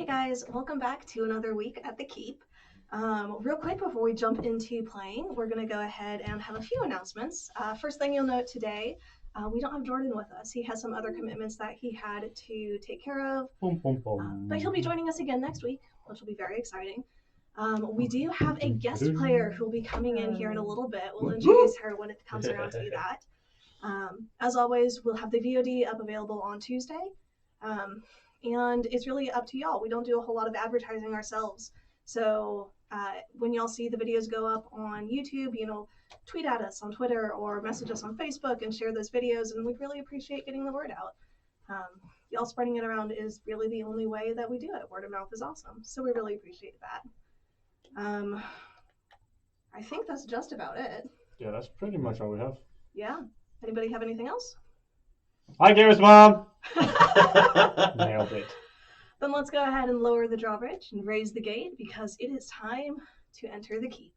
guys, welcome back to another week at the Keep. Real quick before we jump into playing, we're going to go ahead and have a few announcements. First thing you'll note today, we don't have Jordan with us. He has some other commitments that he had to take care of, but he'll be joining us again next week, which will be very exciting. We do have a guest player who will be coming in here in a little bit. We'll introduce her when it comes around to do that. As always, we'll have the VOD up available on Tuesday. And it's really up to y'all. We don't do a whole lot of advertising ourselves. So when y'all see the videos go up on YouTube, tweet at us on Twitter or message us on Facebook and share those videos. And we'd really appreciate getting the word out. Y'all spreading it around is really the only way that we do it. Word of mouth is awesome. So we really appreciate that. I think that's just about it. Yeah, that's pretty much all we have. Yeah. Anybody have anything else? Hi, Garrett's mom! Nailed it. Then let's go ahead and lower the drawbridge and raise the gate because it is time to enter the keep.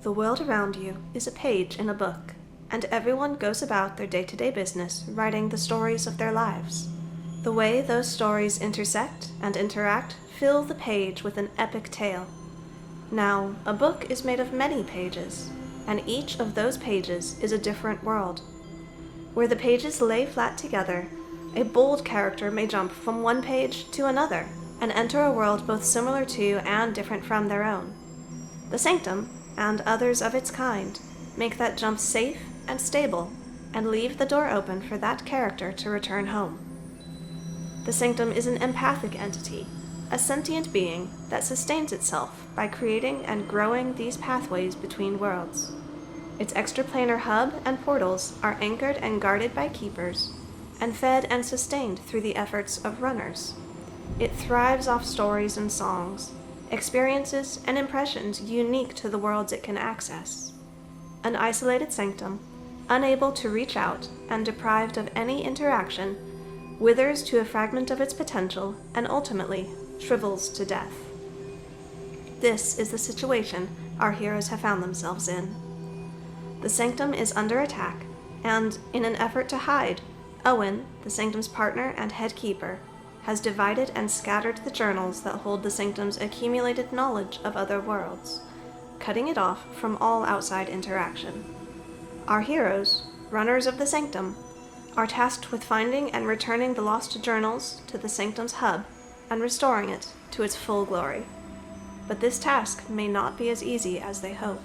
The world around you is a page in a book, and everyone goes about their day-to-day business writing the stories of their lives. The way those stories intersect and interact fill the page with an epic tale. Now, a book is made of many pages, and each of those pages is a different world. Where the pages lay flat together, a bold character may jump from one page to another and enter a world both similar to and different from their own. The Sanctum, and others of its kind, make that jump safe and stable and leave the door open for that character to return home. The Sanctum is an empathic entity, a sentient being that sustains itself by creating and growing these pathways between worlds. Its extraplanar hub and portals are anchored and guarded by keepers, and fed and sustained through the efforts of runners. It thrives off stories and songs, experiences and impressions unique to the worlds it can access. An isolated Sanctum, unable to reach out and deprived of any interaction, withers to a fragment of its potential and ultimately shrivels to death. This is the situation our heroes have found themselves in. The Sanctum is under attack, and in an effort to hide, Owen, the Sanctum's partner and head keeper, has divided and scattered the journals that hold the Sanctum's accumulated knowledge of other worlds, cutting it off from all outside interaction. Our heroes, runners of the Sanctum, are tasked with finding and returning the lost journals to the Sanctum's hub and restoring it to its full glory. But this task may not be as easy as they hope.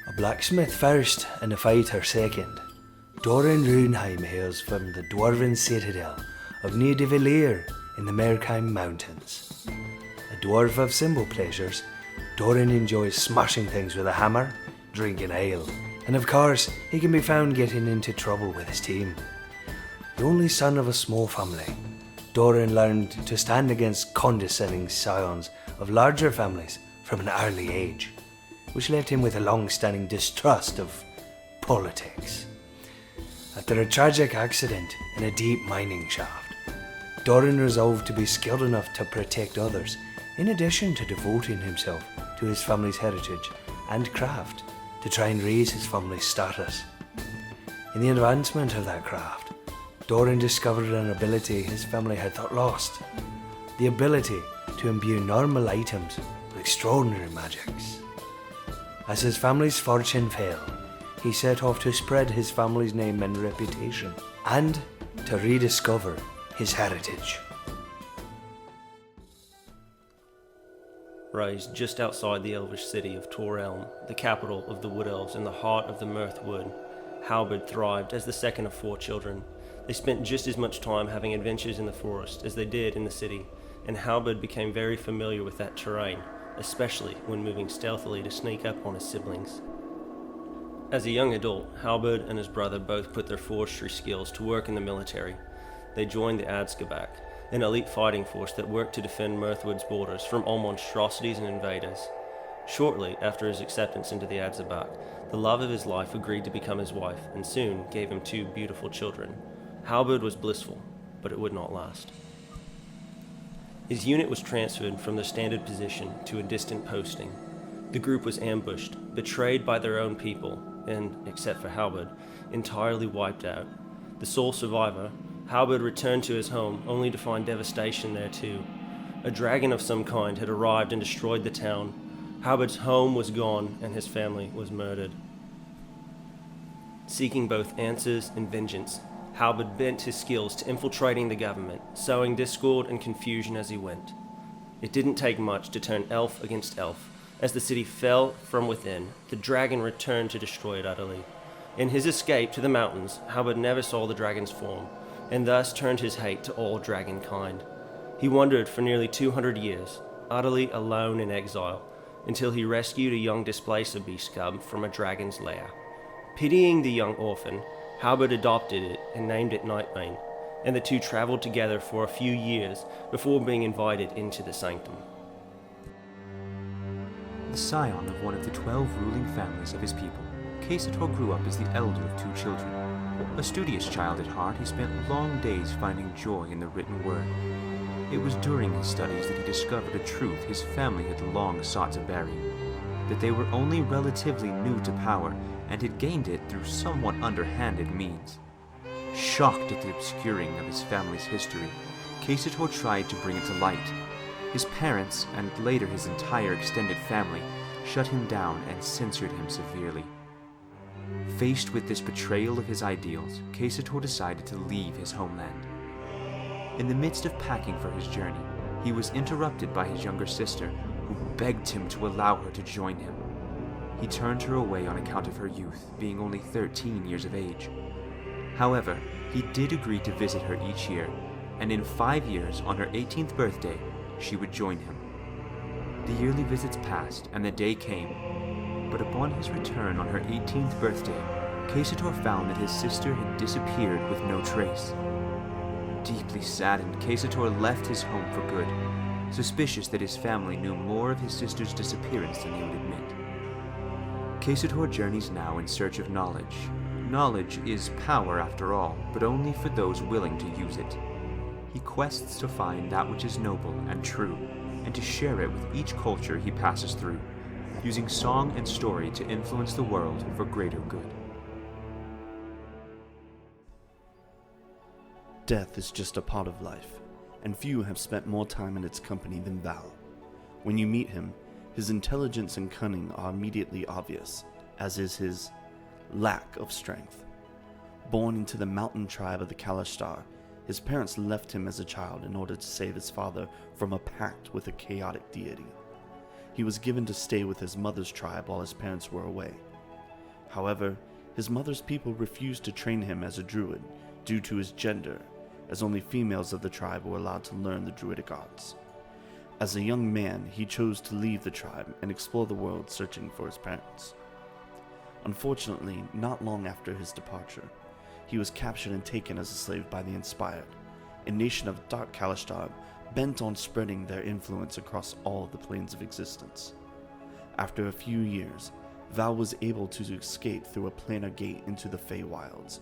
A blacksmith first and a fighter second. Doran Runheim hails from the dwarven citadel of Near de Villiers in the Markheim Mountains. A dwarf of simple pleasures, Doran enjoys smashing things with a hammer, drinking ale, and of course he can be found getting into trouble with his team. The only son of a small family, Doran learned to stand against condescending scions of larger families from an early age, which left him with a long-standing distrust of politics. After a tragic accident in a deep mining shaft, Doran resolved to be skilled enough to protect others, in addition to devoting himself to his family's heritage and craft to try and raise his family's status. In the advancement of that craft, Doran discovered an ability his family had thought lost, the ability to imbue normal items with extraordinary magics. As his family's fortune fell, he set off to spread his family's name and reputation, and to rediscover his heritage. Raised just outside the elvish city of Torelm, the capital of the Wood Elves in the heart of the Mirth Wood, Halberd thrived as the second of 4 children. They spent just as much time having adventures in the forest as they did in the city, and Halberd became very familiar with that terrain, especially when moving stealthily to sneak up on his siblings. As a young adult, Halberd and his brother both put their forestry skills to work in the military. They joined the Adskabak, an elite fighting force that worked to defend Mirthwood's borders from all monstrosities and invaders. Shortly after his acceptance into the Adzabak, the love of his life agreed to become his wife and soon gave him 2 beautiful children. Halberd was blissful, but it would not last. His unit was transferred from their standard position to a distant posting. The group was ambushed, betrayed by their own people, and, except for Halberd, entirely wiped out. The sole survivor, Halberd returned to his home only to find devastation there too. A dragon of some kind had arrived and destroyed the town. Halberd's home was gone and his family was murdered. Seeking both answers and vengeance, Halberd bent his skills to infiltrating the government, sowing discord and confusion as he went. It didn't take much to turn elf against elf. As the city fell from within, the dragon returned to destroy it utterly. In his escape to the mountains, Halberd never saw the dragon's form, and thus turned his hate to all dragon kind. He wandered for nearly 200 years, utterly alone in exile, until he rescued a young displacer beast cub from a dragon's lair. Pitying the young orphan, Halberd adopted it and named it Nightbane, and the two traveled together for a few years before being invited into the Sanctum. The scion of one of the 12 ruling families of his people, Casator grew up as the elder of 2 children. A studious child at heart, he spent long days finding joy in the written word. It was during his studies that he discovered a truth his family had long sought to bury, that they were only relatively new to power and had gained it through somewhat underhanded means. Shocked at the obscuring of his family's history, Casator tried to bring it to light. His parents, and later his entire extended family, shut him down and censored him severely. Faced with this betrayal of his ideals, Casator decided to leave his homeland. In the midst of packing for his journey, he was interrupted by his younger sister, who begged him to allow her to join him. He turned her away on account of her youth, being only 13 years of age. However, he did agree to visit her each year, and in 5 years, on her 18th birthday, she would join him. The yearly visits passed, and the day came, but upon his return on her 18th birthday, Casator found that his sister had disappeared with no trace. Deeply saddened, Casator left his home for good, suspicious that his family knew more of his sister's disappearance than he would admit. Casator journeys now in search of knowledge. Knowledge is power after all, but only for those willing to use it. He quests to find that which is noble and true, and to share it with each culture he passes through, using song and story to influence the world for greater good. Death is just a part of life, and few have spent more time in its company than Val. When you meet him, his intelligence and cunning are immediately obvious, as is his lack of strength. Born into the mountain tribe of the Kalashtar, his parents left him as a child in order to save his father from a pact with a chaotic deity. He was given to stay with his mother's tribe while his parents were away. However, his mother's people refused to train him as a druid due to his gender, as only females of the tribe were allowed to learn the druidic arts. As a young man, he chose to leave the tribe and explore the world searching for his parents. Unfortunately, not long after his departure, he was captured and taken as a slave by the Inspired, a nation of dark Kalashtar bent on spreading their influence across all the planes of existence. After a few years, Val was able to escape through a planar gate into the Feywilds.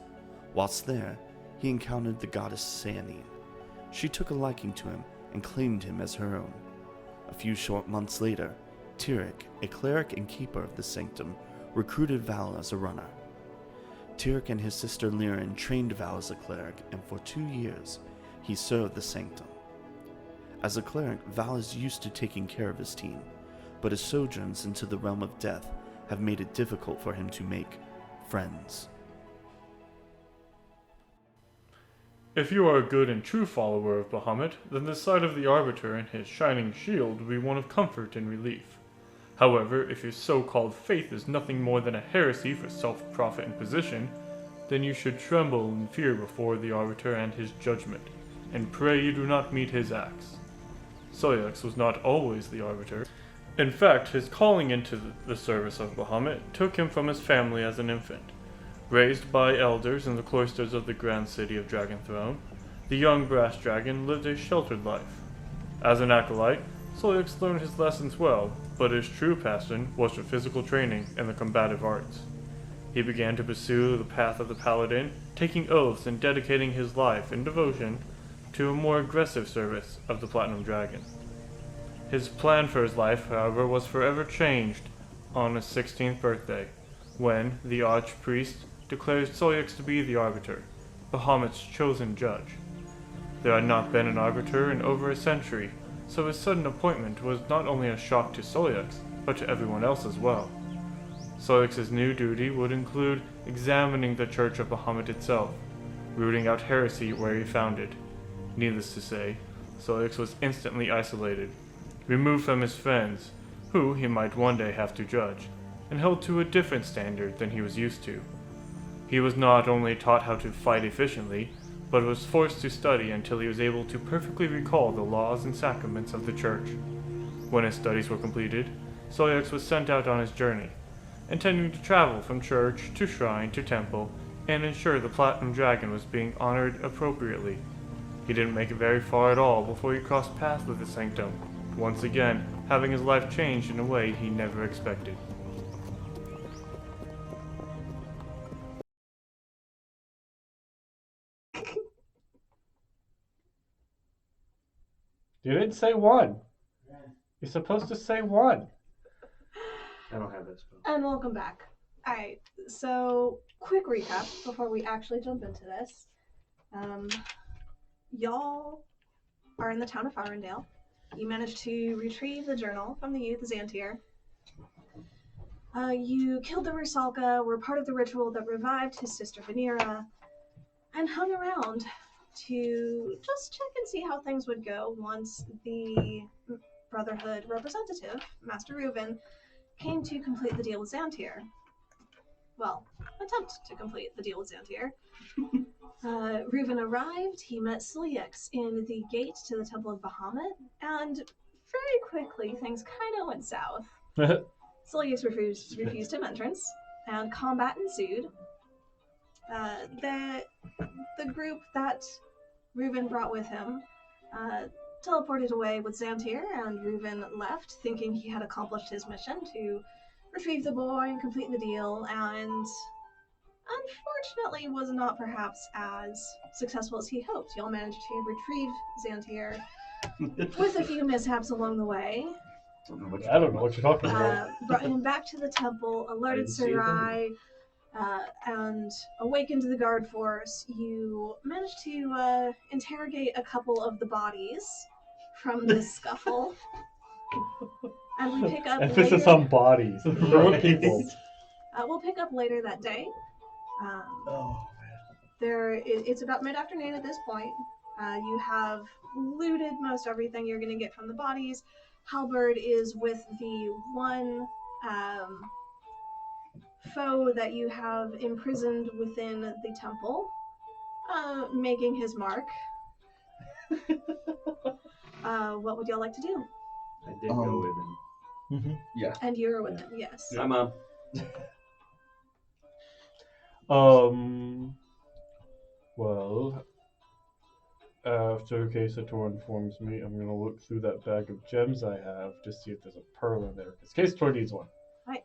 Whilst there, he encountered the goddess Sanine. She took a liking to him and claimed him as her own. A few short months later, Tyrek, a cleric and keeper of the Sanctum, recruited Val as a runner. Tyrek and his sister Liren trained Val as a cleric, and for 2 years, he served the Sanctum. As a cleric, Val is used to taking care of his team, but his sojourns into the realm of death have made it difficult for him to make friends. If you are a good and true follower of Bahamut, then the sight of the Arbiter and his shining shield will be one of comfort and relief. However, if your so-called faith is nothing more than a heresy for self-profit and position, then you should tremble in fear before the Arbiter and his judgment, and pray you do not meet his axe. Soyax was not always the Arbiter. In fact, his calling into the service of Bahamut took him from his family as an infant. Raised by elders in the cloisters of the grand city of Dragenthrone, the young brass dragon lived a sheltered life. As an acolyte, Soyax learned his lessons well, but his true passion was for physical training and the combative arts. He began to pursue the path of the paladin, taking oaths and dedicating his life in devotion to a more aggressive service of the Platinum Dragon. His plan for his life, however, was forever changed on his 16th birthday, when the Archpriest declared Soyix to be the Arbiter, Bahamut's chosen judge. There had not been an Arbiter in over a century, so his sudden appointment was not only a shock to Soyix, but to everyone else as well. Soyix's new duty would include examining the Church of Bahamut itself, rooting out heresy where he found it. Needless to say, Soyix was instantly isolated, removed from his friends, who he might one day have to judge, and held to a different standard than he was used to. He was not only taught how to fight efficiently, but was forced to study until he was able to perfectly recall the laws and sacraments of the Church. When his studies were completed, Soyix was sent out on his journey, intending to travel from church to shrine to temple and ensure the Platinum Dragon was being honored appropriately. He didn't make it very far at all before he crossed paths with the Sanctum, once again having his life changed in a way he never expected. You didn't say one. You're supposed to say one. I don't have that spell. And welcome back. Alright, so quick recap before we actually jump into this. Y'all are in the town of Farondale. You managed to retrieve the journal from the youth Xantier. You killed the Rusalka, were part of the ritual that revived his sister Vanera, and hung around to just check and see how things would go once the Brotherhood representative, Master Reuven, came to complete the deal with Xantier. Well, attempt to complete the deal with Xantier. Reuven arrived, he met Soyix in the gate to the Temple of Bahamut, and very quickly things kind of went south. Soyix refused him entrance, and combat ensued. The group that Reuven brought with him teleported away with Xantier, and Reuven left, thinking he had accomplished his mission to retrieve the boy and complete the deal, and unfortunately was not perhaps as successful as he hoped. Y'all managed to retrieve Xantier with a few mishaps along the way. I don't know what you're talking about. Brought him back to the temple, alerted Sarai, and awakened the guard force. You managed to interrogate a couple of the bodies from this scuffle. And we pick up Emphasis later. on bodies. Not people. We'll pick up later that day. It's about mid-afternoon at this point. You have looted most everything you're going to get from the bodies. Halberd is with the one foe that you have imprisoned within the temple, making his mark. What would y'all like to do? I did go with him. Mm-hmm. Yeah. And you're with him, yes. Hi, Mom. Well, after Quesator informs me, I'm going to look through that bag of gems I have to see if there's a pearl in there, because Quesator needs one. Right.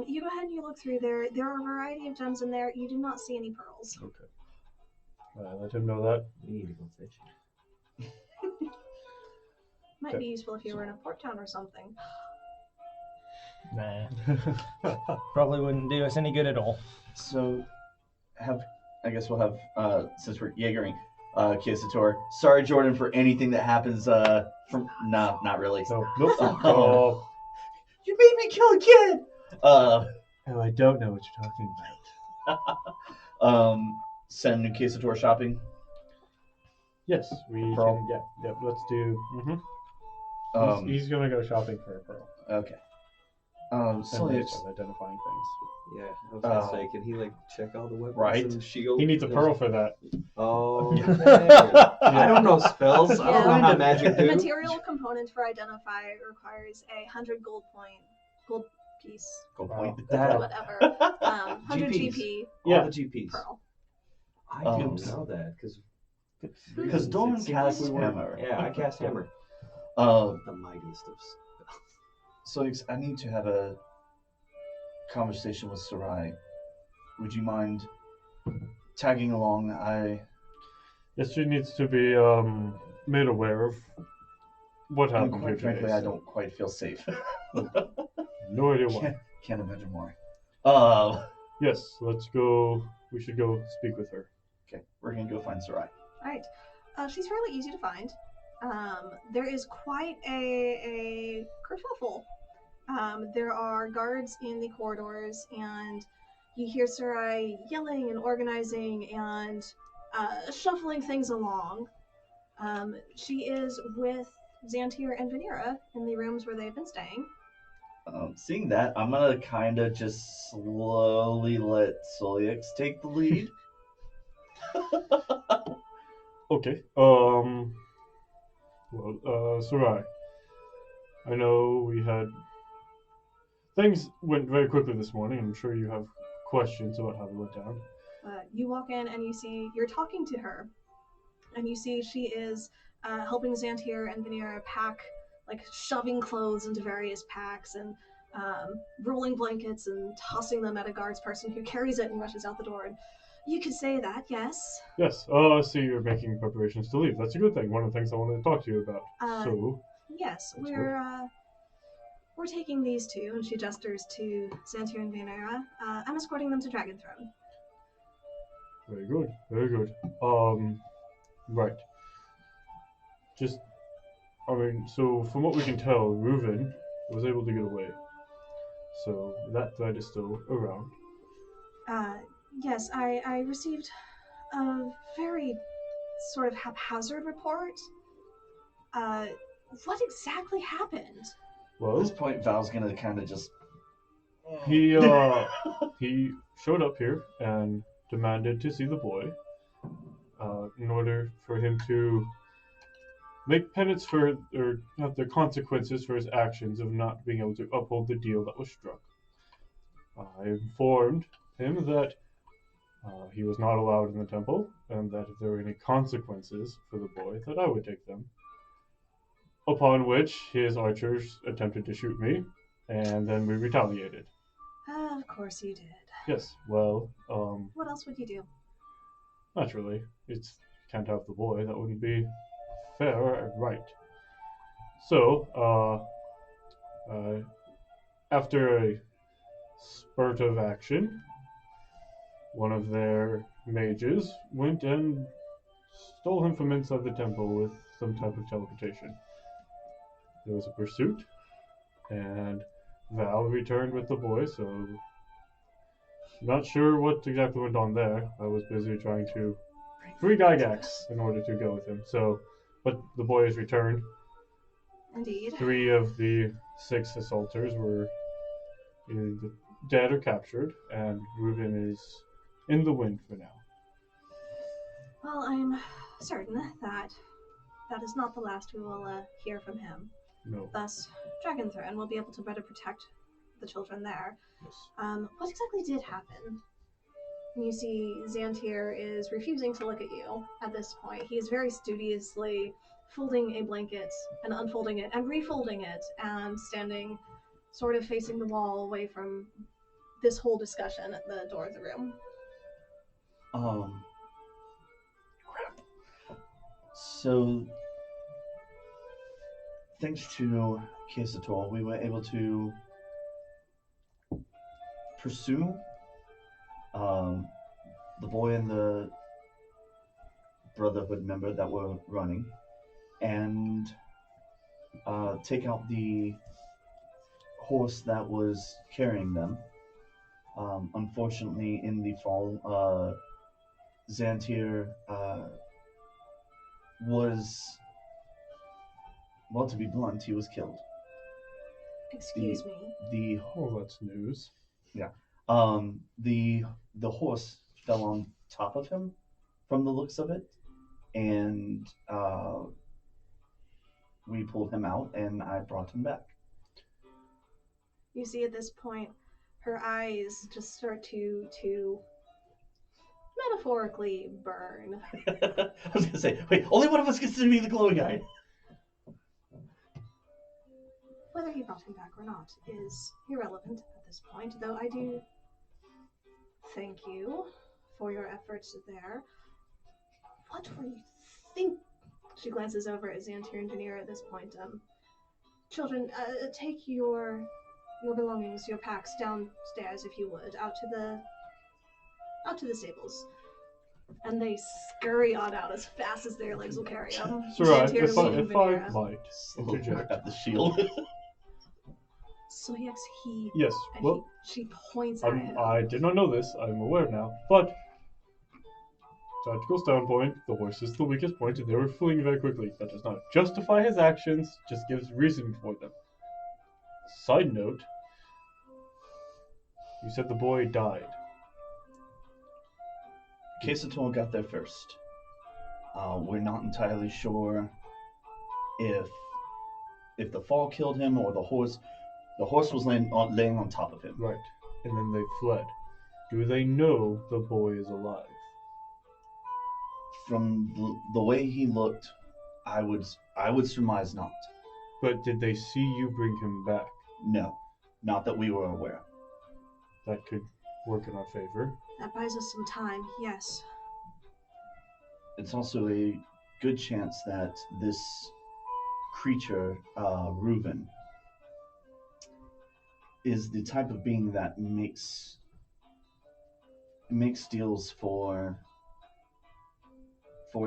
You go ahead and you look through there. There are a variety of gems in there. You do not see any pearls. Okay. Let him know that. We need to go fishing. Might be useful if you were in a port town or something. Nah. Probably wouldn't do us any good at all. So, I guess we'll have, since we're Jaegering, Quesator. Sorry, Jordan, for anything that happens, not really. No, nope. Oh. You made me kill a kid! Oh, I don't know what you're talking about. Send Quesator shopping. Yes, we Pearl. can, yeah, let's do, he's gonna go shopping for a pearl. Okay. And So then it's, start identifying things. Yeah, I was gonna say, can he check all the weapons Right. and shield? He needs a pearl for that. Oh, Yeah. okay. I don't know spells. I don't know Yeah. how magic The do. material component for Identify requires a 100 gold piece, go point. whatever. 100 GPs. GP All the GPs. pearl. I didn't know that Because Doran casts hammer. Yeah, I cast hammer. The The mightiest of spells. So I need to have a conversation with Sarai. Would you mind tagging along? Yes, she needs to be made aware of what And happened here quite frankly, today. I don't quite feel safe. No idea why. Can't imagine why. Yes, let's go. We should go speak with her. Okay, we're gonna go find Sarai. Right. She's fairly easy to find. There is quite a kerfuffle. There are guards in the corridors, and you hear Sarai yelling and organizing and shuffling things along. She is with Xantier and Vanera in the rooms where they've been staying. Seeing that, I'm gonna kind of just slowly let Solix take the lead. Okay. Sarai, I know we had things went very quickly this morning. I'm sure you have questions about how they went down. You walk in and you see you're talking to her, and you see she is helping Xantier and Vanera pack, like shoving clothes into various packs and rolling blankets and tossing them at a guards person who carries it and rushes out the door. And you could say that, yes. Yes. I see you're making preparations to leave. That's a good thing. One of the things I wanted to talk to you about. Yes, That's we're taking these two, and she gestures to Xantier and Vanera. I'm escorting them to Dragenthrone. Very good. Very good. Right. So from what we can tell, Reuven was able to get away. So that threat is still around. Yes, I received a very sort of haphazard report. What exactly happened? Well, at this point, Val's gonna kind of just. He showed up here and demanded to see the boy, in order for him to make penance for or have the consequences for his actions of not being able to uphold the deal that was struck. I informed him that he was not allowed in the temple, and that if there were any consequences for the boy, that I would take them. Upon which his archers attempted to shoot me, and then we retaliated. Of course you did. Yes, well, What else would you do? naturally, can't have the boy. That wouldn't be fair or right. So, after a spurt of action, one of their mages went and stole him from inside the temple with some type of teleportation. There was a pursuit, and Val returned with the boy, so not sure what exactly went on there. I was busy trying to free Gygax in order to go with him. But the boy has returned. Indeed. 3 of the 6 assaulters were either dead or captured, and Reuven is in the wind for now. Well, I'm certain that that is not the last we will hear from him. No. Thus, Dragenthrone will be able to better protect the children there. Yes. What exactly did happen? You see Xantier is refusing to look at you at this point. He is very studiously folding a blanket and unfolding it and refolding it and standing sort of facing the wall away from this whole discussion at the door of the room. Crap. So, thanks to Kesator, we were able to pursue the boy and the Brotherhood member that were running, and take out the horse that was carrying them. Unfortunately, in the fall, Xantier was, well, to be blunt, he was killed. Excuse me. That's news. Yeah. The horse fell on top of him, from the looks of it, and we pulled him out, and I brought him back. You see at this point, her eyes just start to metaphorically burn. I was gonna say, wait, only one of us gets to be the glowing guy. Whether he brought him back or not is irrelevant at this point, though I do thank you for your efforts there. What were you She glances over at Xantir and Janira at this point. Children, take your belongings, your packs downstairs, if you would, out to the stables. And they scurry on out as fast as their legs will carry them. Sarai, Xantir if I leading Vanera. might interject. At the shield. So yes, he. Yes, and well, she points at him. I did not know this. I'm aware now. But, tactical standpoint, the horse is the weakest point, and they were fleeing very quickly. That does not justify his actions, just gives reason for them. Side note, you said the boy died. Quesator got there first. We're not entirely sure if the fall killed him or the horse. The horse was laying on top of him. Right. And then they fled. Do they know the boy is alive? From the way he looked, I would surmise not. But did they see you bring him back? No, not that we were aware. That could work in our favor. That buys us some time, yes. It's also a good chance that this creature, Reuven, is the type of being that makes deals for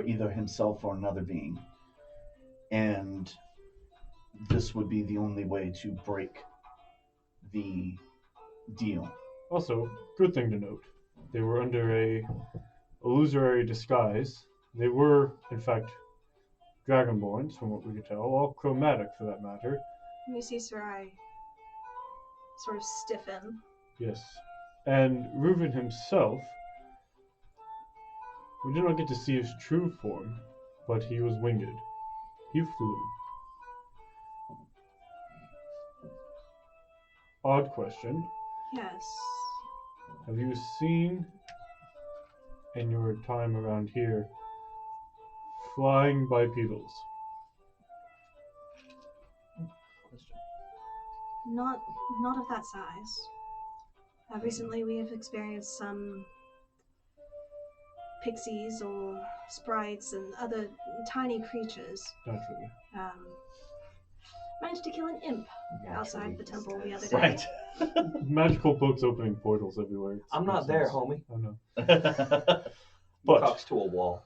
either himself or another being. And this would be the only way to break the deal. Also, good thing to note, they were under a illusory disguise. They were, in fact, dragonborns, from what we could tell, all chromatic for that matter. You see Sarai sort of stiffen. Yes. And Reuven himself, we did not get to see his true form, but he was winged. He flew. Odd question. Yes. Have you seen, in your time around here, flying bipedals? Not of that size. Recently we have experienced some pixies or sprites and other tiny creatures. Naturally. Managed to kill an imp outside the temple the other day. Right. Magical books opening portals everywhere. I'm not there, homie. I know. But talks to a wall.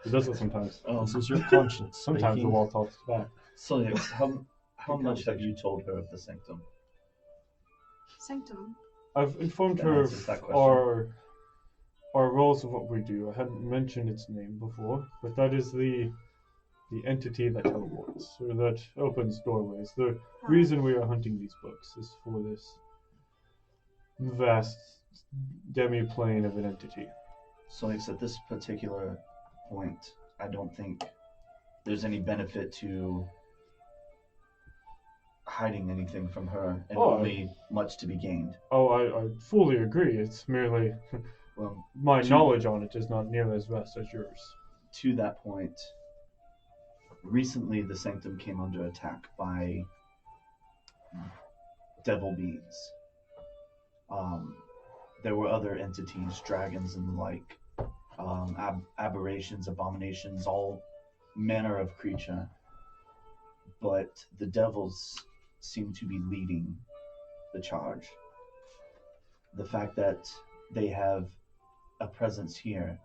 He does it sometimes. This is your conscience. Sometimes speaking. the wall talks back. So, how much have you told her of the Sanctum? Sanctum? I've informed That her answers that of question. our roles of what we do. I hadn't mentioned its name before, but that is the entity that teleports, or that opens doorways. The reason we are hunting these books is for this vast demi-plane of an entity. So, at this particular point, I don't think there's any benefit to hiding anything from her, and only much to be gained. Oh, I fully agree. It's merely Well, my knowledge on it is not nearly as vast as yours. To that point, recently the Sanctum came under attack by devil beings. There were other entities, dragons and the like, aberrations, abominations, all manner of creature. But the devils seem to be leading the charge. The fact that they have a presence here,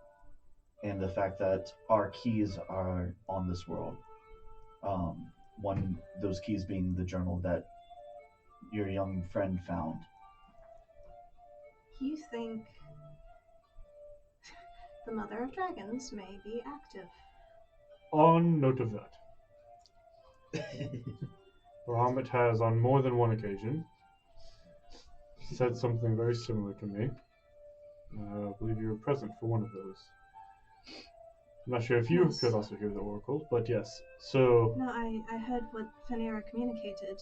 and the fact that our keys are on this world. Those keys being the journal that your young friend found. You think the Mother of Dragons may be active? On note of that, Bahamut has on more than one occasion said something very similar to me. I believe you were present for one of those. I'm not sure if you could also hear the oracle, but yes. So No, I heard what Fanera communicated.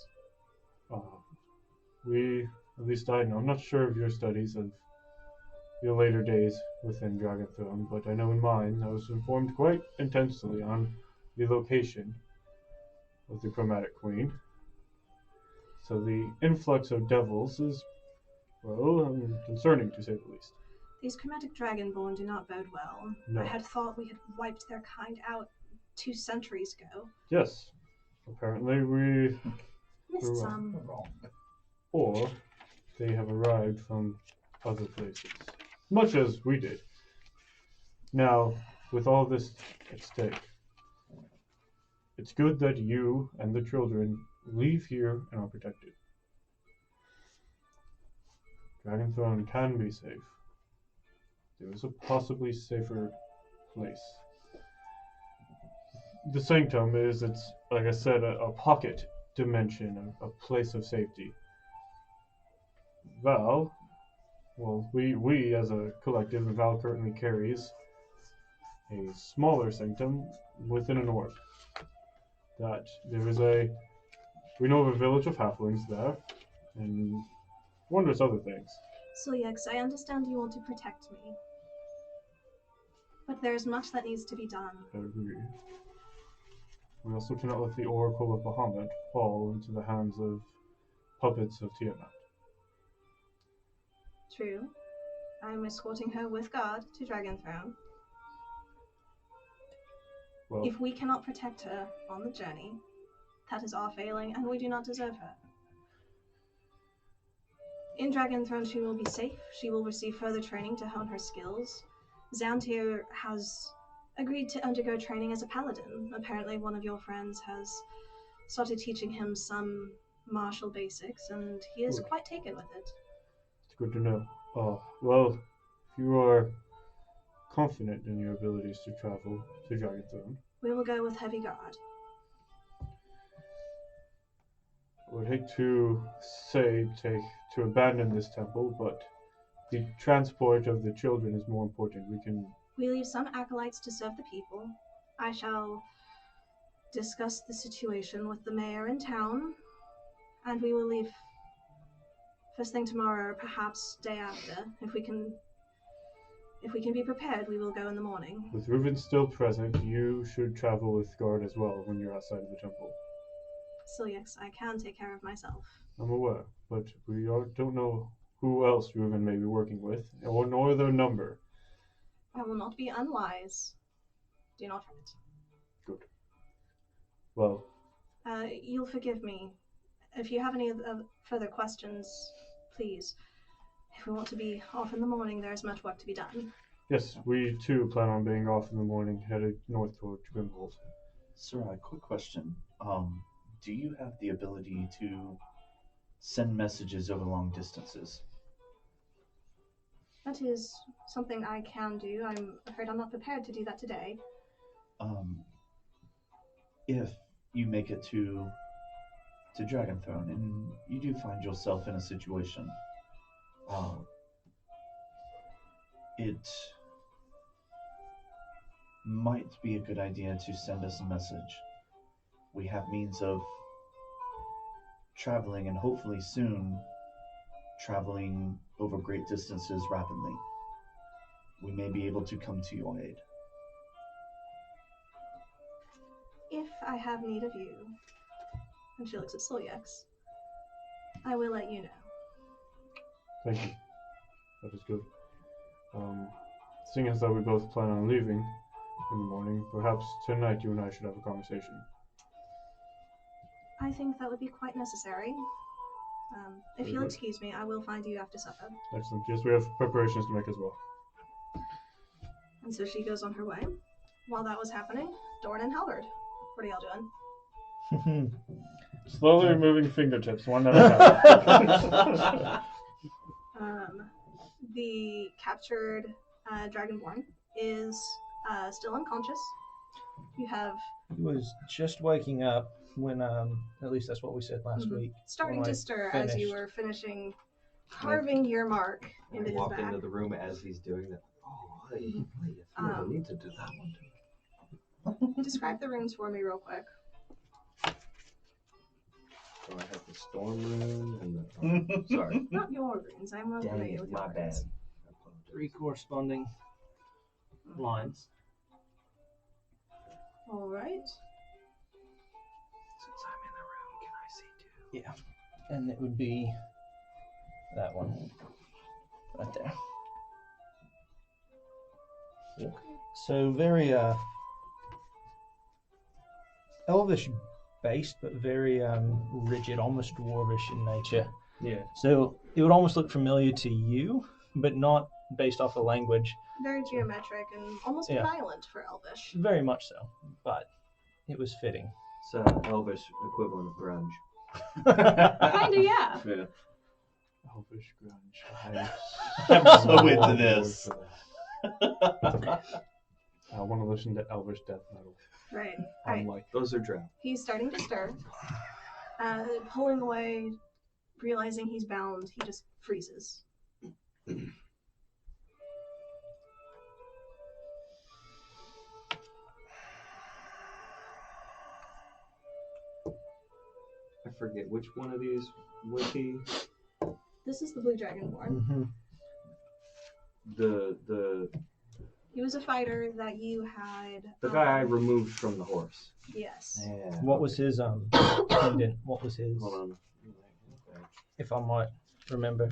we, at least I know, I'm not sure of your studies of your later days within Dragonthrone, but I know in mine I was informed quite intensely on the location of the Chromatic Queen. So the influx of devils is, well, concerning to say the least. These chromatic dragonborn do not bode well. No. I had thought we had wiped their kind out 2 centuries ago. Yes. Apparently we Missed were some. wrong. Or they have arrived from other places. Much as we did. Now, with all this at stake, it's good that you and the children leave here and are protected. Dragonthrone can be safe. There is a possibly safer place. The Sanctum is, it's like I said, a pocket dimension, a place of safety. Val, well, we as a collective, Val currently carries a smaller sanctum within an orb. That there is we know of a village of halflings there, and wondrous other things. Silyax, I understand you want to protect me. But there's much that needs to be done. I agree. We also cannot let the Oracle of Bahamut fall into the hands of puppets of Tiamat. True. I'm escorting her with guard to Dragonthrone. Well, If we cannot protect her on the journey, that is our failing, and we do not deserve her. In Dragonthrone, she will be safe. She will receive further training to hone her skills. Xantir has agreed to undergo training as a paladin. Apparently one of your friends has started teaching him some martial basics, and he is Good. quite taken with it. It's good to know. Well, if you are confident in your abilities to travel to Dragonthrone, We will go with heavy guard. I would hate to abandon this temple, but the transport of the children is more important. We leave some acolytes to serve the people. I shall discuss the situation with the mayor in town, and we will leave first thing tomorrow, or perhaps day after. If we can be prepared, we will go in the morning. With Reuven still present, you should travel with guard as well when you're outside of the temple. Silyax, I can take care of myself. I'm aware, but we don't know who else Reuven may be working with, nor their number. I will not be unwise. Do not fret. Good. Well, You'll forgive me. If you have any further questions, please. If we want to be off in the morning, there is much work to be done. yes, we too plan on being off in the morning, headed north toward Grimhold. Sarai, quick question. Do you have the ability to send messages over long distances? That is something I can do. I'm afraid I'm not prepared to do that today. If you make it to Dragonthrone and you do find yourself in a situation, it might be a good idea to send us a message. We have means of traveling, and hopefully soon traveling over great distances rapidly. We may be able to come to your aid. If I have need of you, and she looks at Silyax, I will let you know. Thank you. That is good. Seeing as though we both plan on leaving in the morning, perhaps tonight you and I should have a conversation. I think that would be quite necessary. If Very you'll good. excuse me, I will find you after supper. Excellent. Yes, we have preparations to make as well. And so she goes on her way. While that was happening, Doran and Halberd, what are y'all doing? Slowly removing fingertips, one at a time. The captured Dragonborn is still unconscious. You have He was just waking up when, at least that's what we said last week. starting when to I stir as you finished. were finishing carving your mark into his walk back. into the room as he's doing that. Oh, hey, if you ever need to do that one. Describe the runes for me real quick. So I have the storm rune and the. Sorry. Not your runes. I'm well Dang familiar it, with my your bad. runes. 3 corresponding lines. All right. Since I'm in the room, can I see too? Yeah. And it would be that one. Right there. So very elvish based, but very rigid, almost dwarvish in nature. Yeah. So it would almost look familiar to you, but not based off the language. Very geometric and almost violent for Elvish. Very much so, but it was fitting. It's Elvish equivalent of grunge. Kinda, yeah. Yeah. Elvish grunge. I'm so into this. I want to listen to Elvish death metal. Right. I'm like, those are drowned. He's starting to stir. Pulling away, realizing he's bound, he just freezes. I forget which one of these was he. This is the Blue Dragonborn. Mm-hmm. The He was a fighter that you had. the guy I removed from the horse. Yes. Yeah. What was his pendant? What was his? Hold on. If I might remember,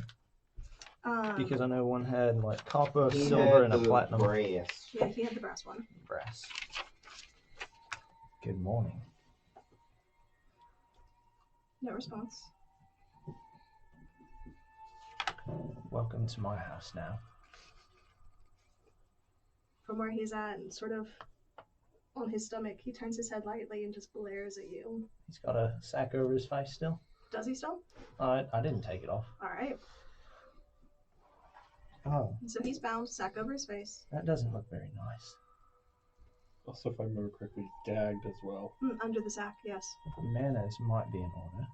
because I know one had like copper, He silver, had and a the platinum. brass. Yeah, he had the brass one. Brass. Good morning. No response. Welcome to my house now. From where he's at, and sort of on his stomach, he turns his head lightly and just glares at you. He's got a sack over his face still. Does he still? I didn't take it off. All right. Oh, So he's bound, sack over his face. that doesn't look very nice. also, if I remember correctly, gagged as well. Under the sack, yes. Manners might be in order.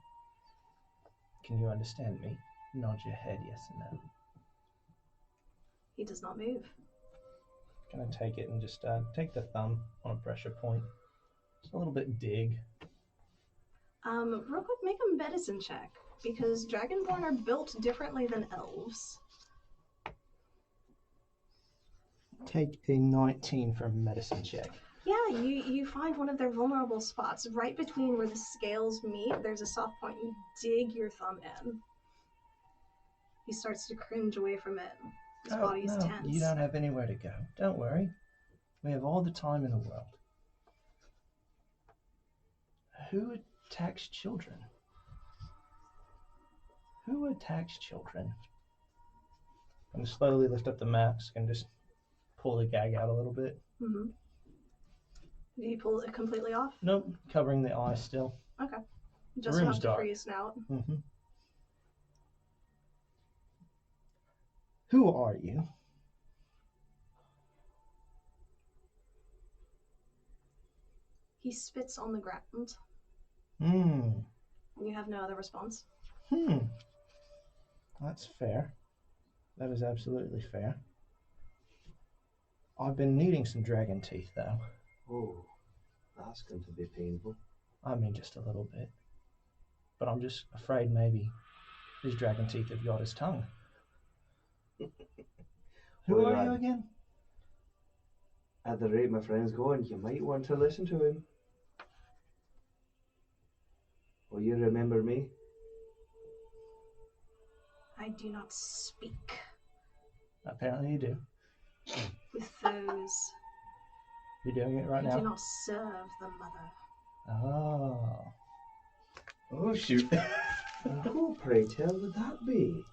Can you understand me? Nod your head yes and no. He does not move. Gonna take it and just take the thumb on a pressure point. Just a little bit dig. Real quick, make a medicine check, because Dragonborn are built differently than elves. Take a 19 for a medicine check. Yeah, you find one of their vulnerable spots. Right between where the scales meet, there's a soft point. You dig your thumb in. He starts to cringe away from it. His body's no, tense. you don't have anywhere to go. Don't worry. We have all the time in the world. Who attacks children? Who attacks children? I'm going to slowly lift up the mask and just pull the gag out a little bit. Mm-hmm. Do you pull it completely off? Nope, covering the eye still. Okay. Just room's enough to dark. free his snout. Mm-hmm. Who are you? He spits on the ground. Hmm. You have no other response. That's fair. That is absolutely fair. I've been needing some dragon teeth, though. Oh, that's going to be painful. I mean, just a little bit. But I'm just afraid maybe his dragon teeth have got his tongue. Who are you again? At the rate my friend's going, you might want to listen to him. Will you remember me? I do not speak Apparently you do. with those You're doing it right who now? do not serve the mother. Oh. Oh, shoot. Who, pray tell, would that be?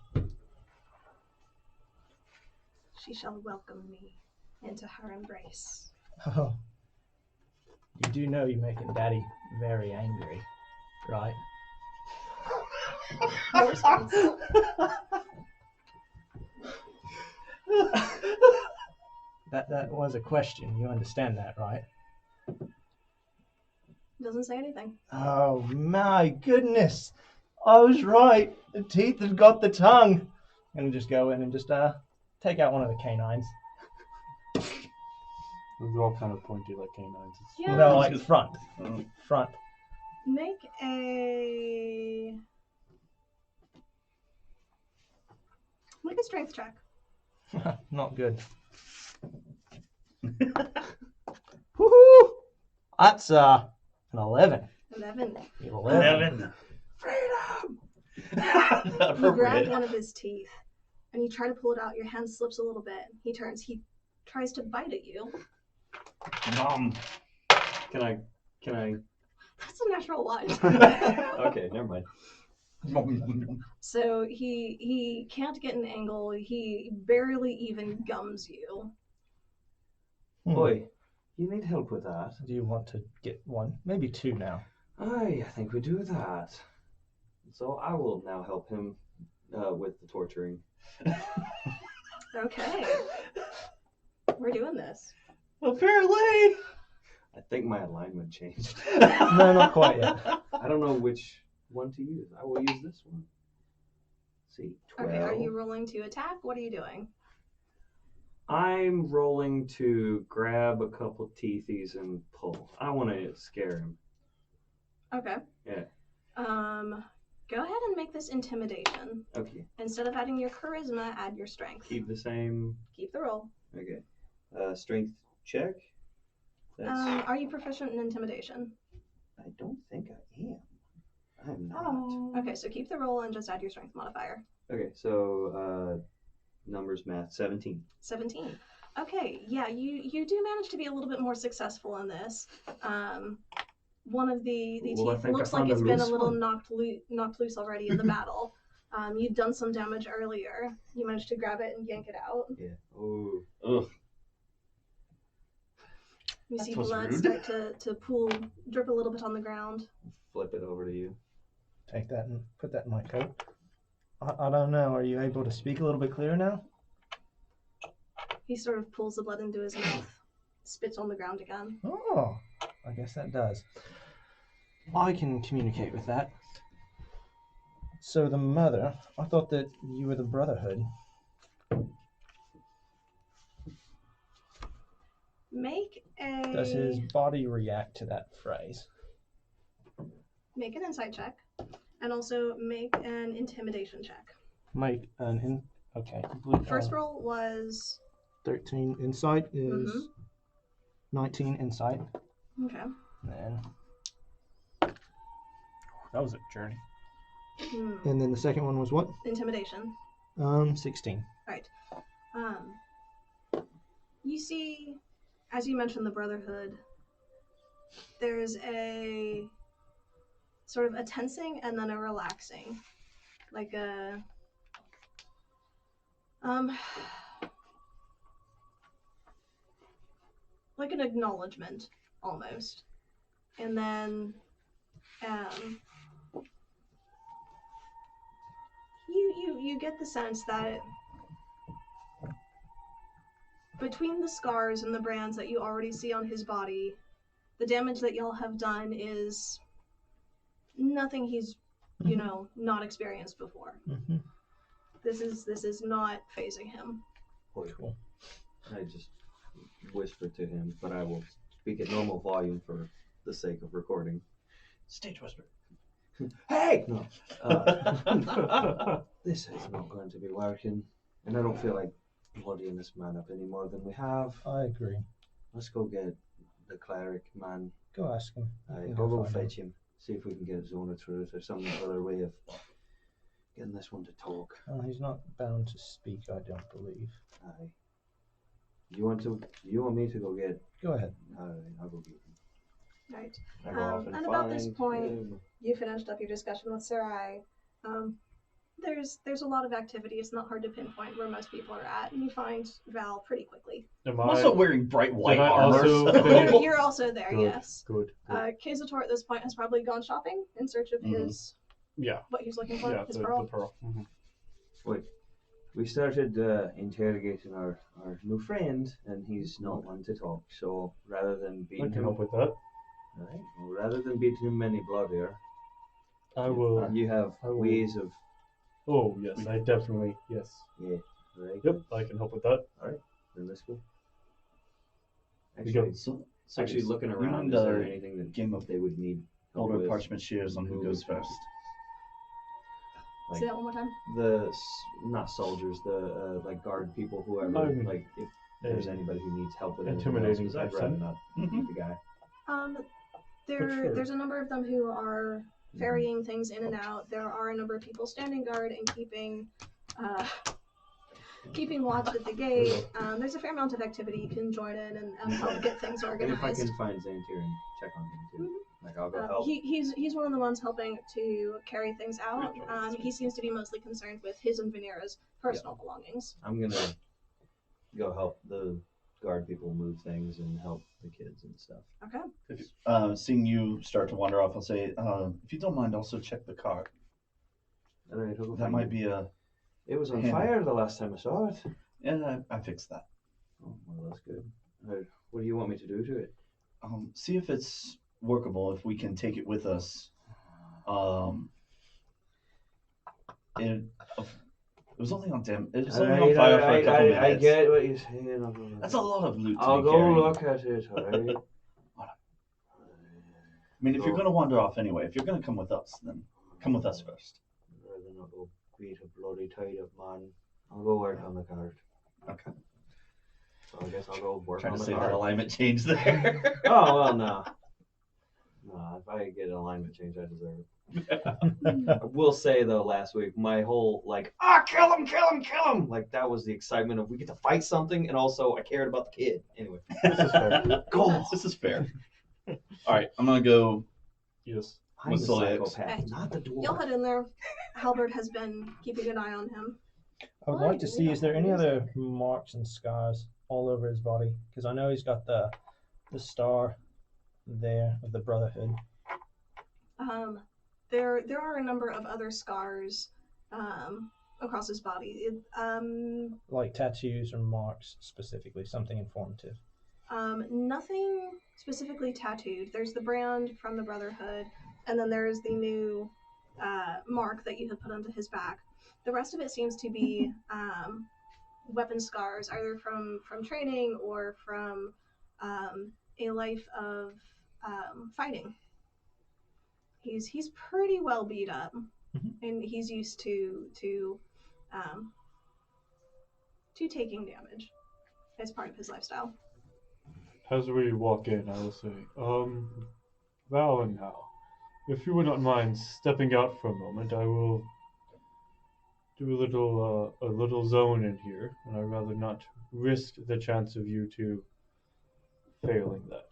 She shall welcome me into her embrace. Oh. You do know you're making Daddy very angry, right? No response. That was a question. You understand that, right? Doesn't say anything. Oh my goodness! I was right. The teeth have got the tongue. And just go in and just take out one of the canines. They're all kind of pointy like canines. Yeah. No, like front. Front. Make a strength check. Not good. Woohoo! That's an 11. 11. 11. Freedom! You grab one of his teeth and you try to pull it out. Your hand slips a little bit. He turns. He tries to bite at you. Nom. Can I? That's a natural one. Okay, never mind. So he can't get an angle. He barely even gums you. Boy, you need help with that. Do you want to get one? Maybe two now. I think we do that. So I will now help him with the torturing. Okay. We're doing this. Apparently! I think my alignment changed. No, not quite yet. I don't know which one to use. I will use this one. See, 12. Okay, are you rolling to attack? What are you doing? I'm rolling to grab a couple teethies and pull. I want to scare him. Okay. Yeah. Go ahead and make this intimidation. Okay. Instead of adding your charisma, add your strength. Keep the same. Keep the roll. Okay. Strength check. Are you proficient in intimidation? I don't think I am. I'm not. Okay, so keep the roll and just add your strength modifier. Okay, so numbers math 17. 17. Okay, yeah, you do manage to be a little bit more successful in this. One of the Well, teeth looks like it's been a little knocked loose already in the battle. You'd done some damage earlier. You managed to grab it and yank it out. Yeah. Oh. Ugh. You That see was blood rude. start to pool, drip a little bit on the ground. Flip it over to you. Take that and put that in my coat. I don't know. Are you able to speak a little bit clearer now? He sort of pulls the blood into his mouth, spits on the ground again. Oh, I guess that does. I can communicate with that. So the mother, I thought that you were the Brotherhood. Make a... Does his body react to that phrase? Make an insight check, and also make an intimidation check. Make an okay. First roll was 13 insight is 19 insight. okay. And That was a journey. and then the second one was what? Intimidation. 16. Right. You see, as you mentioned, the Brotherhood. There's a sort of a tensing and then a relaxing, like a like an acknowledgement almost, and then you get the sense that between the scars and the brands that you already see on his body, the damage that y'all have done is nothing he's, you know, not experienced before. Mm-hmm. This is not phasing him. Cool. I just whisper to him, but I will speak at normal volume for the sake of recording. Stage whisper. Hey! No. This is not going to be working, and I don't feel like bloodying this man up any more than we have. I agree. Let's go get the cleric man. Go ask him. I'll go fetch him. See if we can get Zone of Truth or some other way of getting this one to talk. Oh, he's not bound to speak, I don't believe. Aye. You want me to go get? Go ahead. I'll go get him. Right. I go off And about this find point, him. you finished up your discussion with Sarai. There's a lot of activity. It's not hard to pinpoint where most people are at, and you find Val pretty quickly. Am I'm also wearing bright white armor. You're also there, Good, yes. Good. Kazator at this point has probably gone shopping in search of his what he's looking for, his pearl. The pearl. Mm-hmm. Wait, we started interrogating our new friend, and he's not one to talk. So rather than I beating can him, help with that. right? Well, rather than beating him any bloodier, I will. You have ways of. Oh yes, I definitely yes. Yeah. Right. Yep, I can help with that. All right, then let's go. We go. Actually, actually looking you around, mind, is there anything that game of they would need? help older with? parchment shares on who goes first. Like Say that one more time. not soldiers, the like guard people, whoever. Like if there's anybody who needs help with anything else, intimidating 'cause I'd rather accent. not beat the guy. There's a number of them who are ferrying things in and out. There are a number of people standing guard and keeping keeping watch at the gate. There's a fair amount of activity. You can join in and help get things Maybe organized. if I can find Xantir and check on him too. Like I'll go help. He's one of the ones helping to carry things out. He seems to be mostly concerned with his and Venera's personal belongings. I'm gonna go help the guard people move things and help the kids and stuff. Okay. Seeing you start to wander off, I'll say, if you don't mind, also check the car. All right, I'll go That might be a... It was on fire the last time I saw it. Yeah, I fixed that. Oh, well, that's good. What do you want me to do to it? See if it's workable, if we can take it with us. It was only on It was only on fire for a couple minutes. I get what you're saying. That's a lot of loot to I'll be go carrying. look at it, alright? I mean, if you're going to wander off anyway, if you're going to come with us, then come with us first. I'd rather not go beat a bloody tied up man. I'll go work on the card. Okay. So I guess I'll go work Trying on to the say card. that alignment change there. Oh, well, no. No, if I get an alignment change, I deserve it. I will say, though, last week, my whole, kill him! Like, that was the excitement of we get to fight something, and also I cared about the kid. Anyway. This is fair. This is fair. All right, I'm going to go... Yes. I'm the psychopath, Okay. not the dwarf. You'll head in there. Halberd has been keeping an eye on him. I would like to see, is there any other marks and scars all over his body? Because I know he's got the star there of the Brotherhood. There are a number of other scars across his body. Like tattoos or marks specifically, something informative. Nothing specifically tattooed. There's the brand from the Brotherhood, and then there's the new mark that you have put onto his back. The rest of it seems to be weapon scars, either from training or from a life of fighting. He's pretty well beat up, and he's used to taking damage as part of his lifestyle. As we walk in, I will say, Val and Hal, if you would not mind stepping out for a moment, I will do a little zone in here, and I'd rather not risk the chance of you two failing that.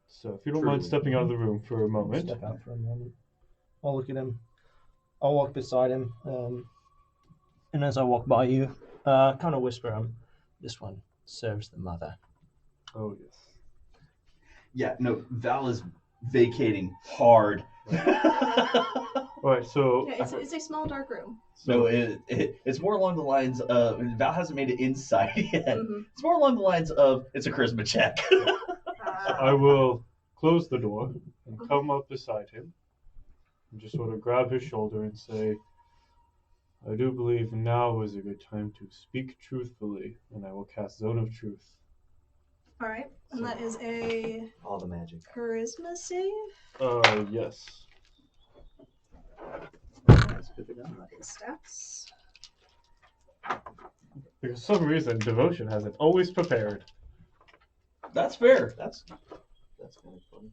So if you don't mind stepping out of the room for a moment. Step out for a moment. I'll look at him. I'll walk beside him, and as I walk by you, kind of whisper him, "This one serves the mother." Oh yes. Yeah, no, Val is vacating hard. Alright, so... Yeah, it's a small dark room. So it's more along the lines of... Val hasn't made it inside yet. Mm-hmm. It's more along the lines of, it's a charisma check. I will close the door and come up beside him and just sort of grab his shoulder and say, I do believe now is a good time to speak truthfully, and I will cast Zone of Truth. Alright, and that is a... all the magic. Charisma save? Yes. Stats. For some reason, Devotion has it always prepared. That's fair. That's kind of fun.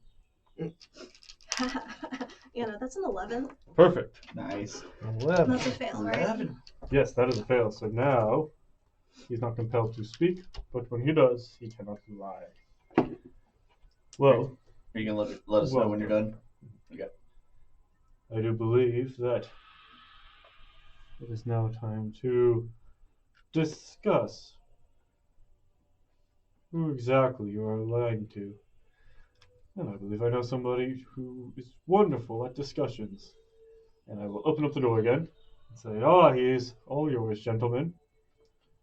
Yeah, no, that's an 11. Perfect. Nice. 11. That's a fail, right? 11. Yes, that is a fail. So now, he's not compelled to speak, but when he does, he cannot lie. Well... Are you going to let us know when you're done? Okay. I do believe that it is now time to discuss who exactly you are lying to. And I believe I know somebody who is wonderful at discussions. And I will open up the door again and say, he is all yours, gentlemen.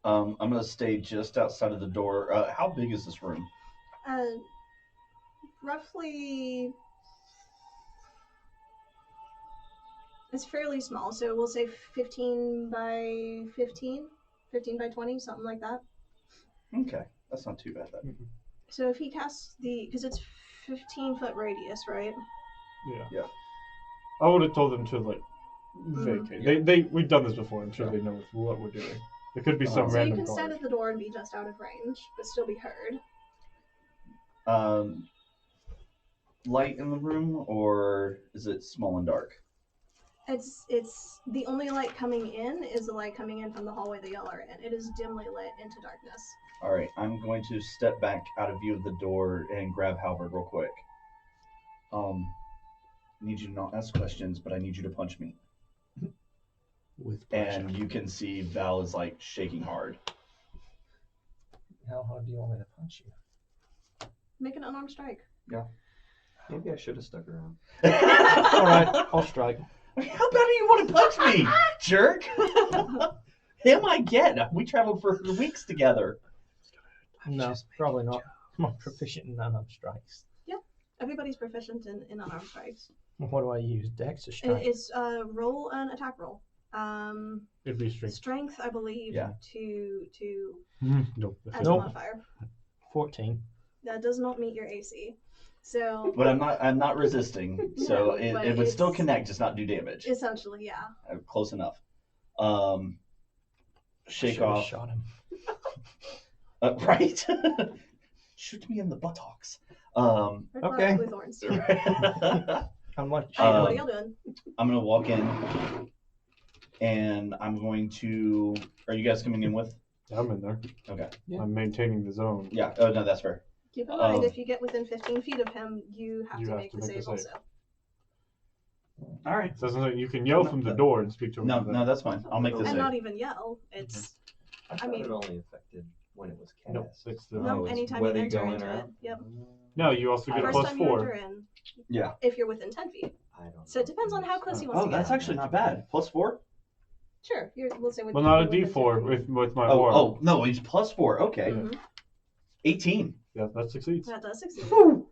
I'm going to stay just outside of the door. How big is this room? Roughly... It's fairly small, so we'll say 15 by 15, 15 by 20, something like that. Okay, that's not too bad then. So if he casts because it's 15-foot radius, right? Yeah. I would have told them to vacate. We've done this before. I'm sure they know what we're doing. There could be some so random. So you can stand at the door and be just out of range, but still be heard. Light in the room, or is it small and dark? It's the only light coming in is the light coming in from the hallway that y'all are in. It is dimly lit into darkness. All right, I'm going to step back out of view of the door and grab Halberd real quick. I need you to not ask questions, but I need you to punch me. With pressure. And you can see Val is like shaking hard. How hard do you want me to punch you? Make an unarmed strike. Yeah. Maybe I should have stuck around. All right, I'll strike. How bad do you want to punch me, jerk? Him I get. We traveled for weeks together. No, probably not. I'm proficient in unarmed strikes. Yeah, everybody's proficient in unarmed strikes. What do I use? Dex or strength? It's roll an attack roll. It'd be strength. Strength, I believe, Yeah. to Nope. as a modifier. 14. That does not meet your AC. So. But I'm not resisting, so No, it would still connect, just not do damage. Essentially, yeah. Close enough. Shake Should've off. shot him. Right? Shoot me in the buttocks. Okay. With thorns. I'm like, Alright, what are y'all doing? I'm gonna walk in, and I'm going to. Are you guys coming in with? I'm in there. Okay. Yeah. I'm maintaining the zone. Yeah. Oh no, that's fair. Keep in mind, if you get within 15 feet of him, you have to make the save also. All right. So you can yell from the door and speak to him. No, that's fine. I'll make this. And not even yell. It's. I mean, it only affected when it was cast. Nope, it's the. No, anytime you whether you enter go in into or it. out. Yep. No, you also get a First plus time you 4. enter in. Yeah. If you're within 10 feet. I don't know. So it depends on how close he wants to get. That's actually not bad. +4. Sure. We'll say with. Well, not a within 10 D4 feet. with my aura. Oh no, he's +4. Okay. Mhm. 18. Yeah, that succeeds. That does succeed. Woo!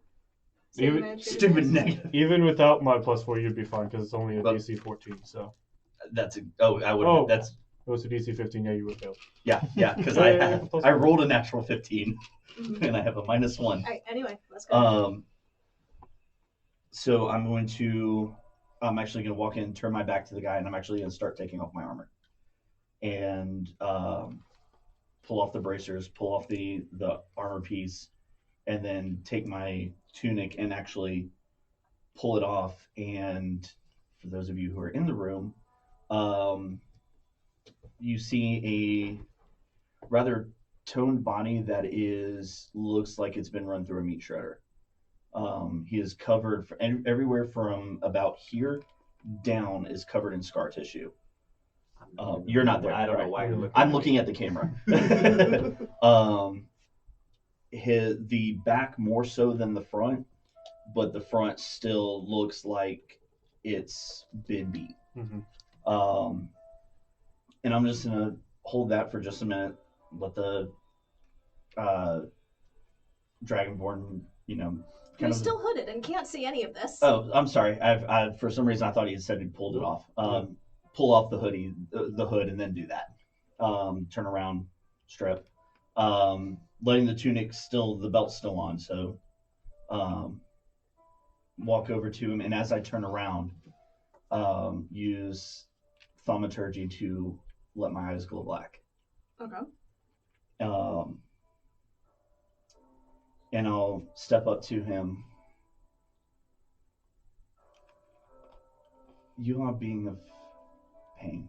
So you Even- managed to Stupid do this. negative. Even without my plus 4, you'd be fine because it's only a But- DC 14. So I would. Oh. That's it was a DC 15. Yeah, you would fail. yeah, because Yeah, plus I one. rolled a natural 15 Mhm. and I have a -1. Alright, anyway, let's go. So I'm actually going to walk in, turn my back to the guy, and I'm actually going to start taking off my armor. And pull off the bracers, pull off the armor piece, and then take my tunic and actually pull it off. And for those of you who are in the room, you see a rather toned body that looks like it's been run through a meat shredder. He is covered everywhere from about here down is covered in scar tissue. You're not there. I don't know right? why you're looking. I'm looking at the camera. The back more so than the front, but the front still looks like it's been beat. Mm-hmm. And I'm just gonna hold that for just a minute. Let the Dragonborn, He's still hooded and can't see any of this. Oh, I'm sorry. I for some reason I thought he said he pulled it off. Pull off the hoodie, the hood, and then do that. Turn around, strip. Letting the tunic the belt's still on. So, walk over to him, and as I turn around, use thaumaturgy to let my eyes glow black. Okay. And I'll step up to him. You are a being of pain.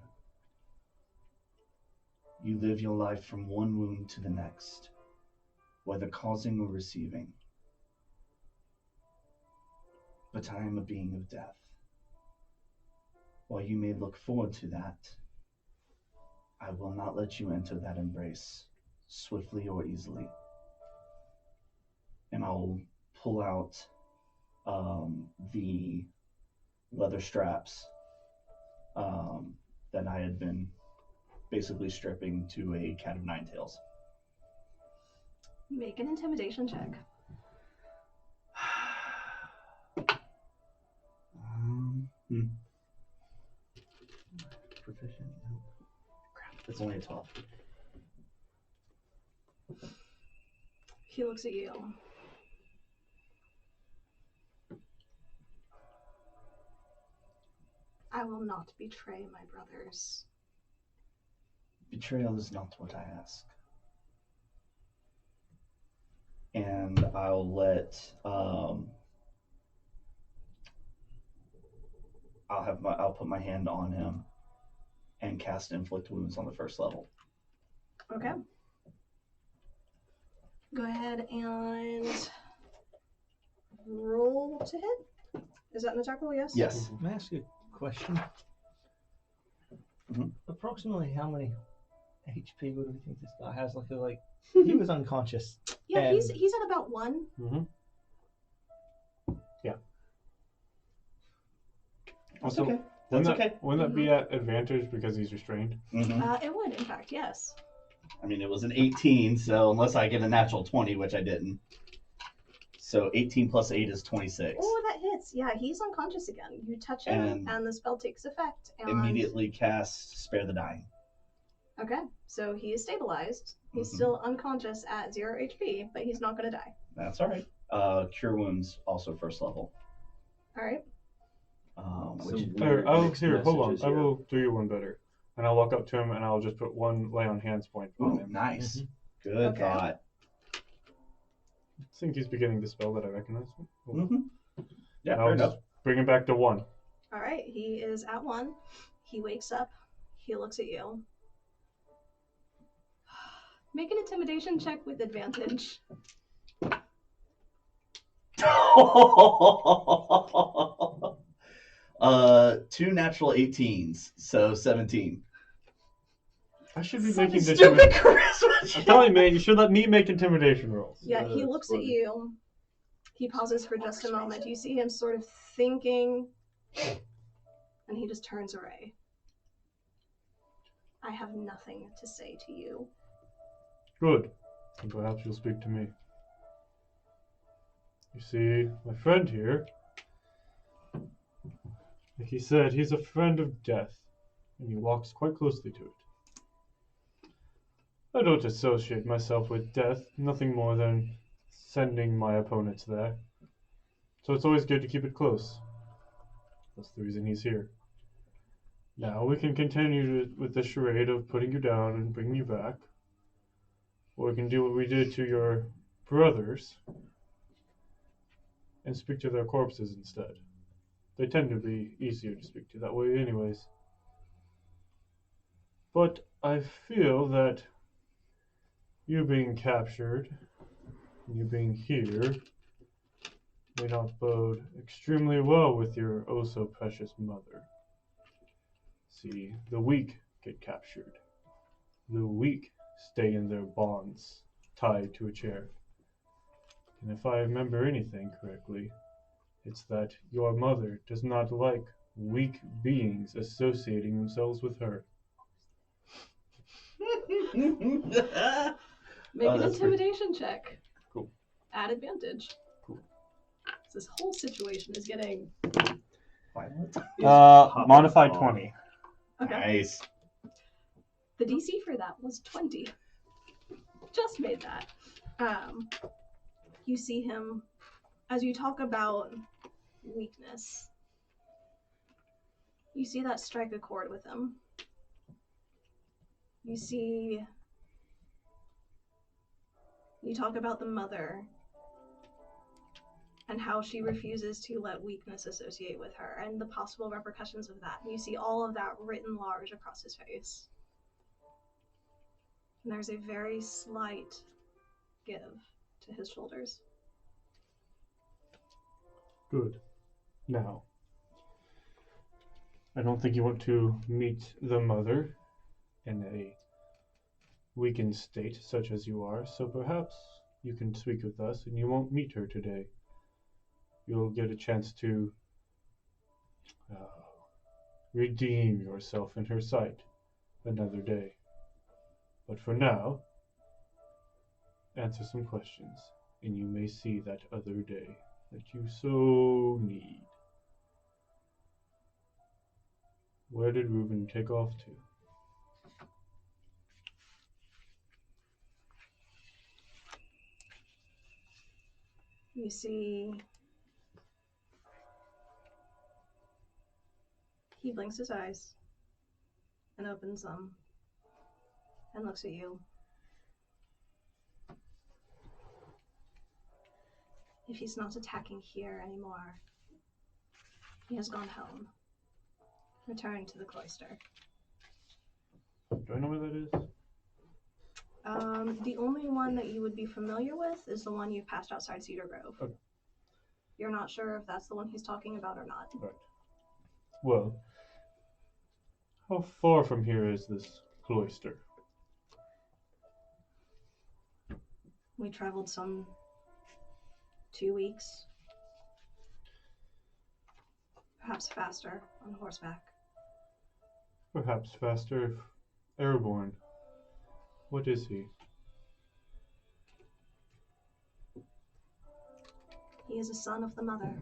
You live your life from one wound to the next, whether causing or receiving. But I am a being of death. While you may look forward to that, I will not let you enter that embrace swiftly or easily. And I'll pull out the leather straps that I had been basically stripping to a cat of nine tails. Make an intimidation check. Proficient? Nope. Crap, it's only a 12. He looks at you. I will not betray my brothers. Betrayal is not what I ask. And I'll let I'll put my hand on him and cast inflict wounds on the first level. Okay. Go ahead and roll to hit. Is that an attack roll? Yes. Yes. May I ask you a question? Mhm. Approximately how many HP would we think this guy has? He was unconscious. Yeah, and he's at about 1. Mm-hmm. Yeah. That's Also, okay. That's okay. Wouldn't that be at advantage because he's restrained? Mm-hmm. It would, in fact, yes. I mean, it was an 18, so unless I get a natural 20, which I didn't. So 18 plus 8 is 26. Oh, that hits. Yeah, he's unconscious again. You touch him, and the spell takes effect. And... Immediately cast Spare the Dying. Okay, so he is stabilized. He's still unconscious at 0 HP, but he's not going to die. That's all right. Cure Wounds, also first level. All right. Hold on. I will do you one better. And I'll walk up to him and I'll just put one lay on hands point on him. Nice. Good thought. I think he's beginning to spell that I recognize. Yeah, and I'll just bring him back to 1. All right, he is at 1. He wakes up. He looks at you. Make an intimidation check with advantage. 2 natural 18s, so 17. I should be making stupid intimidation. charisma. I'm telling you, man, you should let me make intimidation rolls. Yeah, he looks at you. He pauses for just a moment. You see him sort of thinking, and he just turns away. I have nothing to say to you. Good. And perhaps you'll speak to me. You see, my friend here, like he said, he's a friend of death, and he walks quite closely to it. I don't associate myself with death, nothing more than sending my opponents there. So it's always good to keep it close. That's the reason he's here. Now we can continue with the charade of putting you down and bringing you back. Or we can do what we did to your brothers and speak to their corpses instead. They tend to be easier to speak to that way anyways. But I feel that you being captured, you being here, may not bode extremely well with your oh-so-precious mother. See, the weak get captured. The weak stay in their bonds, tied to a chair. And if I remember anything correctly, it's that your mother does not like weak beings associating themselves with her. Make an intimidation check. Cool. At advantage. Cool. This whole situation is getting... Modified 20. Okay. Nice. The DC for that was 20. Just made that. You see him, as you talk about weakness, you see that strike a chord with him. You talk about the mother and how she refuses to let weakness associate with her and the possible repercussions of that. And you see all of that written large across his face. And there's a very slight give to his shoulders. Good. Now, I don't think you want to meet the mother in a weakened state such as you are, so perhaps you can speak with us and you won't meet her today. You'll get a chance to redeem yourself in her sight another day. But for now, answer some questions, and you may see that other day that you so need. Where did Reuben take off to? You see he blinks his eyes and opens them and looks at you. If he's not attacking here anymore, he has gone home. Return to the cloister. Do I know where that is? The only one that you would be familiar with is the one you passed outside Cedar Grove. Okay. You're not sure if that's the one he's talking about or not. Right. Well, how far from here is this cloister? We traveled some 2 weeks. Perhaps faster on horseback. Perhaps faster if airborne. What is he? He is a son of the mother.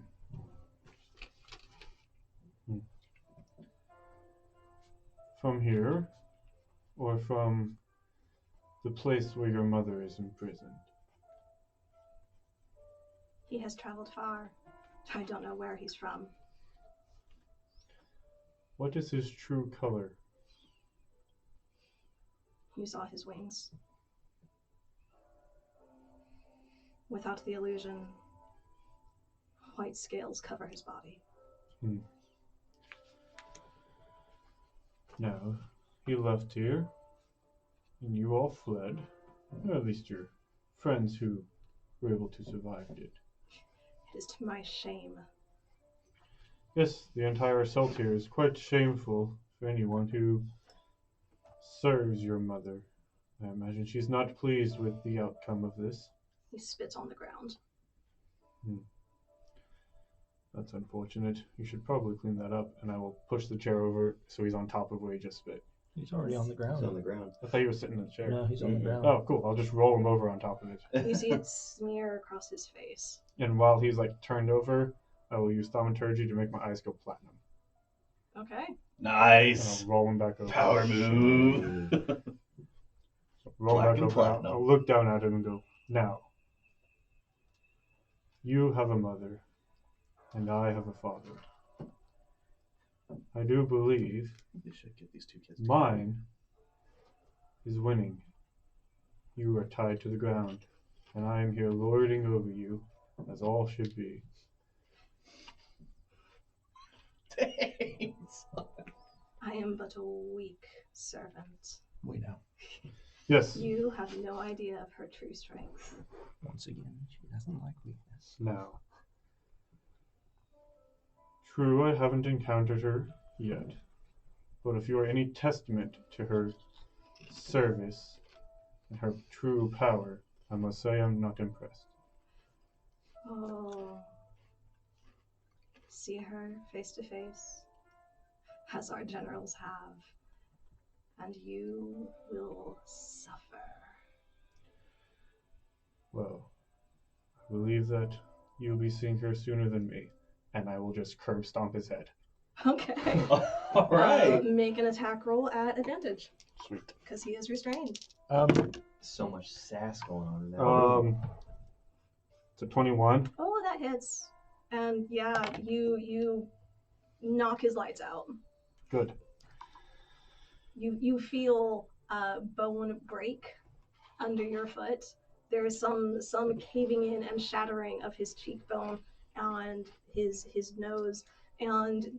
From here, or from the place where your mother is imprisoned? He has traveled far. I don't know where he's from. What is his true color? You saw his wings. Without the illusion, white scales cover his body. Now, he left here, and you all fled. Or at least your friends who were able to survive did. It is to my shame. Yes, the entire assault here is quite shameful for anyone who serves your mother. I imagine she's not pleased with the outcome of this. He spits on the ground. That's unfortunate. You should probably clean that up, and I will push the chair over so he's on top of where he just spit. He's already on the ground. He's on the ground. I thought he was sitting in the chair. No, he's on the ground. Oh, cool. I'll just roll him over on top of it. You see it smear across his face. And while he's like turned over, I will use thaumaturgy to make my eyes go platinum. Okay. Nice. And I'll roll him back over. Power move. Roll Black back and over. platinum. I'll look down at him and go, now, you have a mother, and I have a father. I do believe They should get these two kids. mine is winning. You are tied to the ground, and I am here lording over you, as all should be. Thanks. I am but a weak servant. We know. Yes. You have no idea of her true strength. Once again, she doesn't like weakness. Now. True, I haven't encountered her yet, but if you are any testament to her service and her true power, I must say I'm not impressed. Oh. See her face to face, as our generals have, and you will suffer. Well, I believe that you'll be seeing her sooner than me, and I will just curb stomp his head. Okay. All right. Make an attack roll at advantage, Sweet. because he is restrained. So much sass going on in there. It's a 21. Oh, that hits. And yeah, you knock his lights out. Good. You feel a bone break under your foot. There's some caving in and shattering of his cheekbone and his nose, and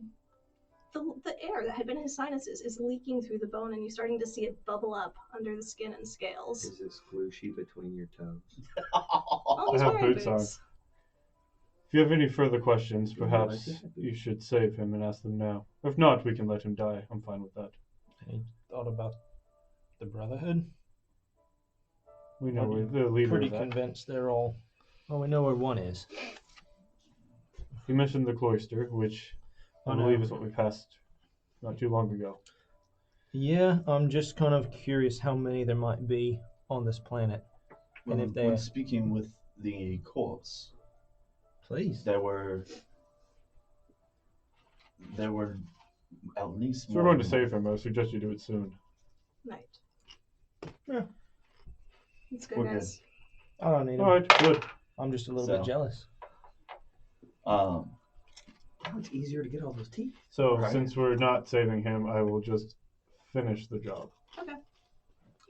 the air that had been in his sinuses is leaking through the bone, and you're starting to see it bubble up under the skin and scales. Is this glue sheet between your toes? Oh, he's I have wearing boots on. If you have any further questions, perhaps you should save him and ask them now. If not, we can let him die. I'm fine with that. Any thought about the Brotherhood? We know Well, we're the leader Pretty of that. convinced they're all. Well, we know where one is. You mentioned the cloister, which I believe is what we passed not too long ago. Yeah, I'm just kind of curious how many there might be on this planet. When, and if they. when speaking with the courts, Please. there were at least. So we're going to save him. I suggest you do it soon. Night. Yeah. It's good, We're good. guys. I don't need him. All right, good. I'm just a little So. bit jealous. Now it's easier to get all those teeth. So Right. since we're not saving him, I will just finish the job. Okay.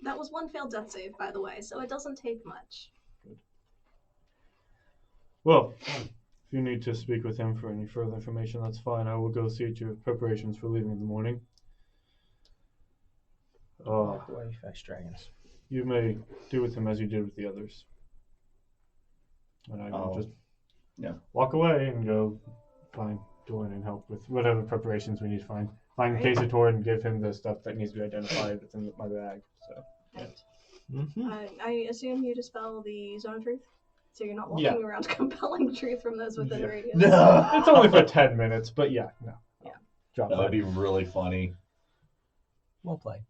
That was one failed death save, by the way, so it doesn't take much. Well, If you need to speak with him for any further information, that's fine. I will go see to your preparations for leaving in the morning. I like the way you face dragons. You may do with him as you did with the others. And I will just walk away and go find Doran and help with whatever preparations we need to find. Find Right. Casator and give him the stuff that needs to be identified that's in my bag. So. Right. I assume you dispel the zone of truth, so you're not walking around compelling truth from those within radius. No, it's only for 10 minutes, but yeah, no. Yeah. Drop that would be really funny. Well played.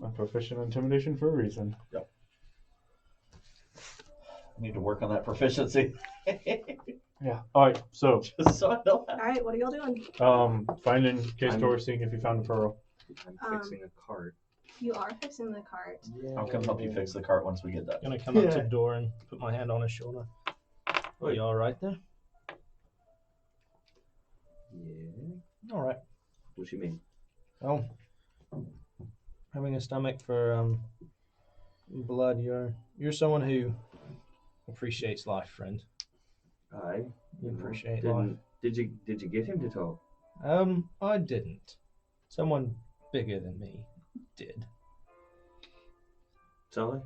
I'm proficient in intimidation for a reason. Yep. I need to work on that proficiency. Yeah. All right. So. Just so I know. All right. What are y'all doing? Finding Casator, seeing if he found a pearl. I'm fixing a cart. You are fixing the cart. I'll come help you fix the cart once we get done. I'm gonna come up to Doran, put my hand on his shoulder. Are you all right there? Yeah. All right. What you mean? Oh, having a stomach for blood. You're someone who appreciates life, friend. You appreciate life. Did you get him to talk? I didn't. Someone bigger than me did. Sully?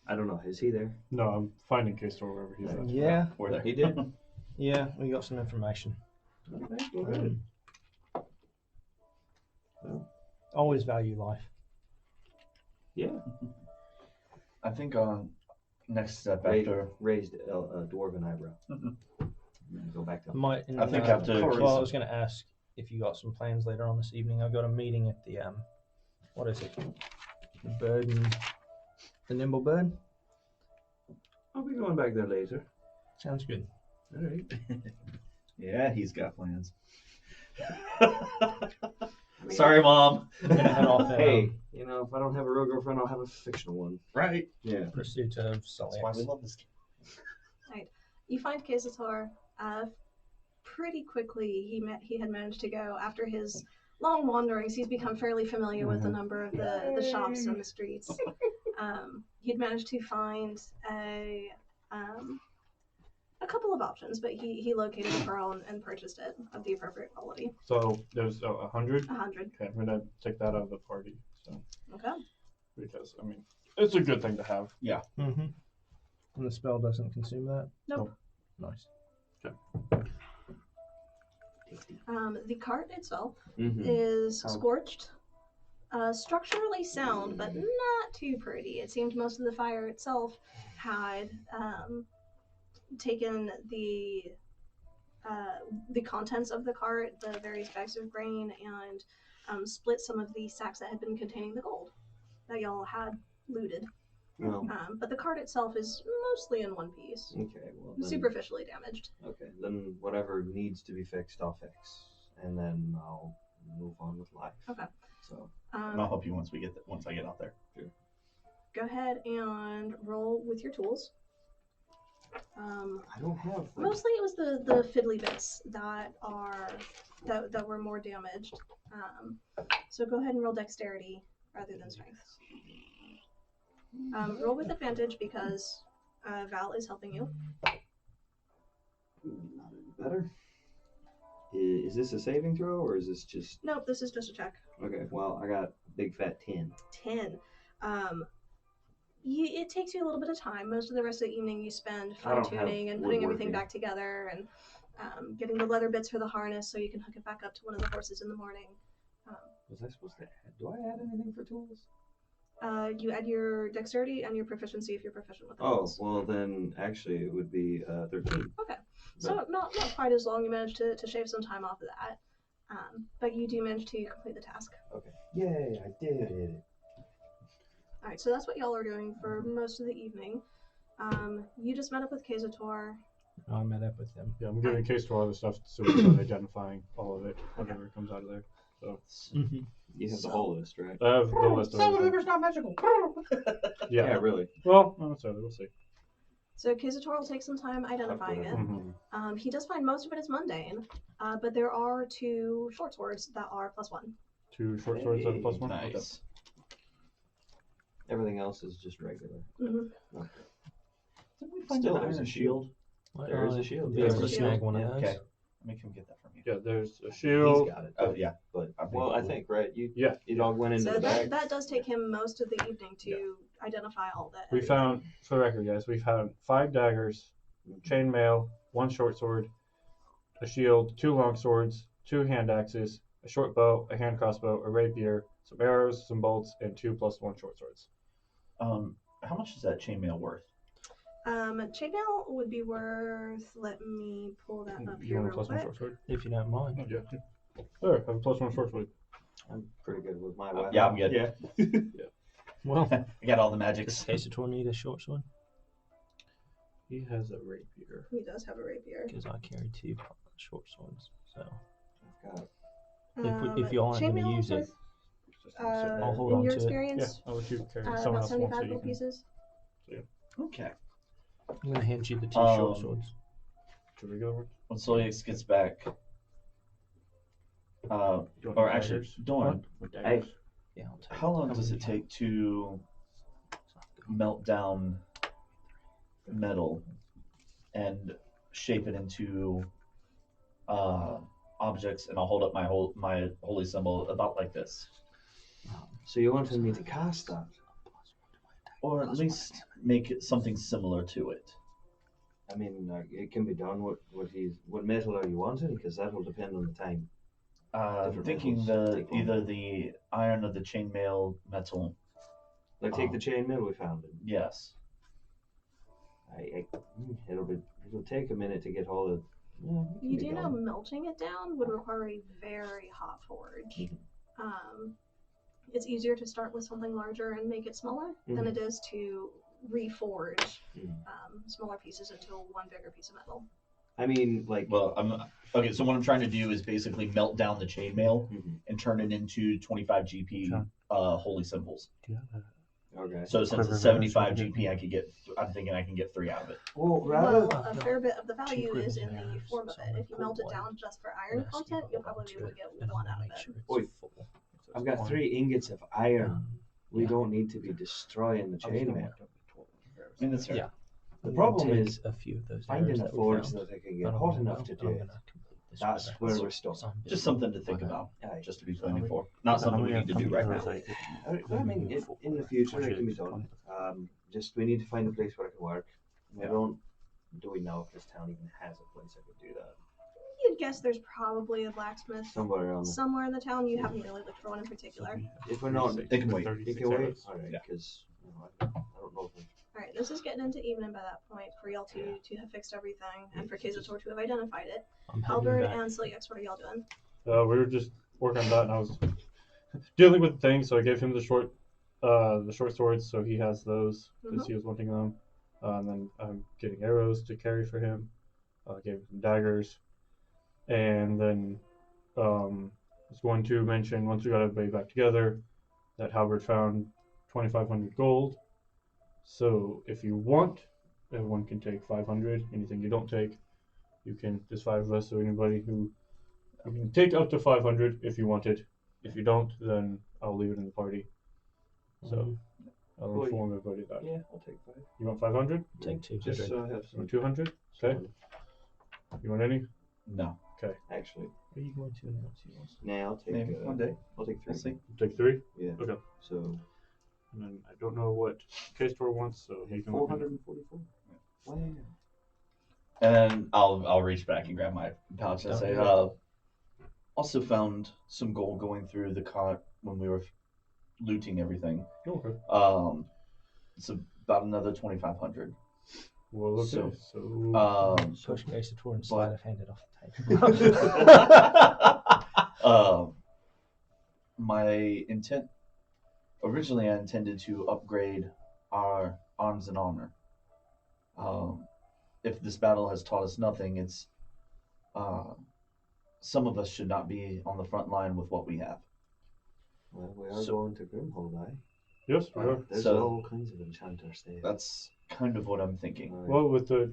I don't know. Is he there? No, I'm finding Casator wherever he's at. Yeah. Where there? He did? Yeah, we got some information. Okay, well, good. Always value life. Yeah. I think next step after raised dwarven eyebrow. Go back to. I think after. Well, I was going to ask if you got some plans later on this evening. I've got a meeting at the what is it? The bird and the nimble bird. I'll be going back there later. Sounds good. All right. Yeah, he's got plans. Sorry, Mom. I'm gonna head off. Hey, you know, if I don't have a real girlfriend, I'll have a fictional one. Right. Yeah. Pursuit of Sully. That's why we love this game. Right. You find Casator pretty quickly. He had managed to go after his long wanderings. He's become fairly familiar with a number of the shops and the streets. He'd managed to find a couple of options, but he located a pearl and purchased it of the appropriate quality. So there's 100? 100. Okay, I'm going to take that out of the party. So. Okay. Because, I mean, it's a good thing to have. Yeah. Mm-hmm. And the spell doesn't consume that? Nope. Nice. Okay. The cart itself Mm-hmm. is scorched. Structurally sound, but not too pretty. It seemed most of the fire itself had taken the contents of the cart, the various bags of grain, and split some of the sacks that had been containing the gold that y'all had looted. Well, but the cart itself is mostly in one piece. okay, well then, Superficially damaged. Okay, then whatever needs to be fixed, I'll fix, and then I'll move on with life. Okay. So. And I'll help you once I get out there. Sure. Go ahead and roll with your tools. I don't have. Mostly it was the fiddly bits that were more damaged. So go ahead and roll dexterity rather than strength. Roll with advantage because Val is helping you. Not any better. Is this a saving throw or is this just? Nope, this is just a check. Okay, well I got big fat 10. 10. It takes you a little bit of time. Most of the rest of the evening you spend fine-tuning and putting everything back together and getting the leather bits for the harness so you can hook it back up to one of the horses in the morning. Was I supposed to add? Do I add anything for tools? You add your dexterity and your proficiency if you're proficient with the Oh, tools. well then actually it would be 13. Okay. So not quite as long. You managed to shave some time off of that. But you do manage to complete the task. Okay. Yay, I did it. Alright, so that's what y'all are doing for most of the evening. You just met up with Casator. I met up with them. Yeah, I'm giving Casator all the stuff so we start identifying all of it, whatever comes out of there. So. You have the whole list, right? I have the list of everything. It's not magical. Yeah, really. Well, not necessarily. We'll see. So Casator will take some time identifying it. Mm-hmm. He does find most of it is mundane, but there are 2 short swords that are +1. 2 short swords at +1? Nice. Okay. Everything else is just regular. Mm-hmm. Okay. Didn't we find Still, an there's iron a shield. There is a shield. Be There's able to a snag shield. one Yeah. of those. Okay. Let me come get that from you. Yeah, there's a He's shield. got it. Oh, yeah. But I think well, I we- think right. You Yeah. it all went into So the that bag. does take him most of the evening to identify all that. We found, for the record, guys, we found 5 daggers, chainmail, 1 short sword, a shield, 2 long swords, 2 hand axes, a short bow, a hand crossbow, a rapier, some arrows, some bolts, and 2 + 1 short swords. How much is that chainmail worth? Chainmail would be worth. Let me pull that up You here want a real +1 quick. short sword? If you don't mind. Yeah. There, have a +1 short sword. I'm pretty good with my weapon. Yeah, I'm good. Yeah. Well, I got all the does magics. Casator need a short sword? He has a rapier. He does have a rapier. Because I carry 2 short swords. So I've got if you aren't going to chainmail use it, worth, I'll hold in on your to it. experience, Yeah, I'll let you carry about someone else wants 75 it. You gold can. pieces. Okay. I'm going to hand you the 2 short Um, swords. 2 regular ones. When Solix gets back, You want or the actually, daggers? Dorn, What daggers? Yeah, I'll take how long how does many it you take to melt down metal and shape it into objects? And I'll hold up my holy symbol about like this, So you wanted me to cast that? or at least make it something similar to it. I mean, it can be done. What metal are you wanting? Because that will depend on the time. Different Thinking metals take either longer. the iron or the chainmail metal. Like take the chainmail we found. Yes. It'll take a minute to get all the. Yeah, it can You be do know done. melting it down would require a very hot forge. Mm-hmm. It's easier to start with something larger and make it smaller than it is to reforge smaller pieces into one bigger piece of metal. I mean, like. Well, okay. So what I'm trying to do is basically melt down the chainmail and turn it into 25 GP holy symbols. Okay. So since it's 75 GP, I'm thinking I can get 3 out of it. Well, a fair bit of the value is in the form of it. If you melt it down just for iron content, you'll probably be able to get 1 out of it. Wait, I've got 3 ingots of iron. We don't need to be destroying the chainmail. I mean, that's fair. Yeah. The problem Take is a few of those finding arrows a that we forge found. that I can get But hot I'm enough gonna- to do I'm it. gonna complete this That's with where that. we're stuck. So I'm Just something to think about, Aye. just to be planning for. Not something we need to do right now. I mean, in the future it can be done. Just we need to find a place where it can work. Do we know if this town even has a place that could do that? You'd guess there's probably a blacksmith Somewhere around there. somewhere in the town. You haven't really looked for one in particular. If we're not, They can wait. you can wait. All right, because I don't know. All right, this is getting into evening by that point for y'all to have fixed everything and for Kazator to have identified it. I'm heading Halberd back. and Silyax, what are y'all doing? We were just working on that, and I was dealing with things, so I gave him the short swords, so he has those because he was wanting them. And then I'm getting arrows to carry for him. Gave him some daggers, and then was going to mention once we got everybody back together that Halberd found 2,500 gold. So if you want, everyone can take 500. Anything you don't take, you can. There's 5 of us, so anybody who you can take up to 500 if you want it. If you don't, then I'll leave it in the party. So I'll inform everybody of that. Yeah, I'll take 5. You want 500? Take 200. Just so I have You some. want 200? Okay. You want any? No. Okay. Actually, Are you going to announce yours? nah, I'll take. Maybe one day. I'll take 3. We'll see. Take 3? Yeah. Okay. So. And then I don't know what K-Store wants, so he can. 444. Wow. And I'll reach back and grab my pouch and say, also found some gold going through the cart when we were looting everything. Okay. It's about another 2,500. Well, okay. So, Push Casator and slide of hand it off the table. my intent, originally I intended to upgrade our arms and armor. If this battle has taught us nothing, it's some of us should not be on the front line with what we have. Well, we are going to Grimhold, eh? Yes, we are. There's So- all kinds of enchanters there. That's kind of what I'm thinking. Right. Well, with the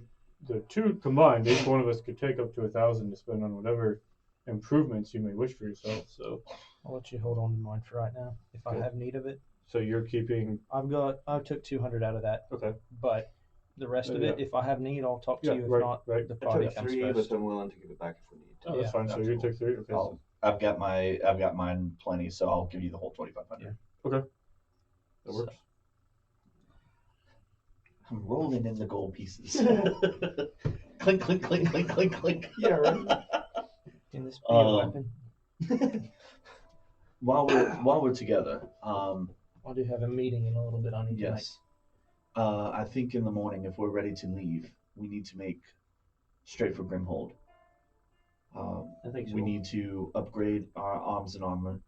2 combined, each one of us could take up to 1,000 to spend on whatever improvements you may wish for yourself. So I'll let you hold on to mine for right now. If I Cool. have need of it, you're keeping. I took 200 out of that, Okay. but the rest of it. Yeah. If I have need, I'll talk to Yeah, you. If right, not, right. the I party took comes 3, first. but I'm willing to give it back if we need to. Oh, that's Yeah, fine. So that's you cool. take 3. Okay. I'll, I've got mine plenty, so I'll give you the whole 2,500. Okay. That works. I'm rolling in the gold pieces. Clink, clink, clink, clink, clink, clink. Yeah, right. Can this be a weapon? While we're together, I do have a meeting in a little bit. I need to make. yes. I think in the morning, if we're ready to leave, we need to make straight for Grimhold. I think so. We need to upgrade our arms and armor.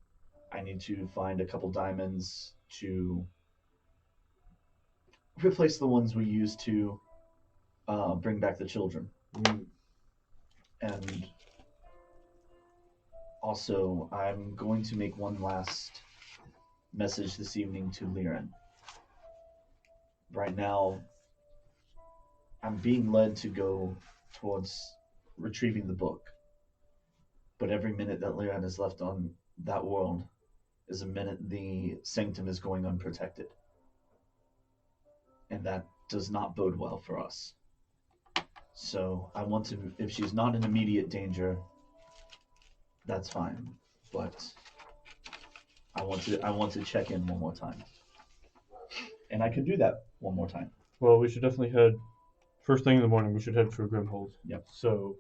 I need to find a couple diamonds to replace the ones we used to bring back the children. And also, I'm going to make one last message this evening to Liren. Right now, I'm being led to go towards retrieving the book. But every minute that Liren is left on that world is a minute the Sanctum is going unprotected. And that does not bode well for us. So I want to, if she's not in immediate danger, that's fine. But I want to check in one more time. And I could do that one more time. Well, we should definitely head. First thing in the morning, we should head for Grimhold. Yep. So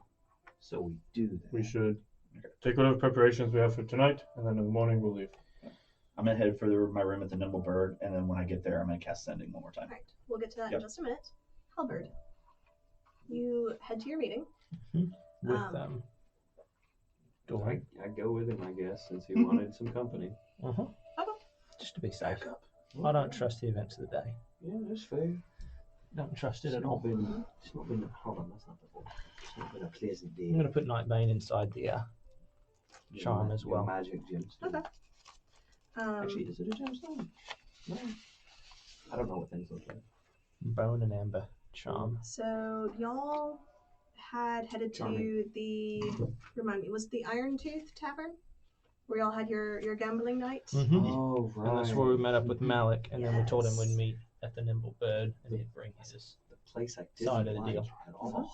we do that. We should take whatever preparations we have for tonight, and then in the morning we'll leave. I'm gonna head for my room at the Nimble Bird, and then when I get there, I'm gonna cast Sending one more time. Alright, we'll get to that Yep. in just a minute. Halberd, you head to your meeting. With Dory. I'd go with him, I guess, since he wanted some company. Okay. Just to be safe. I don't trust the events of the day. Yeah, that's fair. Don't trust it It's at not all. been. It's not been. Hold on, that's not the word. It's not been a pleasant day. I'm going to put Nightbane inside the charm as Your well. magic gemstone. Okay. Actually, is it a gemstone? No. I don't know what things look like. Bone and amber charm. So y'all had headed to the, remind me, was it the Iron Tooth Tavern? Where y'all had your gambling night? Mm-hmm. Oh, right. And that's where we met up with Malik, and then we told him Yes. we'd meet at the Nimble Bird, and he'd bring his The place I didn't side of the like deal. at all.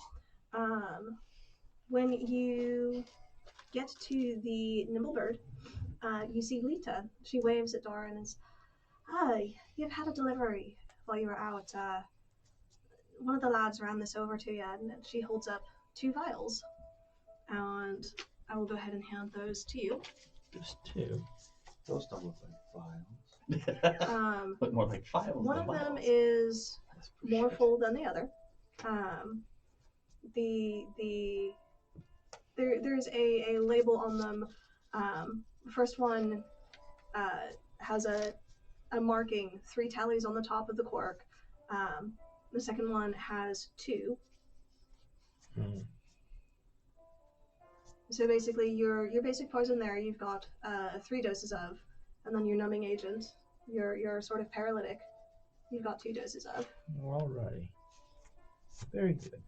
When you get to the Nimble Bird, you see Lita. She waves at Dara and is, "Hi, you've had a delivery while you were out. One of the lads ran this over to you," and she holds up 2 vials. And I will go ahead and hand those to you. Just 2. Those don't look like files. Look more like files. One than of them vials. is That's for more shit. full than the other. There's a label on them. The first one has a marking, 3 tallies on the top of the cork. The second one has 2. So basically, your basic poison there, you've got 3 doses of, and then your numbing agent, your sort of paralytic, you've got 2 doses of. Alrighty. Very good.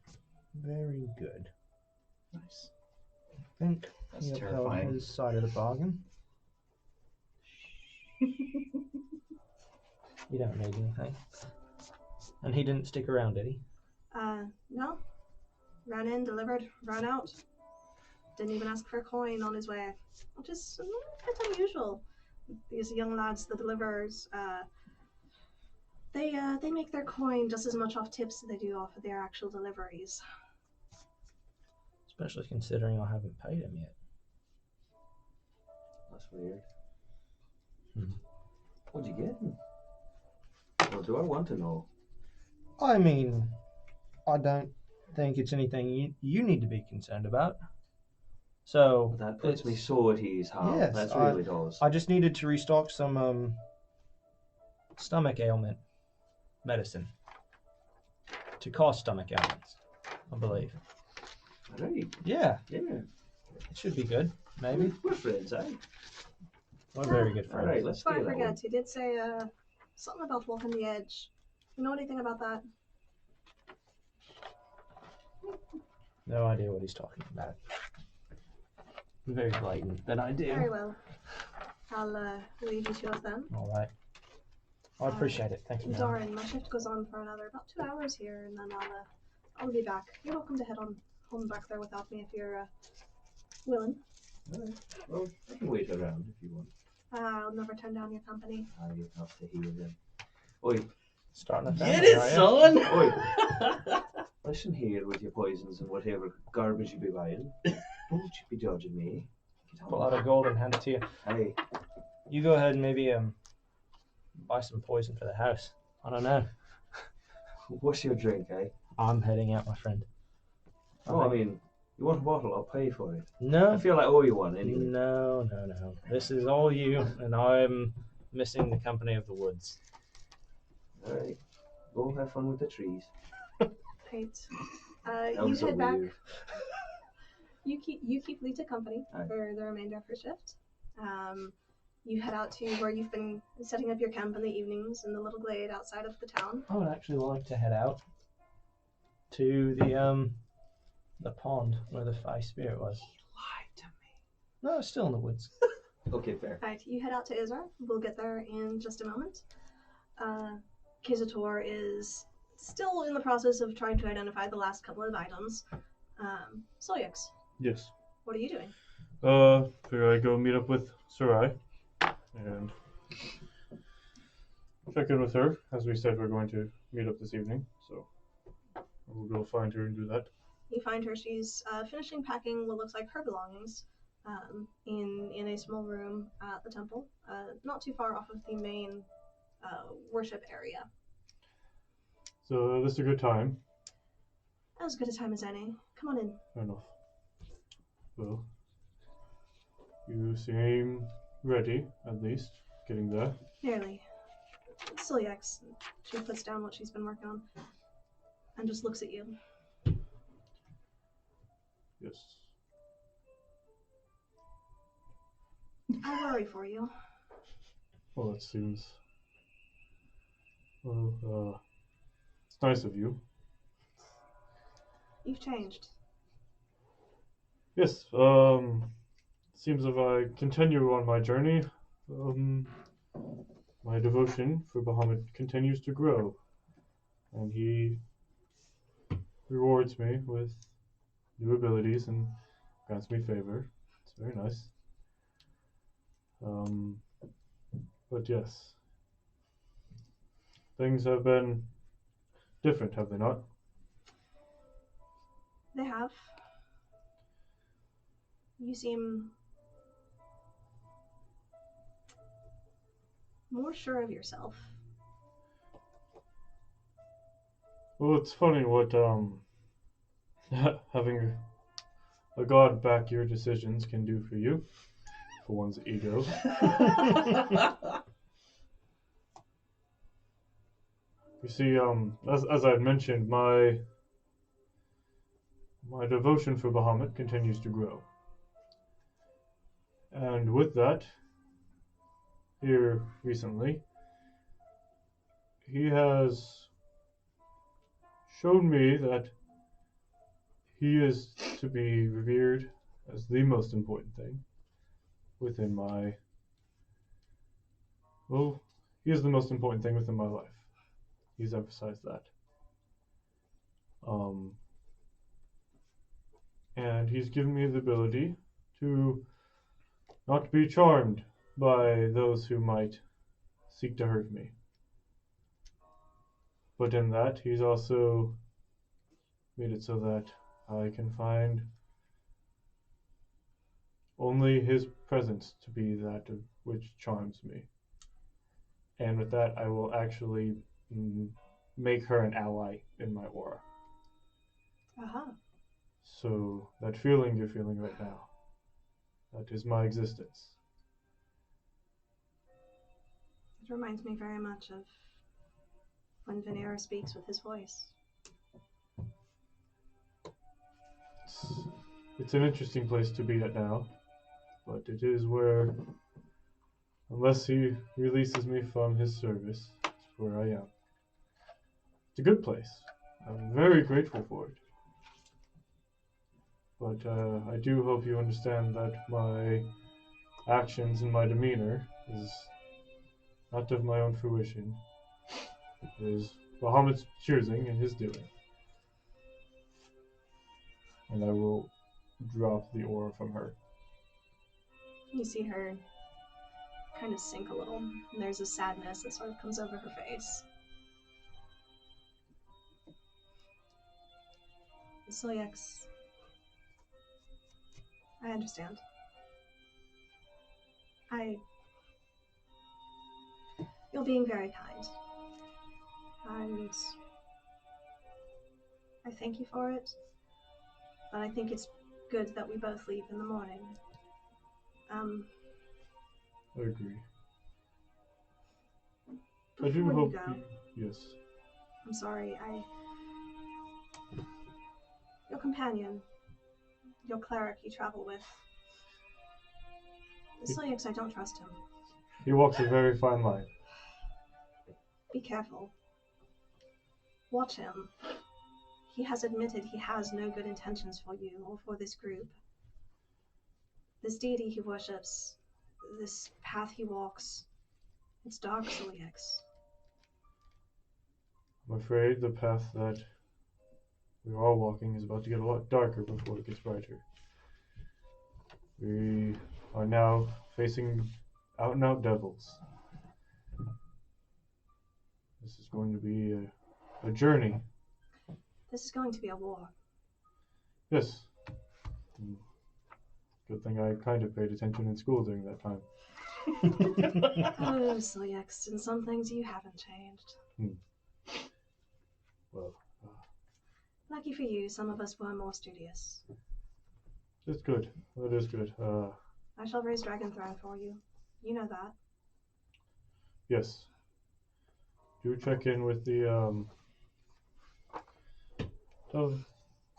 Very good. Nice. I think That's he upheld terrifying. his side of the bargain. You don't need anything. And he didn't stick around, did he? No. Ran in, delivered, ran out. Didn't even ask for a coin on his way, which is a little bit unusual. These young lads, the deliverers, they make their coin just as much off tips as they do off of their actual deliveries. Especially considering I haven't paid him yet. That's weird. Hmm. What'd you get? Well, do I want to know? I mean, I don't think it's anything you need to be concerned about. So That puts me so at ease, Hal. Yes, That really does. I just needed to restock some stomach ailment medicine to cause stomach ailments, I believe. Right. Yeah, Yeah. it should be good. Maybe We're friends, eh? we're very good friends. All right, let's Before I do that one. forget, he did say something about walking the edge. You know anything about that? No idea what he's talking about. Very blatant that I do. Very well. I'll leave you to yours then. All right. I appreciate it. Thanks for having me. Darn, my shift goes on for another about 2 hours here, and then I'll be back. You're welcome to head on home back there without me if you're willing. Alright. Well, I can wait around if you want. I'll never turn down your company. I have to hear them. Oi. Starting a Get family, it, are ya? son! Oi. Listen here with your poisons and whatever garbage you be buying. Don't you be judging me. Pull out a gold and hand it to you. Hey. You go ahead and maybe buy some poison for the house. I don't know. What's your drink, eh? I'm heading out, my friend. I mean, you want a bottle, I'll pay for it. No. I feel like I owe you one anyway. No. This is all you, and I'm missing the company of the woods. Alright. Go have fun with the trees. Right. That You was so head back. weird. You keep Lita company for the remainder of her shift. You head out to where you've been setting up your camp in the evenings in the little glade outside of the town. I would actually like to head out to the pond where the Fey Spirit was. Lied to me. No, it's still in the woods. Okay, fair. Right, you head out to Isra. We'll get there in just a moment. Kizator is still in the process of trying to identify the last couple of items. Soyux, Yes. what are you doing? Figure I go meet up with Sarai and check in with her. As we said, we're going to meet up this evening, so we'll go find her and do that. You find her. She's finishing packing what looks like her belongings in a small room at the temple, not too far off of the main worship area. So this is a good time. As good a time as any. Come on in. Fair enough. Well, you seem ready, at least, getting there. Nearly. Silyax. She puts down what she's been working on and just looks at you. Yes. I worry for you. Well, it seems... Well, it's nice of you. You've changed. Yes, seems if I continue on my journey, my devotion for Bahamut continues to grow, and he rewards me with new abilities and grants me favor. It's very nice. But yes, things have been different, have they not? They have. You seem more sure of yourself. Well, it's funny what having a god back your decisions can do for you, for one's ego. You see, as I mentioned, my devotion for Bahamut continues to grow. And with that, here recently, he has shown me that he is to be revered as the most important thing within my... Well, he is the most important thing within my life. He's emphasized that. And he's given me the ability to not be charmed by those who might seek to hurt me. But in that, he's also made it so that I can find only his presence to be that which charms me. And with that, I will actually make her an ally in my aura. Uh-huh. So that feeling you're feeling right now, that is my existence. It reminds me very much of when Venera speaks with his voice. It's an interesting place to be at now, but it is where, unless he releases me from his service, it's where I am. It's a good place. I'm very grateful for it. But I do hope you understand that my actions and my demeanor is not of my own fruition. It is Bahamut's choosing and his doing. And I will drop the aura from her. You see her kind of sink a little, and there's a sadness that sort of comes over her face. Silyax, I understand. You're being very kind. And I thank you for it. But I think it's good that we both leave in the morning. I agree. I Before do you hope go, yes. I'm sorry, your companion, your cleric you travel with, Silyax, I don't trust him. He walks a very fine line. Be careful. Watch him. He has admitted he has no good intentions for you or for this group. This deity he worships, this path he walks, it's dark, Silyax. I'm afraid the path that we're all walking is about to get a lot darker before it gets brighter. We are now facing out and out devils. This is going to be a journey. This is going to be a war. Yes. Good thing I kind of paid attention in school during that time. Oh, Silyax, in some things you haven't changed. Well, lucky for you, some of us were more studious. it's good. That is good. I shall raise Dragon Throne for you. You know that. Yes. Do check in with the tell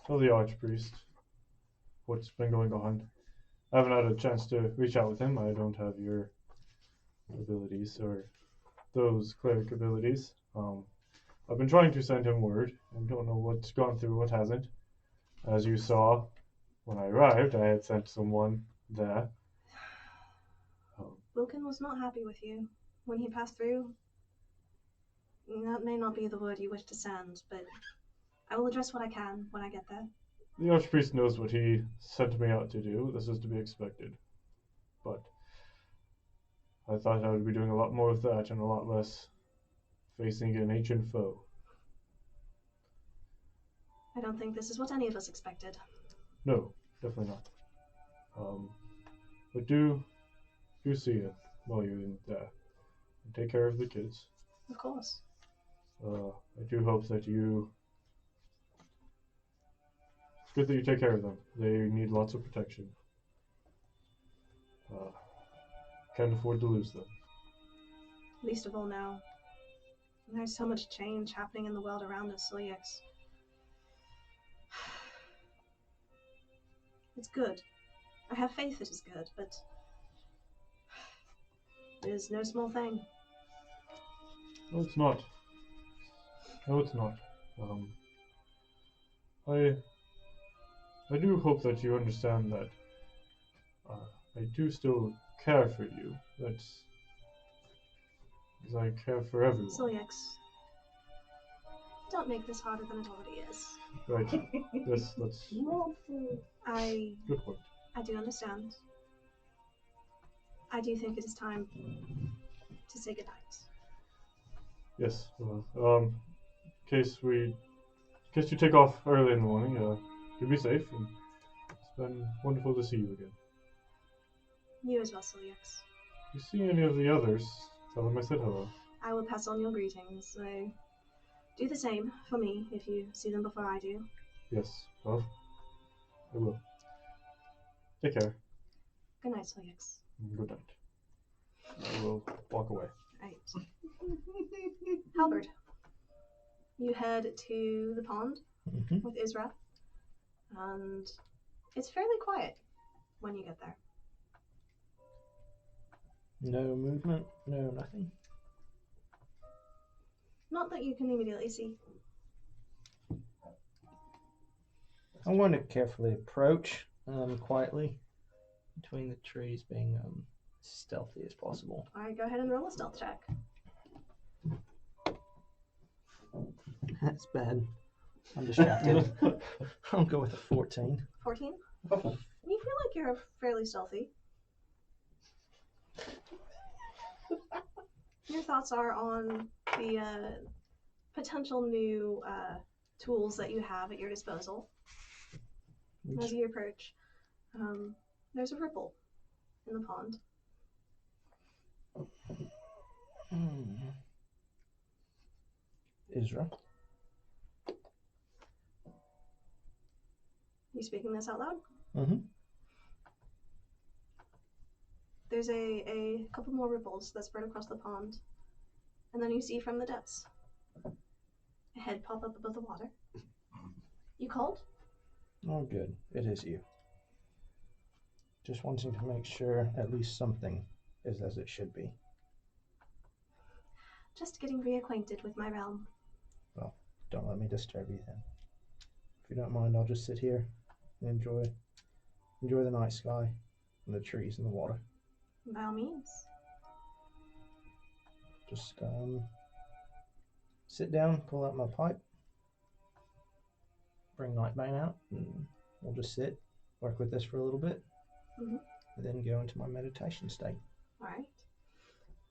the Archpriest what's been going on. I haven't had a chance to reach out with him. I don't have your abilities or those cleric abilities. I've been trying to send him word. I don't know what's gone through, what hasn't. As you saw, when I arrived, I had sent someone there. Wilkin was not happy with you when he passed through. That may not be the word you wish to send, but I will address what I can when I get there. The Archpriest knows what he sent me out to do. This is to be expected. But I thought I would be doing a lot more of that and a lot less facing an ancient foe. I don't think this is what any of us expected. No, definitely not. But do see him while you're in there. And take care of the kids. Of course. I do hope that you... It's good that you take care of them. They need lots of protection. Can't afford to lose them. Least of all now. There's so much change happening in the world around us, Silyax. It's good. I have faith it is good, but it is no small thing. No, it's not. No, it's not. I do hope that you understand that I do still care for you. That's because I care for everyone. Silyax, don't make this harder than it already is. Right. Yes, that's good point. I do understand. I do think it is time to say goodnight. Yes. Well, in case you take off early in the morning, you be safe, and it's been wonderful to see you again. You as well, Silyax. If you see any of the others, tell them I said hello. I will pass on your greetings, so do the same for me if you see them before I do. Yes, well, I will. Take care. Good night, Silyax. Good night. I will walk away. Right. Halberd, you head to the pond with Isra, and it's fairly quiet when you get there. No movement, no nothing. Not that you can immediately see. I want to carefully approach quietly between the trees, being stealthy as possible. Alright, go ahead and roll a stealth check. That's bad. I'm distracted. I'll go with a 14. 14? You feel like you're fairly stealthy. Your thoughts are on the potential new tools that you have at your disposal. As you approach, there's a ripple in the pond. Isra. You speaking this out loud? Mm-hmm. There's a couple more ripples that spread across the pond. And then you see from the depths a head pop up above the water. You called? Oh, good. It is you. Just wanting to make sure at least something is as it should be. Just getting reacquainted with my realm. Well, don't let me disturb you then. If you don't mind, I'll just sit here and enjoy the night sky and the trees and the water. By all means. Just sit down, pull out my pipe, bring Nightbane out, and we'll just sit, work with this for a little bit, and then go into my meditation state. Alright.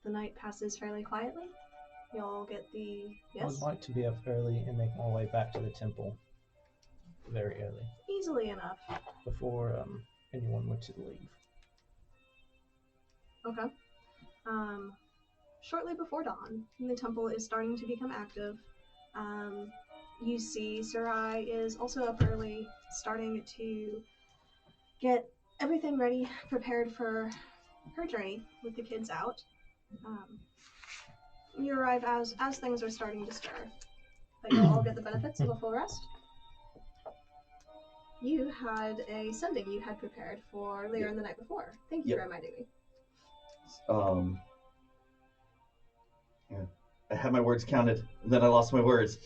The night passes fairly quietly. Y'all get the... Yes? I would like to be up early and make my way back to the temple very early. Easily enough. Before anyone were to leave. Okay. Shortly before dawn, the temple is starting to become active. You see Sarai is also up early, starting to get everything ready, prepared for her journey with the kids out. You arrive as things are starting to stir, but you'll all get the benefits of a full rest. You had a sending you had prepared for later in the night before. Thank you for reminding me. I had my words counted, and then I lost my words.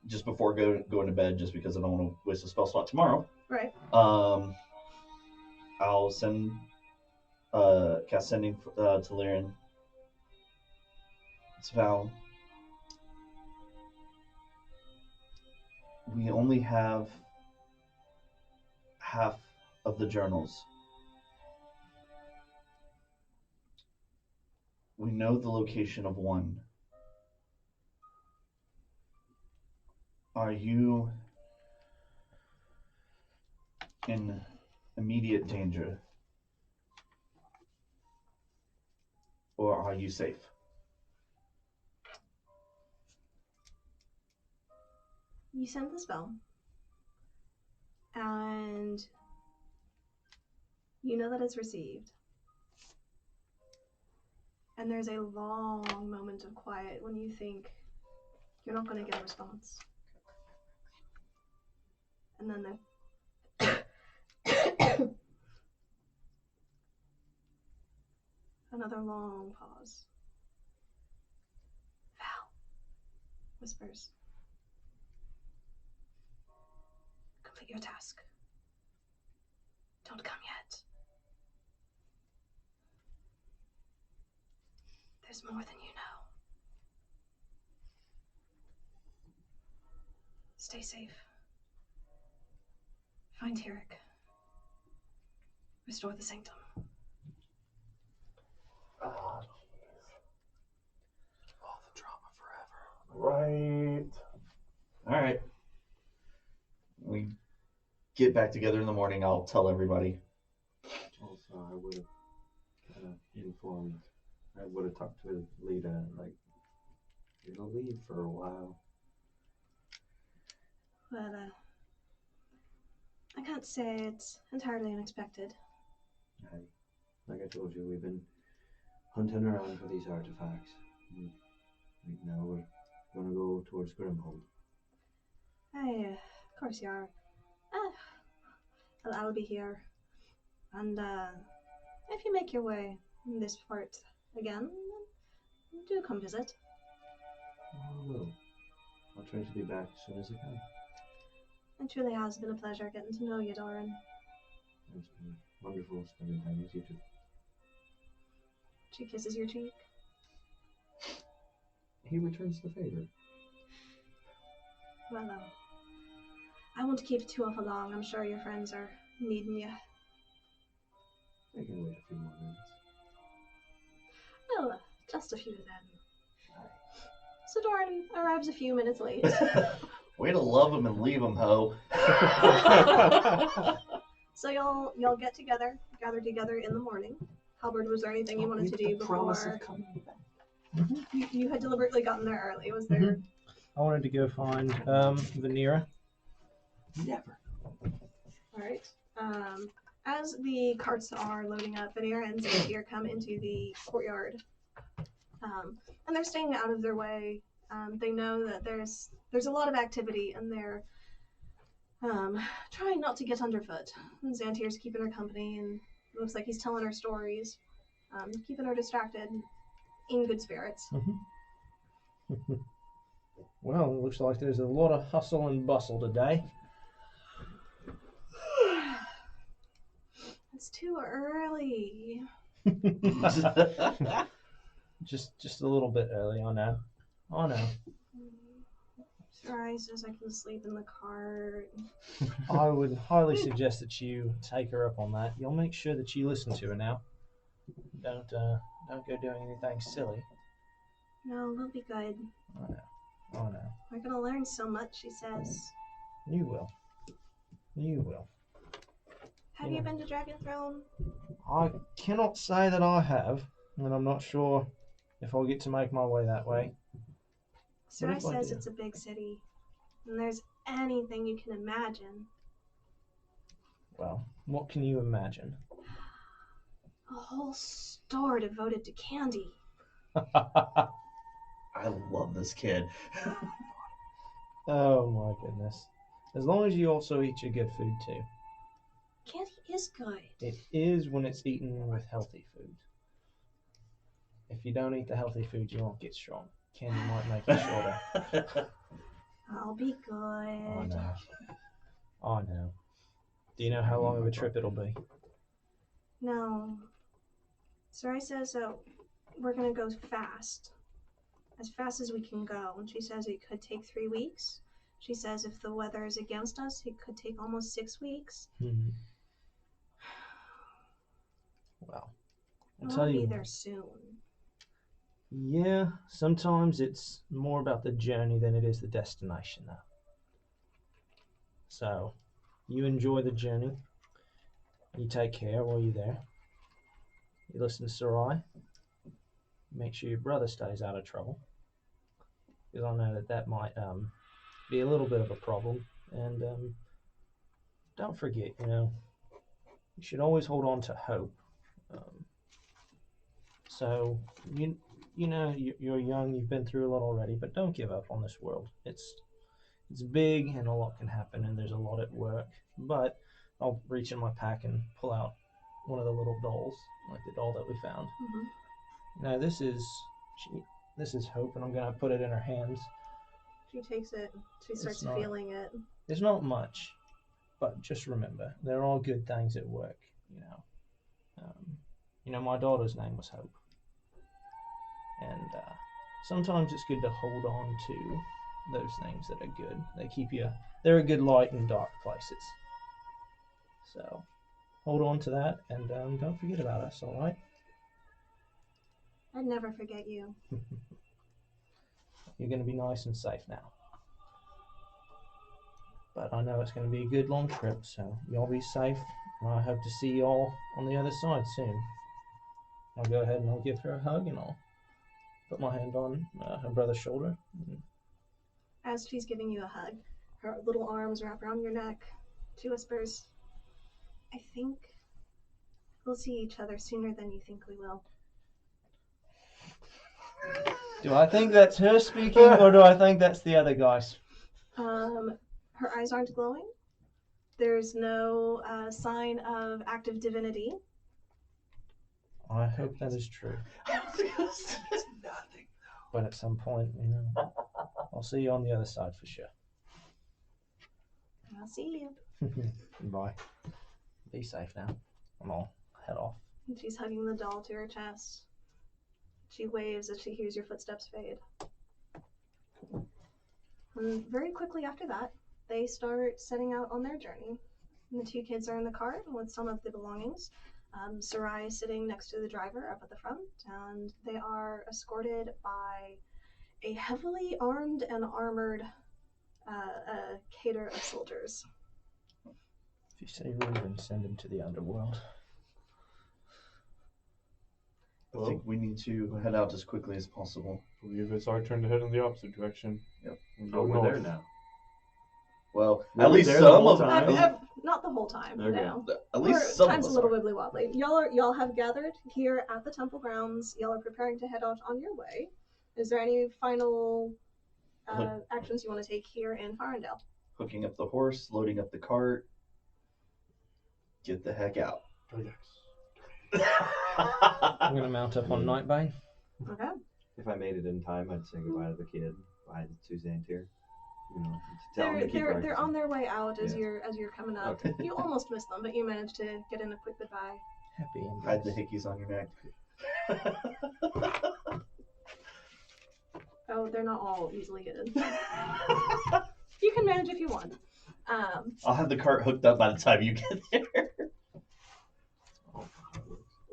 Just before going to bed, just because I don't want to waste a spell slot tomorrow. Right. I'll send cast sending to Lyrian. It's Val. We only have half of the journals. We know the location of one. Are you in immediate danger? Or are you safe? You send the spell, and you know that it's received. And there's a long moment of quiet when you think you're not going to get a response. And then another long pause. Val whispers, complete your task. Don't come yet. There's more than you know. Stay safe. Find Tarek. Restore the Sanctum. All the drama forever. Right. All right. We get back together in the morning. I'll tell everybody. Also, I would have kind of informed. I would have talked to Lita, like, you're gonna leave for a while. But, I can't say it's entirely unexpected. Like I told you, we've been hunting around for these artifacts. And right now we're gonna go towards Grimhold. Of course you are. I'll be here. And, if you make your way in this part again, do come visit. I will. I'll try to be back as soon as I can. It truly has been a pleasure getting to know you, Doran. It's been wonderful spending time with you two. She kisses your cheek. He returns the favor. Well, I won't keep too awful long. I'm sure your friends are needing you. I can wait a few more minutes. Well, just a few then. So Doran arrives a few minutes late. Way to love him and leave him, ho. So y'all get together, gather together in the morning. Halberd, was there anything you wanted to do before? You had deliberately gotten there early. Was there? I wanted to go find Vanera. Never. All right. As the carts are loading up, Vanera and Xantier come into the courtyard, and they're staying out of their way. They know that there's a lot of activity, and they're trying not to get underfoot. And Xantier's keeping her company, and it looks like he's telling her stories, keeping her distracted, in good spirits. Well, it looks like there's a lot of hustle and bustle today. It's too early. just a little bit early, I know. Sarai says I can sleep in the car. I would highly suggest that you take her up on that. You'll make sure that you listen to her now. Don't go doing anything silly. No, we'll be good. I know. We're gonna learn so much, she says. You will. Have you been to Dragon Throne? I cannot say that I have, and I'm not sure if I'll get to make my way that way. Sarai says it's a big city, and there's anything you can imagine. Well, what can you imagine? A whole store devoted to candy. I love this kid. Oh my goodness. As long as you also eat your good food too. Candy is good. It is when it's eaten with healthy food. If you don't eat the healthy food, you won't get strong. Candy might make you shorter. I'll be good. I know. Do you know how long of a trip it'll be? No. Sarai says we're gonna go fast. As fast as we can go. And she says it could take 3 weeks. She says if the weather is against us, it could take almost 6 weeks. Mm-hmm. Well, I'll be there soon. Yeah, sometimes it's more about the journey than it is the destination, though. So, you enjoy the journey. You take care while you're there. You listen to Sarai. Make sure your brother stays out of trouble. Because I know that might be a little bit of a problem. And don't forget, you should always hold on to hope. So, you're young, you've been through a lot already, but don't give up on this world. It's big and a lot can happen, and there's a lot at work. But I'll reach in my pack and pull out one of the little dolls, like the doll that we found. Mm-hmm. Now this is Hope, and I'm gonna put it in her hands. She takes it. She starts feeling it. It's not much, but just remember, they're all good things at work. My daughter's name was Hope. And sometimes it's good to hold on to those things that are good. They're a good light in dark places. So hold on to that, and don't forget about us, all right? I'd never forget you. You're going to be nice and safe now. But I know it's going to be a good long trip, so y'all be safe. And I hope to see y'all on the other side soon. I'll go ahead and I'll give her a hug, and I'll put my hand on her brother's shoulder. As she's giving you a hug, her little arms wrap around your neck. She whispers, I think we'll see each other sooner than you think we will. Do I think that's her speaking, or do I think that's the other guys? Her eyes aren't glowing. There's no sign of active divinity. I hope that is true. But at some point, I'll see you on the other side for sure. I'll see you. Bye. Be safe now. I'm all head off. And she's hugging the doll to her chest. She waves as she hears your footsteps fade. And very quickly after that, they start setting out on their journey. And the two kids are in the cart with some of the belongings. Sarai is sitting next to the driver up at the front, and they are escorted by a heavily armed and armored cater of soldiers. If you say Reuben, send him to the underworld. I think we need to head out as quickly as possible. I believe it's our turn to head in the opposite direction. Yep. And Oh, go we're there north. now. Well, Were at we least there the some whole of time? them. Not the whole time, Okay. no. At least some Time's of a us little are. wibbly wobbly. Y'all have gathered here at the temple grounds. Y'all are preparing to head out on your way. Is there any final actions you want to take here in Farondale? Hooking up the horse, loading up the cart. Get the heck out. I'm going to mount up on Nightbane. Okay. If I made it in time, I'd say goodbye to the kid, bye to Xantir. You know, to tell them to keep They're practicing. on their way out as Yeah. you're coming up. Okay. You almost missed them, but you managed to get in a quick goodbye. Happy endings. Hide the hickeys on your neck. Oh, they're not all easily hidden. You can manage if you want. I'll have the cart hooked up by the time you get there.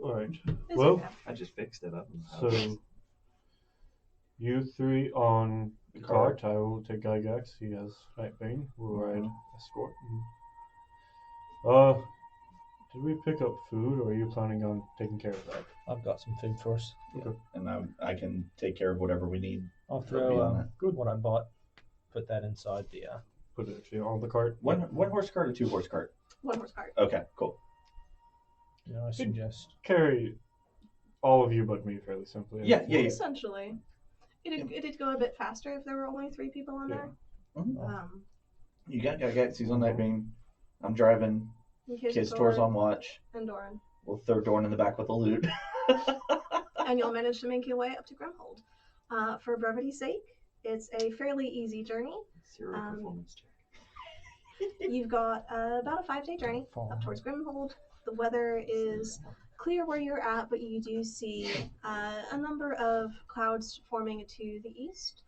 Alright. It's Well, okay. I just fixed it up. so you three on the cart. I will take Gygax. He has Nightbane. We'll ride escort. Did we pick up food, or are you planning on taking care of that? I've got some food for us. Okay. And I can take care of whatever we need. I'll That'll be throw on it. what I bought, put that inside the... Put it on the cart. One horse cart or 2 horse cart? One horse cart. Okay, cool. I suggest... Carry all of you but me fairly simply. Yeah. Essentially. It'd go a bit faster if there were only 3 people on there. Mm-hmm. You got Gygax. He's on Nightbane. I'm driving. Kids Tor's on watch. And Doran. We'll throw Doran in the back with the loot. And you'll manage to make your way up to Grimhold. For brevity's sake, it's a fairly easy journey. 0 performance check. You've got about a 5-day journey up towards Grimhold. The weather is clear where you're at, but you do see a number of clouds forming to the east.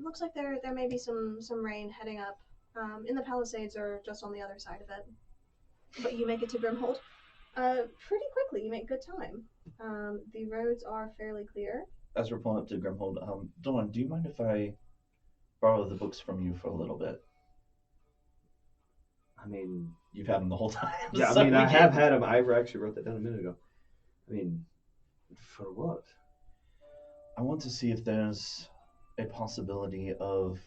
Looks like there may be some rain heading up in the Palisades or just on the other side of it. But you make it to Grimhold pretty quickly. You make good time. The roads are fairly clear. As we're pulling up to Grimhold, Dawn, do you mind if I borrow the books from you for a little bit? I mean, you've had them the whole time. Yeah, so I mean, I have had them. I actually wrote that down a minute ago. I mean, for what? I want to see if there's a possibility of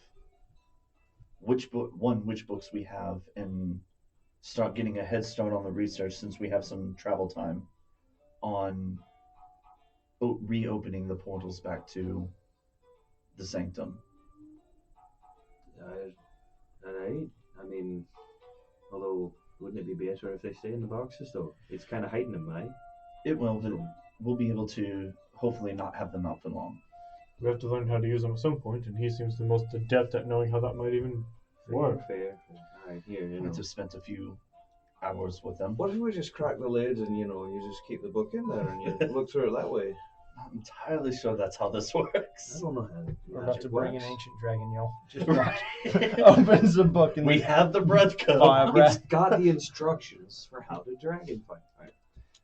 which books we have, and start getting a head start on the research since we have some travel time on reopening the portals back to the Sanctum. Alright. I mean, although, wouldn't it be better if they stay in the boxes, though? It's kind of hiding them, right? It will, but we'll be able to hopefully not have them out for long. We have to learn how to use them at some point, and he seems the most adept at knowing how that might even work. Fair. Alright, here, you know. Might have spent a few hours with them. What if we just crack the lids and, you just keep the book in there and you look through it that way? Not entirely sure that's how this works. I don't know how We're about to bring an ancient dragon, y'all. Just Right. opens the book and we have the bread code. It's got the instructions for how to dragon fight. Right.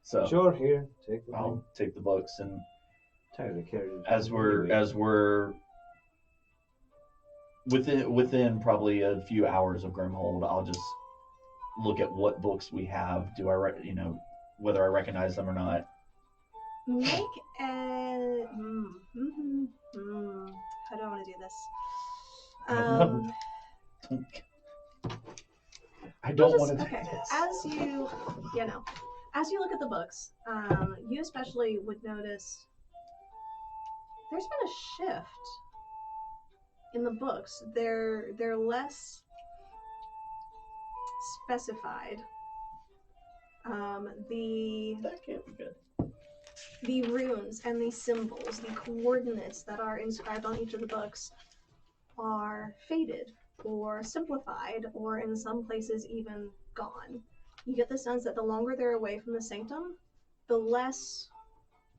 So sure, here, take the I'll take the books, and tired of carrying. as we're within probably a few hours of Grimhold, I'll just look at what books we have. Do I whether I recognize them or not? Make a. How do I want to do this? I don't want to do Okay, this. as you look at the books, you especially would notice there's been a shift in the books. They're less specified. That can't be good. The runes and the symbols, the coordinates that are inscribed on each of the books are faded or simplified, or in some places even gone. You get the sense that the longer they're away from the Sanctum, the less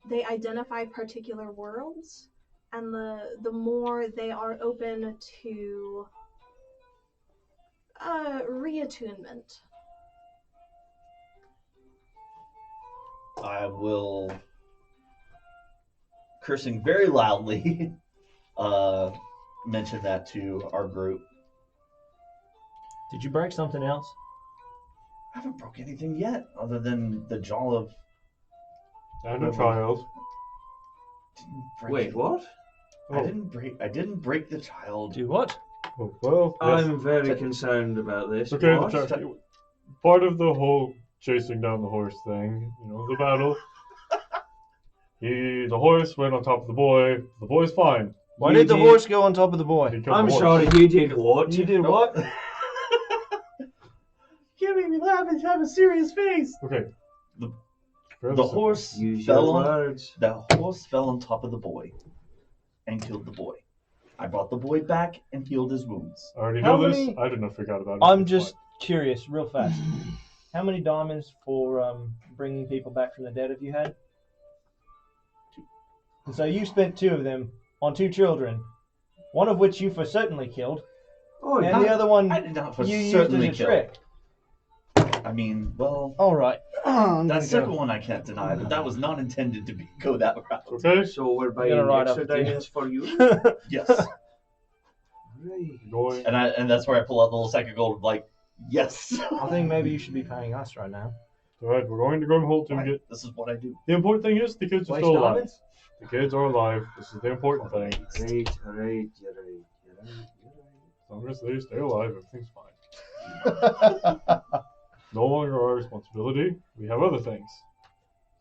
they identify particular worlds and the more they are open to reattunement. I will, cursing very loudly, mention that to our group. Did you break something else? I haven't broke anything yet, other than the jaw of And a child. Wait, what? I didn't break the child. Do what? Oh, well, yes. I'm very concerned about this. Okay, What? part of the whole chasing down the horse thing, the battle. The horse went on top of the boy. The boy's fine. Why did the horse go on top of the boy? He killed I'm the horse. sorry, you did what? You did what? Can't make me laugh and have a serious face. Okay. The horse Use fell your on. words. The horse fell on top of the boy, and killed the boy. I brought the boy back and healed his wounds. I already How know this. many- I did not forget about it. I'm It's just fine. curious, real fast. How many diamonds for bringing people back from the dead have you had? 2. And so you spent 2 of them on 2 children, one of which you for certainly killed, Oh, and the other one I did not for you used as certainly a kill. trick. I mean, well, All right. that second one I can't deny, but that was not intended to go that route. Okay. So we're gonna buying ride extra up to you. diamonds for you? Yes. Right. Going. And that's where I pull out the little sack of gold, like, yes. I think maybe you should be paying us right now. Alright, we're going to Grimhold to Right, get. this is what I do. The important thing is the kids are Waste still alive. diamonds? The kids are alive. This is the important thing. Right, alright, you're right. As long as they stay alive, everything's fine. No longer our responsibility. We have other things.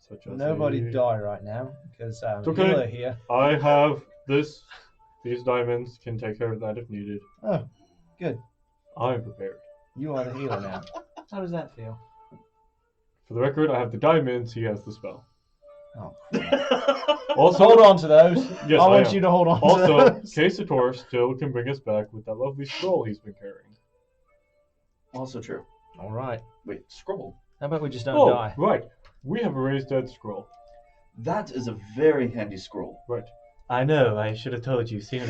Such as Nobody a- die right now because It's okay. Hila here. I have this. These diamonds can take care of that if needed. Oh, good. I'm prepared. You are the healer now. How does that feel? For the record, I have the diamonds. He has the spell. Oh. Also, Hold on to those. Yes, I I want am. you to hold on to Also, those. Casator still can bring us back with that lovely scroll he's been carrying. Also true. All right. Wait, scroll. How about we just don't Oh, die? right. We have a raised dead scroll. That is a very handy scroll. Right. I know, I should have told you sooner.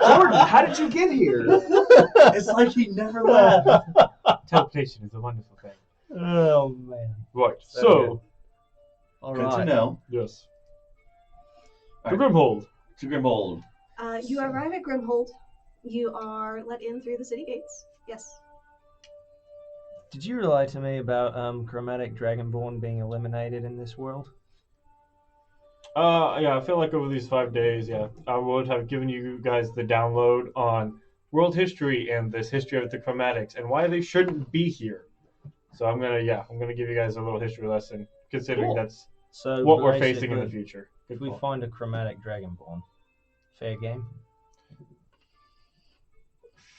Jordan, how did you get here? It's like he never left. Teleportation is a wonderful thing. Oh man. Right. So So, All Good right. to know. yes. All To right. Grimhold. To Grimhold. You arrive at Grimhold. You are let in through the city gates. Yes. Did you relay to me about chromatic dragonborn being eliminated in this world? Yeah, I feel like over these 5 days, I would have given you guys the download on world history and this history of the chromatics and why they shouldn't be here. So I'm gonna give you guys a little history lesson, considering Cool. that's So what we're facing in the basically, future. If Good we call. find a chromatic dragonborn, fair game.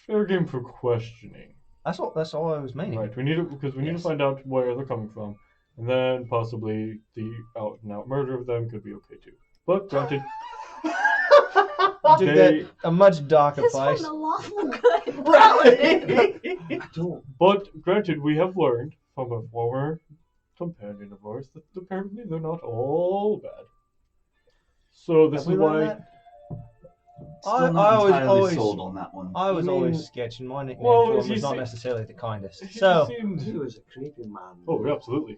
Fair game for questioning. That's all I was meaning. Right, we need to find out where they're coming from, and then possibly the out and out murder of them could be okay too. But granted, You took that a much darker This place. from the lawful good. but granted, we have learned from a former companion of ours that apparently they're not all bad. So this Have we is learned why. that? Still I not was entirely always sold on that one. I was You mean- always sketching. My nickname Well, for him he was not se- necessarily the kindest. He So seemed. He was a creepy man. Oh, absolutely.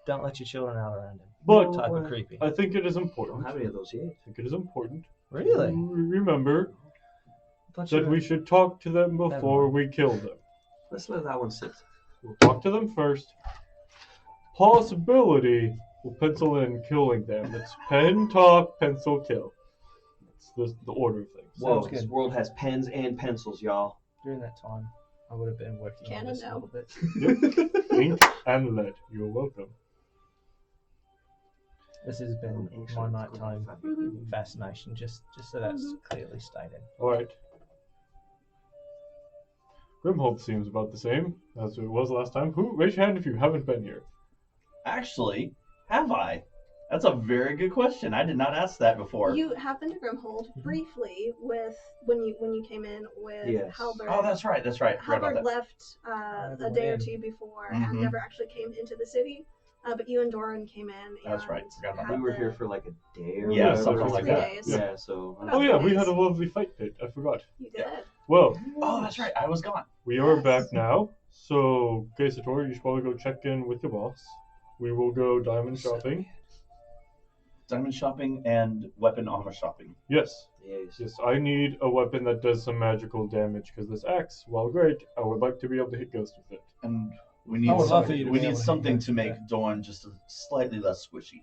don't let your children out around him. But Type well, of creepy. I think it is I don't important. have any of those yet. I think it is important Really? to remember Thought you that were- we should talk to them before mind. we kill them. Let's let that one sit. We'll talk to them first. Possibility, we'll pencil in killing them. It's pen, talk, pencil, kill. It's the order of things. Whoa, Sounds this good. world has pens and pencils, y'all. During that time, I would have been working on Canon this a now. little bit. Yep. Ink and lead. You're welcome. This has been my Excellent. nighttime Mhm. fascination, just so that's Mhm. clearly stated. Alright. Grimhold seems about the same as it was last time. Raise your hand if you haven't been here. Actually, have I? That's a very good question. I did not ask that before. You have been to Grimhold briefly with when you came in with Yes. Halberd. Oh, that's right. I forgot about Halberd that. left Never a day or went two before Mhm. and never actually came into the city. But you and Doran came in. That's right. Forgot about had We were the- here for like a day or Yeah, whatever. something or like 3 that. days. Yeah, so. About Oh yeah, 3 we had days. a lovely fight date. I forgot. You did. Well, Oh, that's right. I was gone. we are back now. So, Satori, you should probably go check in with your boss. We will go diamond shopping. Diamond shopping and weapon armor shopping. Yes. Yes. Yes, I need a weapon that does some magical damage because this axe, while great, I would like to be able to hit ghosts with it. And we I need would love for you to we be able need to something hit to make Dorn just slightly less squishy.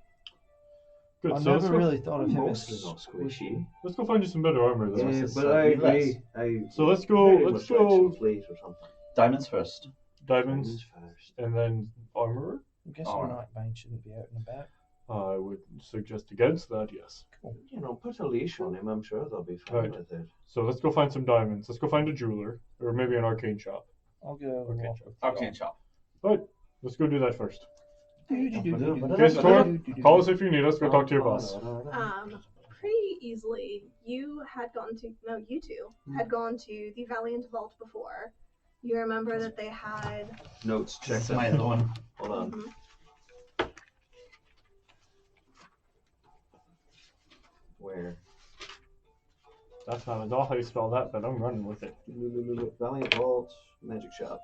Good. I So let's never go, really thought of him Mostly as not squishy. let's go find you some better armor then. Yeah, it's but I slightly agree. So let's go- very let's much like go- some plate or something. Diamonds first. Diamonds first. and then armor. I guess Alright. a Nightbane shouldn't be out and about. I would suggest against that, yes. You know, put a leash on him. I'm sure they'll be fine Right. with it. So let's go find some diamonds. Let's go find a jeweler or maybe an arcane shop. I'll go. Okay. Arcane shop. But let's go do that first. Okay, Okay, Satori, call us if you need us. Go talk to your boss. Pretty easily, you two had gone to the Valiant Vault before. You remember that they had. Notes check. That's my other one. Hold on. Mhm. Where? That's not at all how you spell that, but I'm running with it. Valiant Vault, Magic Shop.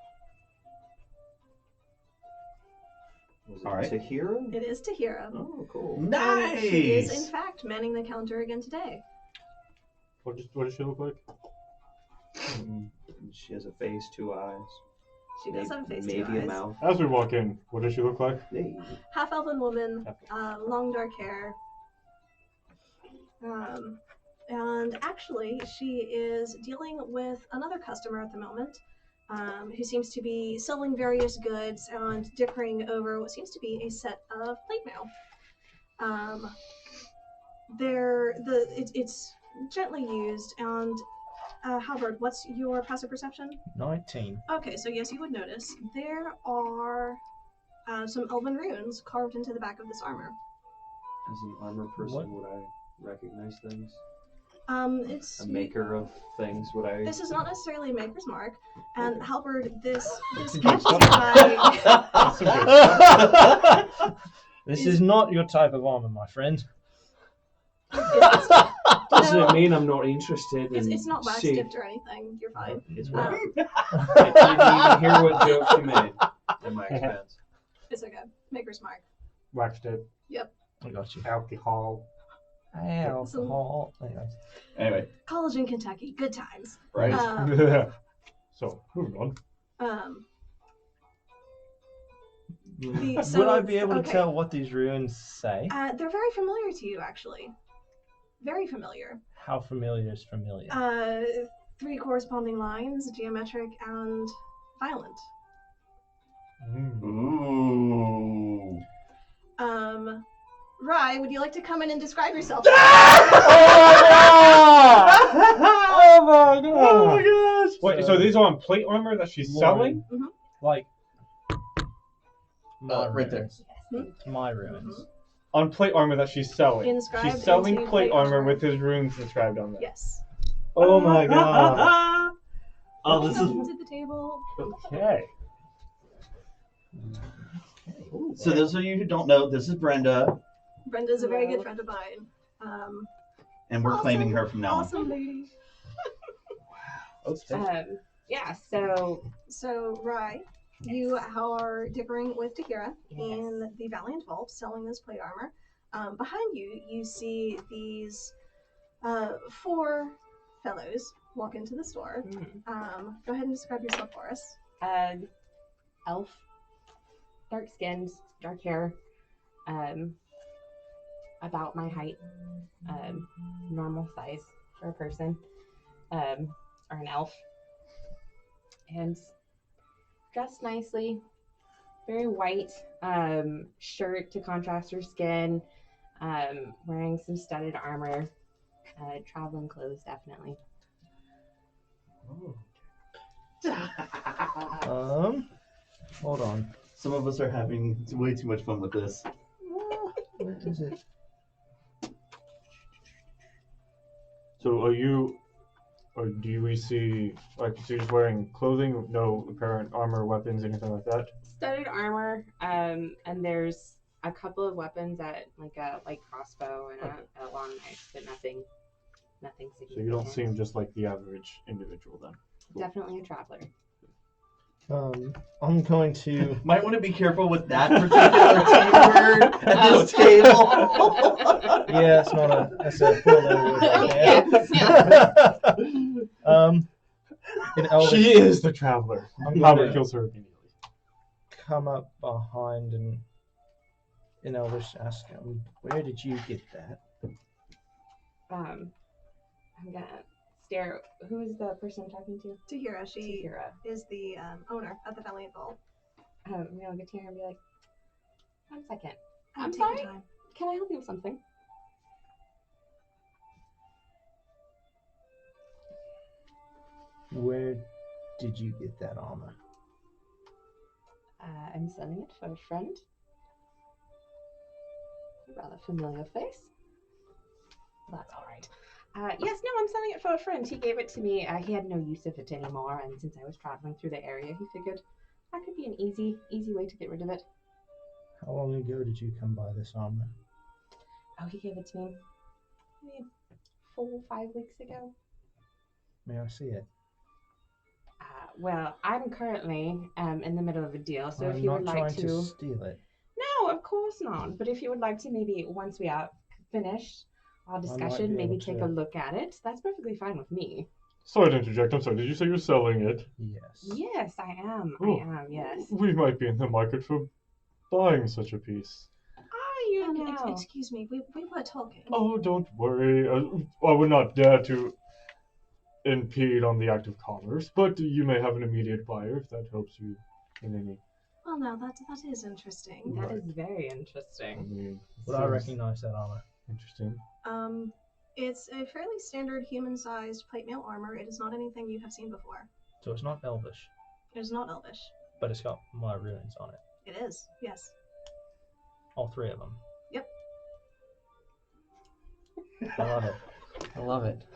Was it Alright. Tahira? It is Tahira. Oh, cool. And she is, in Nice. fact, manning the counter again today. What does she look like? She has a face, 2 eyes. She does have a face, maybe 2 a eyes. mouth. As we walk in, what does she look like? Hey. Half-elven woman, long dark hair. And actually, she is dealing with another customer at the moment, who seems to be selling various goods and dickering over what seems to be a set of plate mail. It's gently used, and Halvard, what's your passive perception? 19. Okay, so yes, you would notice there are some elven runes carved into the back of this armor. As an armor person, What? would I recognize things? It's A maker of things, would I? This is not necessarily a maker's mark, and Halberd, this catches your eye. This is not your type of armor, my friend. Doesn't mean I'm not interested in It's not wax seeing. dipped or anything. You're fine. It's Um, I didn't even hear what jokes you made at my expense. It's okay. Maker's mark. Wax dip. Yep. I got you. Alcohol. Alcohol. Anyways. Anyway, College in Kentucky. Good times. right. So, moving on. Would I be able to okay. tell what these runes say? They're very familiar to you, actually. Very familiar. How familiar is familiar? 3 corresponding lines: geometric and violent. Ooh. Rye, would you like to come in and describe yourself? Oh my god! Oh my gosh! Wait, so these are on plate armor that she's selling? Like, my right there. ruins. My ruins. On plate armor that she's selling. Inscribed She's selling into plate plate armor armor. with his runes inscribed on there. Yes. Oh my god. Oh, this is Welcome to the table. Okay. so. Those of you who don't know, this is Brenda, Brenda's a very good friend of mine. and we're claiming her from now on. Awesome lady. Yeah, So, Rye, you are dickering with Tahira in the Valiant Vault, selling this plate armor. Behind you, you see these 4 fellows walk into the store. Go ahead and describe yourself for us. elf, dark skinned, dark hair, about my height, normal size for a person, or an elf, and dressed nicely, very white, shirt to contrast her skin, wearing some studded armor, traveling clothes definitely. Hold on. Some of us are having way too much fun with this. Where is it? So are you or do we see like so you're just wearing clothing with no apparent armor, weapons, anything like that? Studded armor, and there's a couple of weapons at like a light crossbow and a long knife, but nothing significant. So you don't seem just like the average individual then. Definitely a traveler. I'm going to. Might want to be careful with that particular T word at this table. Yeah, it's not a. That's a four-letter word right there. In Elvish, She is the traveler. Robert kills her immediately. Come up behind and in Elvish ask him, "Where did you get that?" I'm gonna stare. Who is the person I'm talking to? Tahira. She Tahira is the owner of the Valiant Vault. I'm gonna get to her and be like, 1 second. I'm Take your sorry. time. Can I help you with something? Where did you get that armor? I'm selling it for a friend. A rather familiar face. That's all right. Yes, no, I'm selling it for a friend. He gave it to me. He had no use of it anymore, and since I was traveling through the area, he figured that could be an easy way to get rid of it. How long ago did you come by this armor? Oh, he gave it to me maybe 4 or 5 weeks ago. May I see it? Well, I'm currently in the middle of a deal, so if you would like I'm not trying to steal it. No, of course not. But if you would like to, maybe once we are finished our discussion, maybe take a look at it. That's perfectly fine with me. Sorry to interject. I'm sorry. Did you say you're selling it? Yes. Yes, I am. Oh, I am. Yes. We might be in the market for buying such a piece. Are you now? Excuse me. We were talking. Oh, don't worry. I would not dare to impede on the act of commerce, but you may have an immediate buyer if that helps you in any. Well, no, that is interesting. That is very interesting. Would I recognize that armor? Interesting. It's a fairly standard human-sized plate mail armor. It is not anything you have seen before. So it's not Elvish, It is not Elvish. but it's got my runes on it. It is, yes. All 3 of them. Yep. I love it. I love it.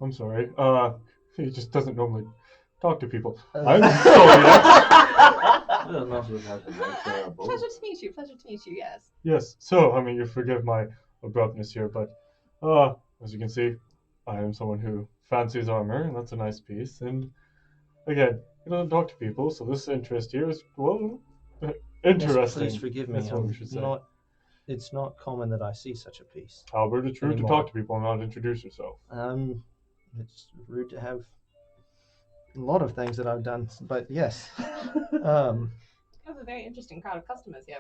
I'm sorry. He just doesn't normally talk to people. I'm sorry. Pleasure to meet you. Pleasure to meet you. Yes. Yes. So, I mean, you forgive my abruptness here, but as you can see, I am someone who fancies armor, and that's a nice piece. And again, he doesn't talk to people, so this interest here is interesting. Yes, please forgive me. That's what we should say. It's not common that I see such a piece. Albert, it's rude to anymore. talk to people and not introduce yourself. It's rude to have a lot of things that I've done, but yes. You have a very interesting crowd of customers here.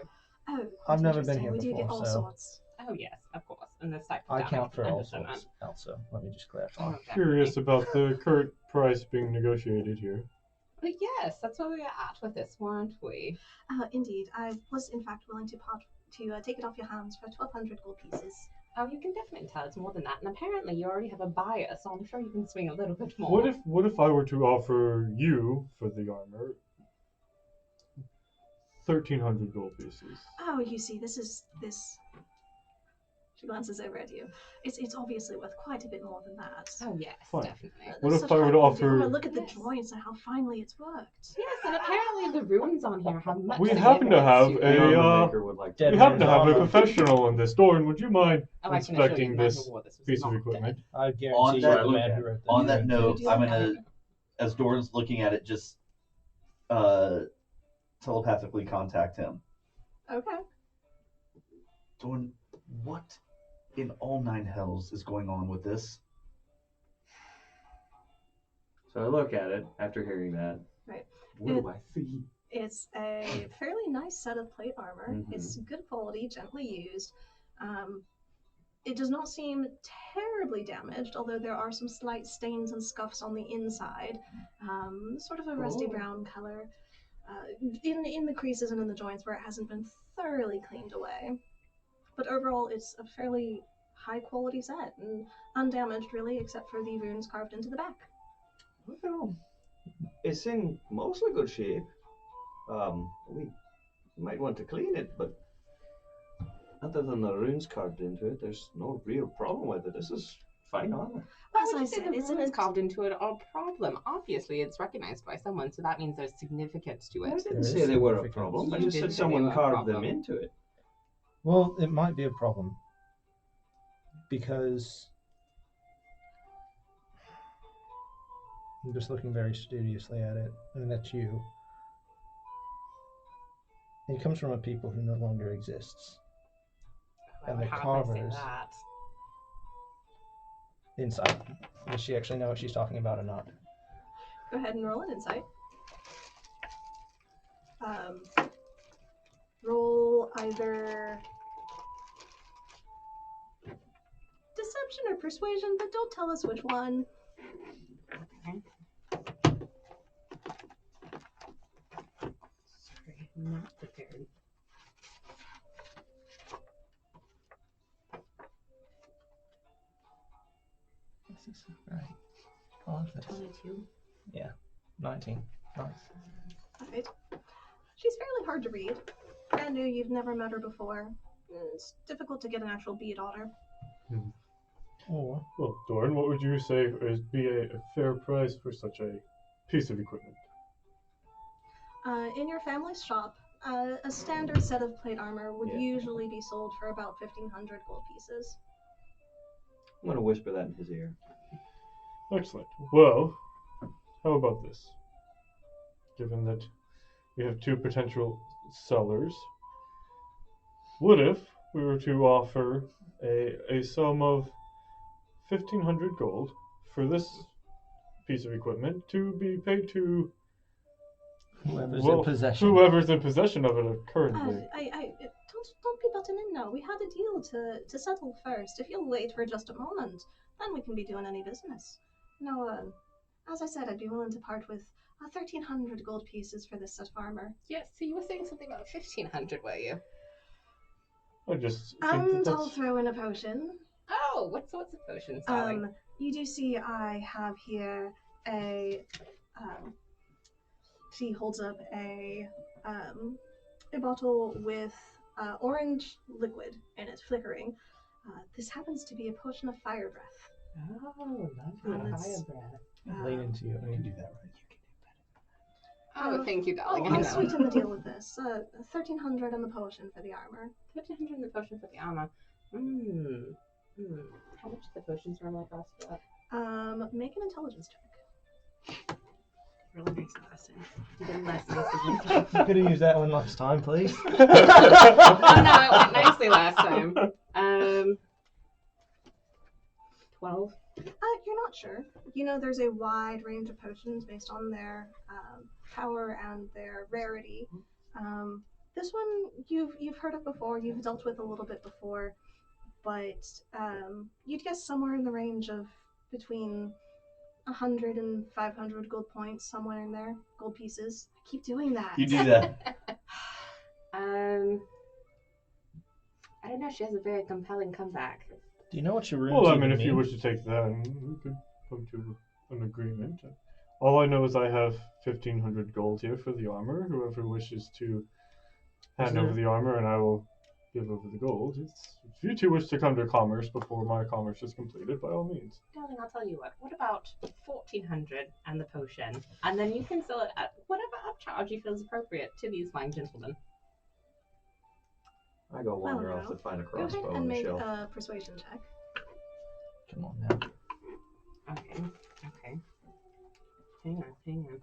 Oh, I've never been here we do before, get all so sorts. Oh yes, of course. And this type of I damage, count for I all understand sorts. that. Also, let me just clarify. Oh, Curious about the current price being negotiated here. But yes, that's where we are at with this, weren't we? Indeed. I was, in fact, willing to take it off your hands for 1,200 gold pieces. Oh, you can definitely tell it's more than that. And apparently you already have a buyer, so I'm sure you can swing a little bit more. What if I were to offer you for the armor 1,300 gold pieces? Oh, you see, this. She glances over at you. It's obviously worth quite a bit more than that. Oh yes, Fine. definitely. What if Such I were high to quality offer? armor. Look at the joints and how finely it's worked. Yes, and apparently the runes on here have much We happen to have significance we happen to have a professional in this store, and would you mind Oh, I can assure you inspecting the man this who wore this was piece of not equipment? I On guarantee that, the man who wrote this. on that note, do I'm that. gonna, as Doran's looking at it, just telepathically contact him. Okay. Doran, what in all 9 hells is going on with this? So I look at it after hearing that. Right. What do I see? It's a fairly nice set of plate armor. Mhm. It's good quality, gently used. It does not seem terribly damaged, although there are some slight stains and scuffs on the inside. Sort of a rusty brown color in the creases and in the joints where it hasn't been thoroughly cleaned away. But overall, it's a fairly high quality set and undamaged, really, except for the runes carved into the back. Well, it's in mostly good shape. We might want to clean it, but Other than the runes carved into it, there's no real problem with it. This is fine armor. Why As would I you say said, the isn't runes it- carved into it are a problem? Obviously, it's recognized by someone, so that means there's significance to I it. didn't There say is they were a significance. problem. I You just did said say they someone were a carved them problem. into it. Well, it might be a problem because I'm just looking very studiously at it, and that's you. It comes from a people who no longer exists. I And would the hardly say carvers that. inside. Does she actually know what she's talking about or not? Go ahead and roll an insight. Roll either deception or persuasion, but don't tell us which one. Okay. Sorry, I'm not prepared. This is right. All of this. 22. Yeah, 19. Nice. Alright. She's fairly hard to read. Brand new, you've never met her before. It's difficult to get an actual bead on her. Or Well, Doran, what would you say is be a fair price for such a piece of equipment? In your family's shop, a standard set of plate armor would Yeah. usually be sold for about 1,500 gold pieces. I'm going to whisper that in his ear. Excellent. Well, how about this? Given that we have two potential sellers, what if we were to offer a sum of 1,500 gold for this piece of equipment to be paid to whoever's in possession. whoever's in possession of it currently. Don't be butting in now. We had a deal to settle first. If you'll wait for just a moment, then we can be doing any business. No, as I said, I'd be willing to part with 1,300 gold pieces for this set of armor. Yes, so you were saying something about 1,500, were you? I just think And that I'll that's... throw in a potion. Oh, what sorts of potions, Sally? You do see I have here a. She holds up a bottle with orange liquid in it, flickering. This happens to be a potion of fire breath. Oh, lovely. That's- Fire breath. Lean into you. You can do that right. Oh, thank you, darling. I'll I know. sweeten the deal with this. 1,300 and the potion for the armor. 1,500 in the potion for the armor. How much the potions normally cost for that? Make an intelligence check. Really nice last time. Even less nice this time. You could have used that one last time, please. Oh no, it went nicely last time. 12. You're not sure. You know, there's a wide range of potions based on their power and their rarity. This one you've heard of before. You've dealt with a little bit before, but you'd guess somewhere in the range of between 100 and 500 gold points, somewhere in there. Gold pieces. I keep doing that. You do that. I don't know. She has a very compelling comeback. Do you know what your runes Well, I even mean, if you mean? wish to take that, we could come to an agreement. All I know is I have 1,500 gold here for the armor. Whoever wishes to hand over the armor, and I will give over the gold. If you two wish to come to commerce before my commerce is completed, by all means. Darling, I'll tell you what. What about 1,400 and the potion? And then you can sell it at whatever upcharge you feel is appropriate to these fine gentlemen. I go wander Well, off to find a Go ahead crossbow and on the make shelf. a persuasion check. Come on now. Okay. Hang on.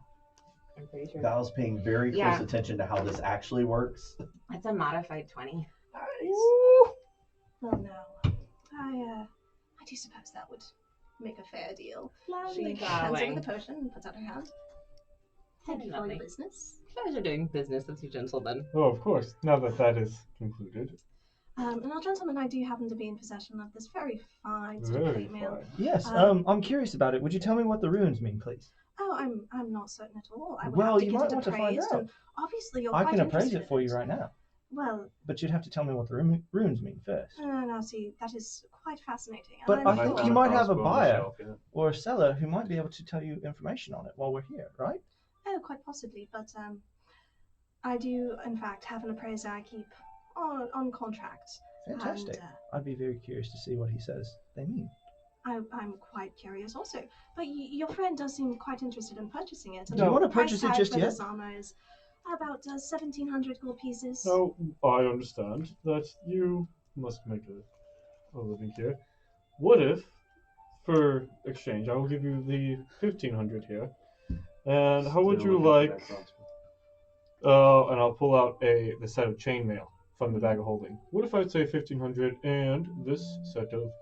I'm pretty sure. Val's paying very close Yeah. attention to how this actually works. It's a modified 20. Oh no. I do suppose that would make a fair deal. Lovely, She hands over darling. the potion and puts out her hand. Thank you for Lovely. your business. Pleasure doing business with you gentlemen. Oh, of course. Now that that is concluded. Now, gentlemen, I do happen to be in possession of this very fine sort of Very plate mail. fine. Yes, I'm curious about it. Would you tell me what the runes mean, please? Oh, I'm not certain at all. I would Well, have to you get might it want to find appraised, out. and obviously you're I quite can appraise interested it for in you right now. Well, But you'd have to tell me what the runes mean first. now see, that is quite fascinating. But I'm I sure- think you might have a Crossbow on the buyer shelf, yeah. or a seller who might be able to tell you information on it while we're here, right? Oh, quite possibly, but I do, in fact, have an appraiser I keep on contract. Fantastic. And, I'd be very curious to see what he says they mean. I'm quite curious also. But your friend does seem quite interested in purchasing it. Do you want to purchase it just for yet? this armor is about 1,700 gold pieces. Now, I understand that you must make a living here. What if, for exchange, I will give you the 1,500 here, and how would you like? And I'll pull out the set of chainmail from the bag of holding. What if I'd say 1,500 and this set of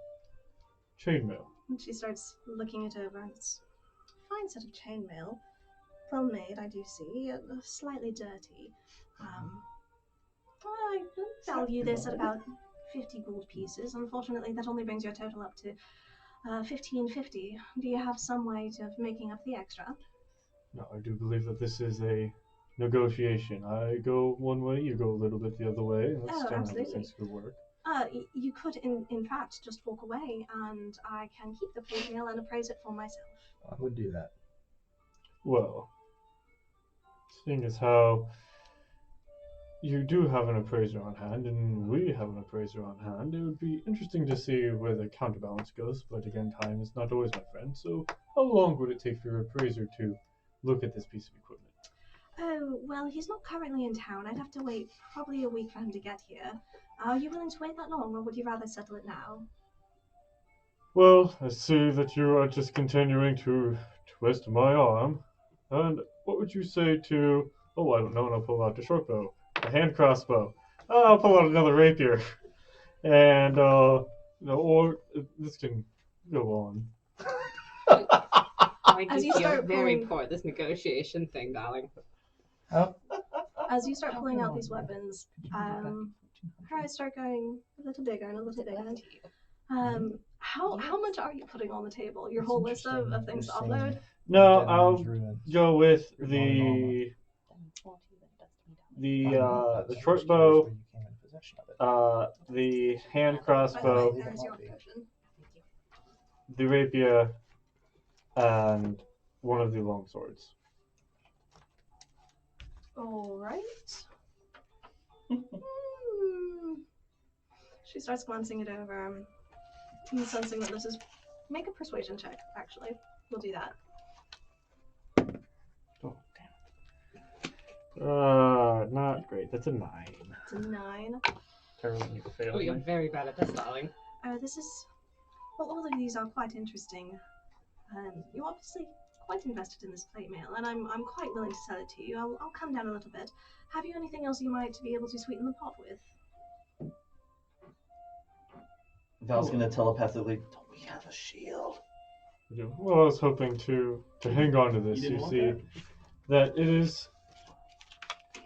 chainmail? And she starts looking it over. It's a fine set of chainmail. Well made, I do see. Slightly dirty. I value this at about 50 gold pieces. Unfortunately, that only brings your total up to 1,550. Do you have some way of making up the extra? No, I do believe that this is a negotiation. I go one way, you go a little bit the other way, and that's generally how things could work. You could, in fact, just walk away, and I can keep the plate mail and appraise it for myself. I would do that. Well, seeing as how you do have an appraiser on hand, and we have an appraiser on hand, it would be interesting to see where the counterbalance goes, but again, time is not always my friend, so how long would it take for your appraiser to look at this piece of equipment? Oh, well, he's not currently in town. I'd have to wait probably a week for him to get here. Are you willing to wait that long, or would you rather settle it now? Well, I see that you are just continuing to twist my arm, and what would you say to, oh, I don't know, and I'll pull out the short bow, a hand crossbow. I'll pull out another rapier, and, or this can go on. I As do you feel start very pulling- poor at this negotiation thing, darling. As you start pulling out these weapons, her eyes start going a little bigger and a little bigger. How much are you putting on the table? Your whole list of things to offload? No, I'll go with the short bow, the hand crossbow, There's your potion. the rapier, and one of the long swords. All right. She starts glancing it over and sensing that this is... Make a persuasion check, actually. We'll do that. Oh, damn. Not great. That's a 9. It's a 9. Terrible when you fail. Oh, you're very bad at this, darling. This is... Well, all of these are quite interesting. You're obviously quite invested in this plate mail, and I'm quite willing to sell it to you. I'll come down a little bit. Have you anything else you might be able to sweeten the pot with? Val's gonna telepathically, don't we have a shield? Well, I was hoping to hang on to this. You didn't You want see, that it is...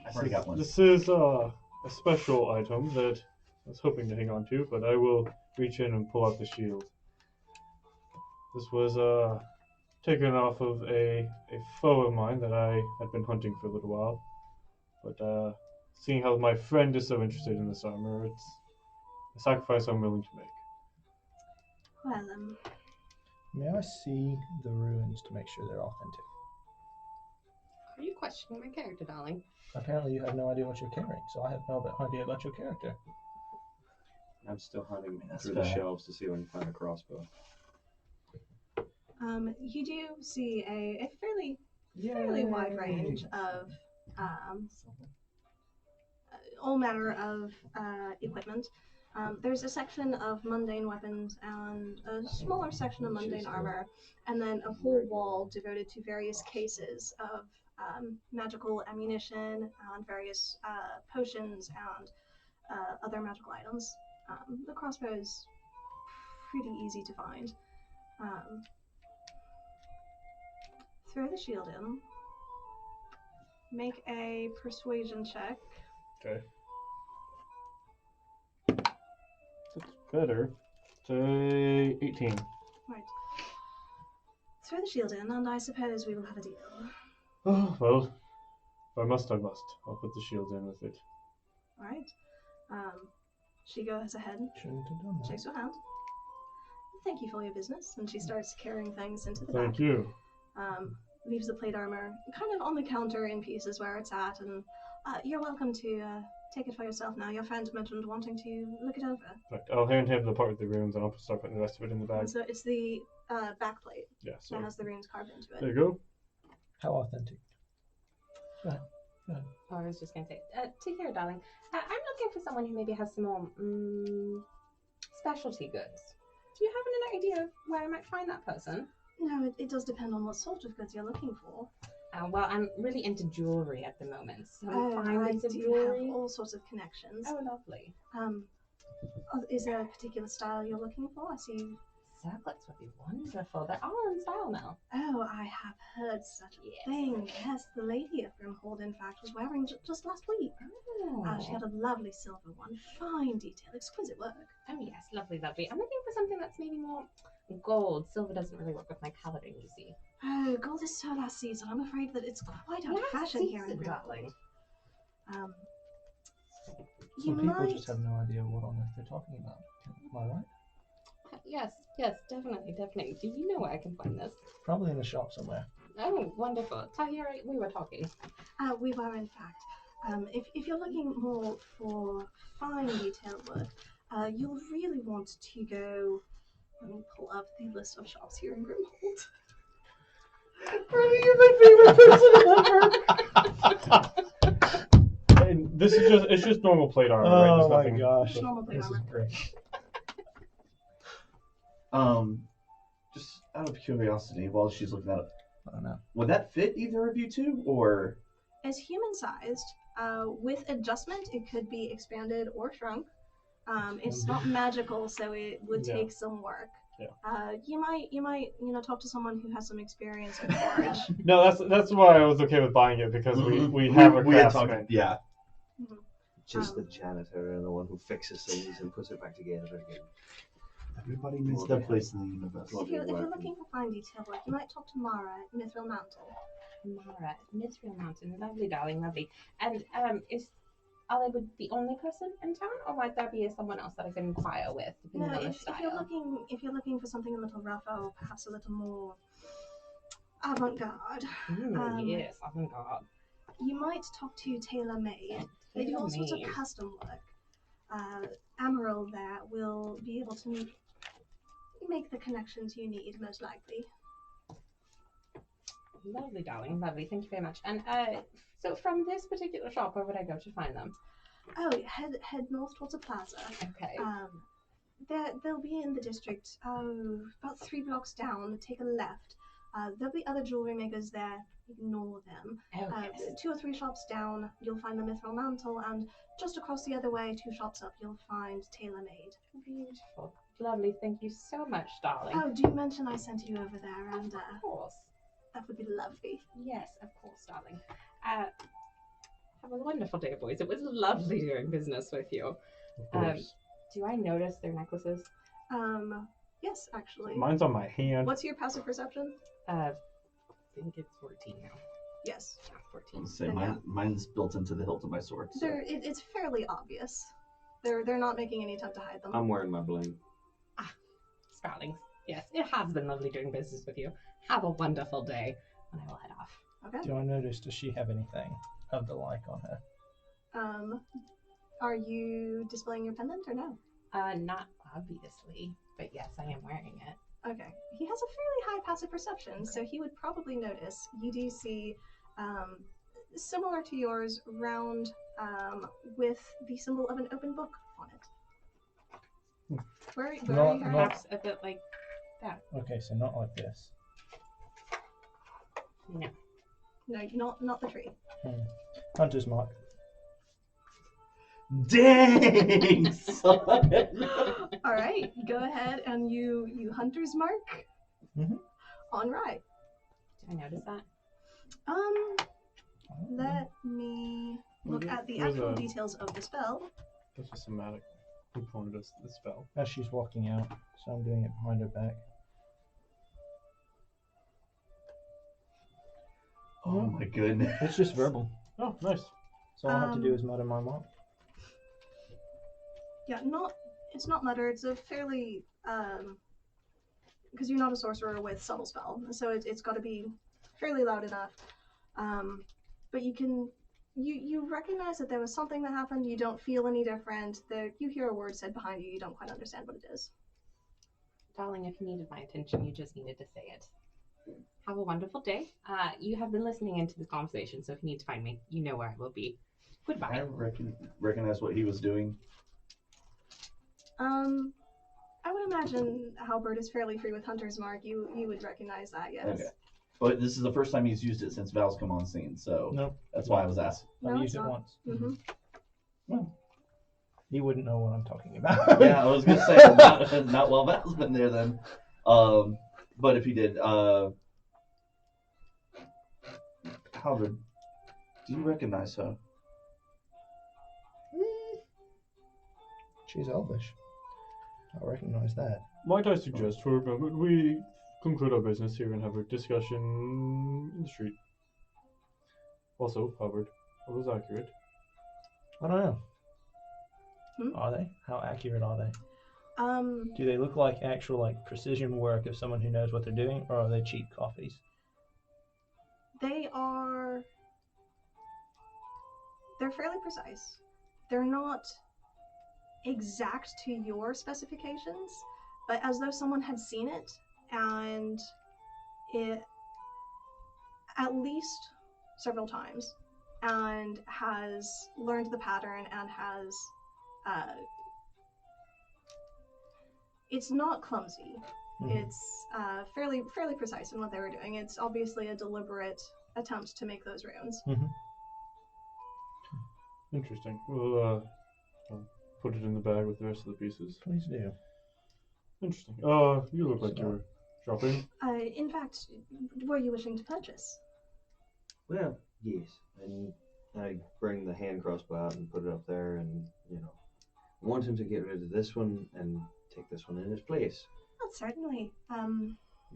I've already got one. This is a special item that I was hoping to hang on to, but I will reach in and pull out the shield. This was taken off of a foe of mine that I had been hunting for a little while. But seeing how my friend is so interested in this armor, it's a sacrifice I'm willing to make. Well, May I see the ruins to make sure they're authentic? Are you questioning my character, darling? Apparently you have no idea what you're carrying, so I have no idea about your character. I'm still hunting That's through the fair. shelves to see if I can find a crossbow. you do see a fairly wide range of all manner of equipment. There's a section of mundane weapons and a smaller section of mundane armor, and then a whole wall devoted to various cases of magical ammunition and various potions and other magical items. The crossbow is pretty easy to find. Throw the shield in. Make a persuasion check. Okay. That's better. Say 18. Right. Throw the shield in, and I suppose we will have a deal. Oh, well, if I must, I must. I'll put the shield in with it. Alright. She goes ahead, Shouldn't have done that. shakes your hand. Thank you for your business, and she starts carrying things into the Thank back. you. Leaves the plate armor kind of on the counter in pieces where it's at, and you're welcome to take it for yourself now. Your friend mentioned wanting to look it over. Right, I'll hand him the part with the runes, and I'll start putting the rest of it in the bag. So it's the back plate Yeah, so that has the runes carved into it. there you go. How authentic? Go ahead. Oh, I was just going to say, take care, darling. I'm looking for someone who maybe has some more specialty goods. Do you have an idea of where I might find that person? No, it does depend on what sort of goods you're looking for. Well, I'm really into jewelry at the moment. Some fine I bits of do jewelry. have all sorts of connections. Oh, lovely. Is there a particular style you're looking for? I see. Circlets would be wonderful. They're all in style now. Oh, I have heard such a thing. Yes, the lady of Grimhold, in fact, was wearing just last week. Oh. She had a lovely silver one. Fine detail, exquisite work. Oh, yes, lovely, lovely. I'm looking for something that's maybe more gold. Silver doesn't really work with my coloring, you see. Oh, gold is so last season. I'm afraid that it's quite out of fashion here in Grimhold. Darling. Some people just have no idea what on earth they're talking about. Am I right? Yes, definitely. Do you know where I can find this? Probably in the shop somewhere. Oh, wonderful. Tahira, we were talking. We were, in fact. If you're looking more for fine detailed work, you'll really want to go. Let me pull up the list of shops here in Grimhold. Really, you're my favorite person ever. And this is it's just normal plate armor, right? Oh There's my nothing, Normal plate this armor. is great. Just out of curiosity, while she's looking at it, I don't know. would that fit either of you two, or? As human-sized, with adjustment, it could be expanded or shrunk. It's not magical, so it would take some work. Yeah. You might, talk to someone who has some experience in forge. No, that's why I was okay with buying it, because we have a craftsman. Yeah. Just the janitor and the one who fixes things and puts it back together again. Everybody needs their place in the universe. If you're looking for fine detail work, you might talk to Mara at Mithril Mountain. Mara, Mithril Mountain. Lovely, darling, lovely. And are they the only person in town, or might there be someone else that I can inquire with, depending on the style? If you're looking for something a little rougher or perhaps a little more avant-garde. Yes, avant-garde. You might talk to Tailor Made. They do all sorts of custom work. Amaryl there will be able to make the connections you need, most likely. Lovely, darling, lovely. Thank you very much. And so from this particular shop, where would I go to find them? Oh, head north towards the plaza. Okay. They'll be in the district. About 3 blocks down. Take a left. There'll be other jewelry makers there. Ignore them. Okay. 2 or 3 shops down, you'll find the Mithril Mantle, and just across the other way, 2 shops up, you'll find Tailor Made. Beautiful. Lovely. Thank you so much, darling. Oh, do mention I sent you over there, and of course. That would be lovely. Yes, of course, darling. Have a wonderful day, boys. It was lovely doing business with you. Do I notice their necklaces? Yes, actually. Mine's on my hand. What's your passive perception? I think it's 14 now. Yes. Yeah, 14. Say mine's built into the hilt of my sword. So. It's fairly obvious. They're not making any attempt to hide them. I'm wearing my bling. Sproutings. Yes, it has been lovely doing business with you. Have a wonderful day, and I will head off. Okay. Do I notice, does she have anything of the like on her? Are you displaying your pendant or no? Not obviously, but yes, I am wearing it. Okay. He has a fairly high passive perception, so he would probably notice. You do see, similar to yours, round with the symbol of an open book on it. Where are you wearing? Perhaps a bit like that. Okay, so not like this. No, not the tree. Hunter's mark. Dang, son. All right, go ahead and you hunter's mark. Mm-hmm. On right. Did I notice that? Let me look at the actual details of the spell. That's a somatic component of the spell. As she's walking out, so I'm doing it behind her back. Oh my goodness. It's just verbal. Oh, nice. So all I have to do is mutter my mark. Yeah, it's not mutter. It's a fairly because you're not a sorcerer with subtle spell, so it's got to be fairly loud enough. But you can You recognize that there was something that happened. You don't feel any different. You hear a word said behind you. You don't quite understand what it is. Darling, if you needed my attention, you just needed to say it. Have a wonderful day. You have been listening into this conversation, so if you need to find me, you know where I will be. Goodbye. I recognize what he was doing. I would imagine Halbert is fairly free with Hunter's Mark. You would recognize that, yes. Okay. But this is the first time he's used it since Val's come on scene, so that's why I was asking. I've used it once. Mm-hmm. Well, he wouldn't know what I'm talking about. Yeah, I was gonna say not while Val's been there then. But if he did, Halbert, do you recognize her? She's elvish. I recognize that. Might I suggest for a moment we conclude our business here and have a discussion in the street? Also, Hubbard, are those accurate? I don't know. Hmm? Are they? How accurate are they? Do they look like actual precision work of someone who knows what they're doing, or are they cheap copies? They're fairly precise. They're not exact to your specifications, but as though someone had seen it and it at least several times and has learned the pattern and has it's not clumsy. Mm-hmm. It's fairly precise in what they were doing. It's obviously a deliberate attempt to make those runes. Mm-hmm. Interesting. We'll put it in the bag with the rest of the pieces. Please do. Interesting. You look like you're shopping. In fact, were you wishing to purchase? Well, yes. And I bring the hand crossbow out and put it up there, and I want him to get rid of this one and take this one in its place. Well, certainly.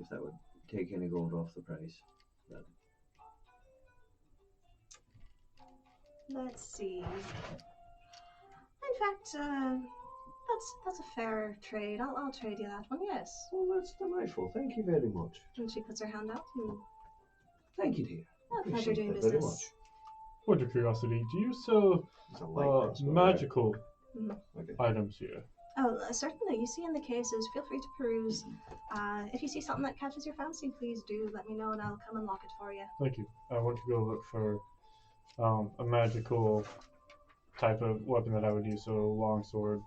If that would take any gold off the price. Let's see. In fact, that's a fair trade. I'll trade you that one. Yes. Well, that's delightful. Thank you very much. And she puts her hand out. And Thank you, dear. a pleasure Appreciate doing that very business. Point of curiosity, do you sell It's a light crossbow, right? magical Okay. items here? Oh, certainly. You see in the cases. Feel free to peruse. If you see something that catches your fancy, please do let me know, and I'll come and lock it for you. Thank you. I want to go look for a magical type of weapon that I would use, so long sword,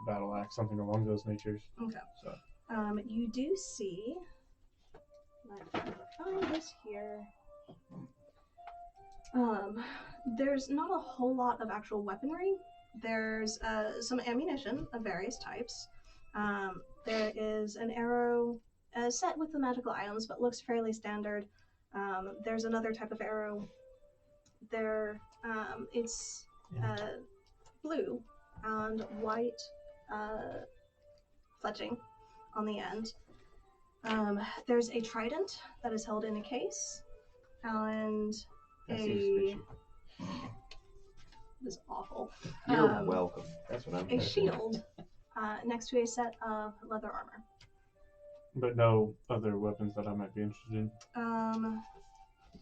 battle axe, something along those natures. Okay. So. You do see. Let's find this here. There's not a whole lot of actual weaponry. There's some ammunition of various types. There is an arrow set with the magical items, but looks fairly standard. There's another type of arrow. It's blue and white fletching on the end. There's a trident that is held in a case, and That seems fishy. It is awful. You're welcome. That's what I'm A here for. shield next to a set of leather armor. But no other weapons that I might be interested in.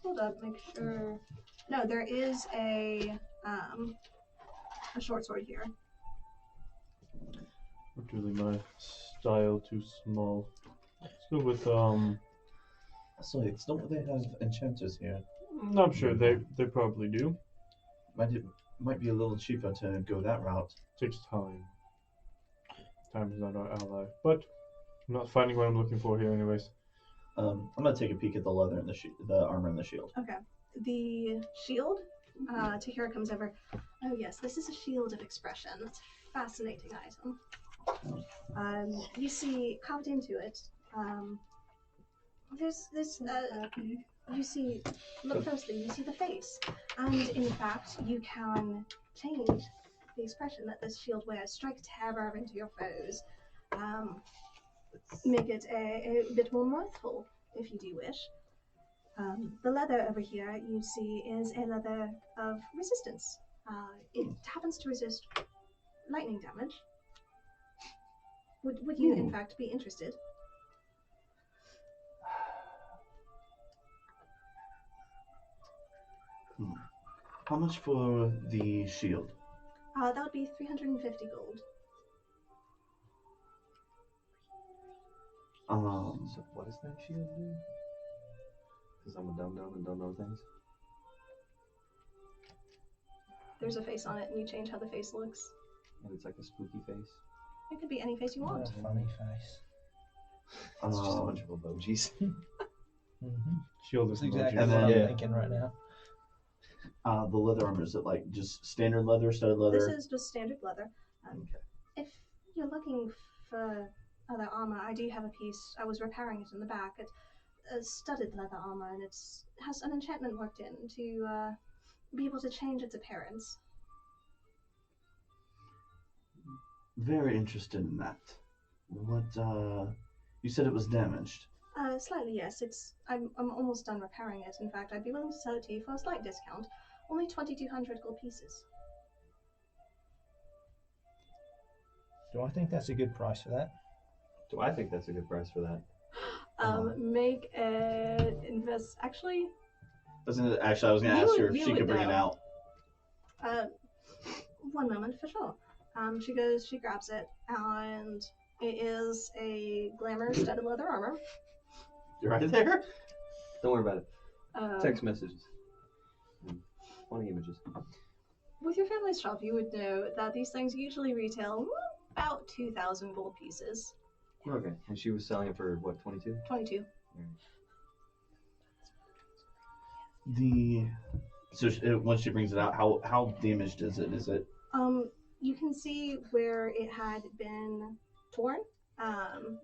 Hold up, make sure. No, there is a short sword here. Not really my style, too small. Let's go with So don't they have enchanters here? I'm sure they probably do. Might be a little cheaper to go that route. Takes time. Time is not our ally. But I'm not finding what I'm looking for here anyways. I'm gonna take a peek at the leather and the armor and the shield. Okay. The shield, Tahira comes over. Oh yes, this is a shield of expression. It's a fascinating item. You see, carved into it, there's this, you see, look closely, you see the face. And in fact, you can change the expression that this shield wears, strike terror into your foes, make it a bit more mirthful, if you do wish. The leather over here, you see, is a leather of resistance. It happens to resist lightning damage. Would you, in fact, be interested? How much for the shield? That would be 350 gold. So what does that shield do? Because I'm a dum-dum and don't know things. There's a face on it, and you change how the face looks. And it's like a spooky face. It could be any face you want. A funny face. It's just a bunch of emojis. Shield That's is exactly And what then- I'm thinking right now. The leather armor, is it like just standard leather, studded leather? This is just standard leather. If you're looking for other armor, I do have a piece. I was repairing it in the back. It's a studded leather armor, and it has an enchantment worked in to be able to change its appearance. Very interested in that. What, you said it was damaged. Slightly, yes. I'm almost done repairing it. In fact, I'd be willing to sell it to you for a slight discount. Only 2,200 gold pieces. Do I think that's a good price for that? Do I think that's a good price for that? Make an invest. Actually, Doesn't it, actually, I was going to You ask her would- if you she would could bring it know. out. One moment for sure. She grabs it, and it is a glamour studded leather armor. You're right there? Don't worry about it. Um, Text messages. Funny images. With your family's shop, you would know that these things usually retail about 2,000 gold pieces. Okay. And she was selling it for what, 22? 22. Once she brings it out, how damaged is it? Is it? You can see where it had been torn.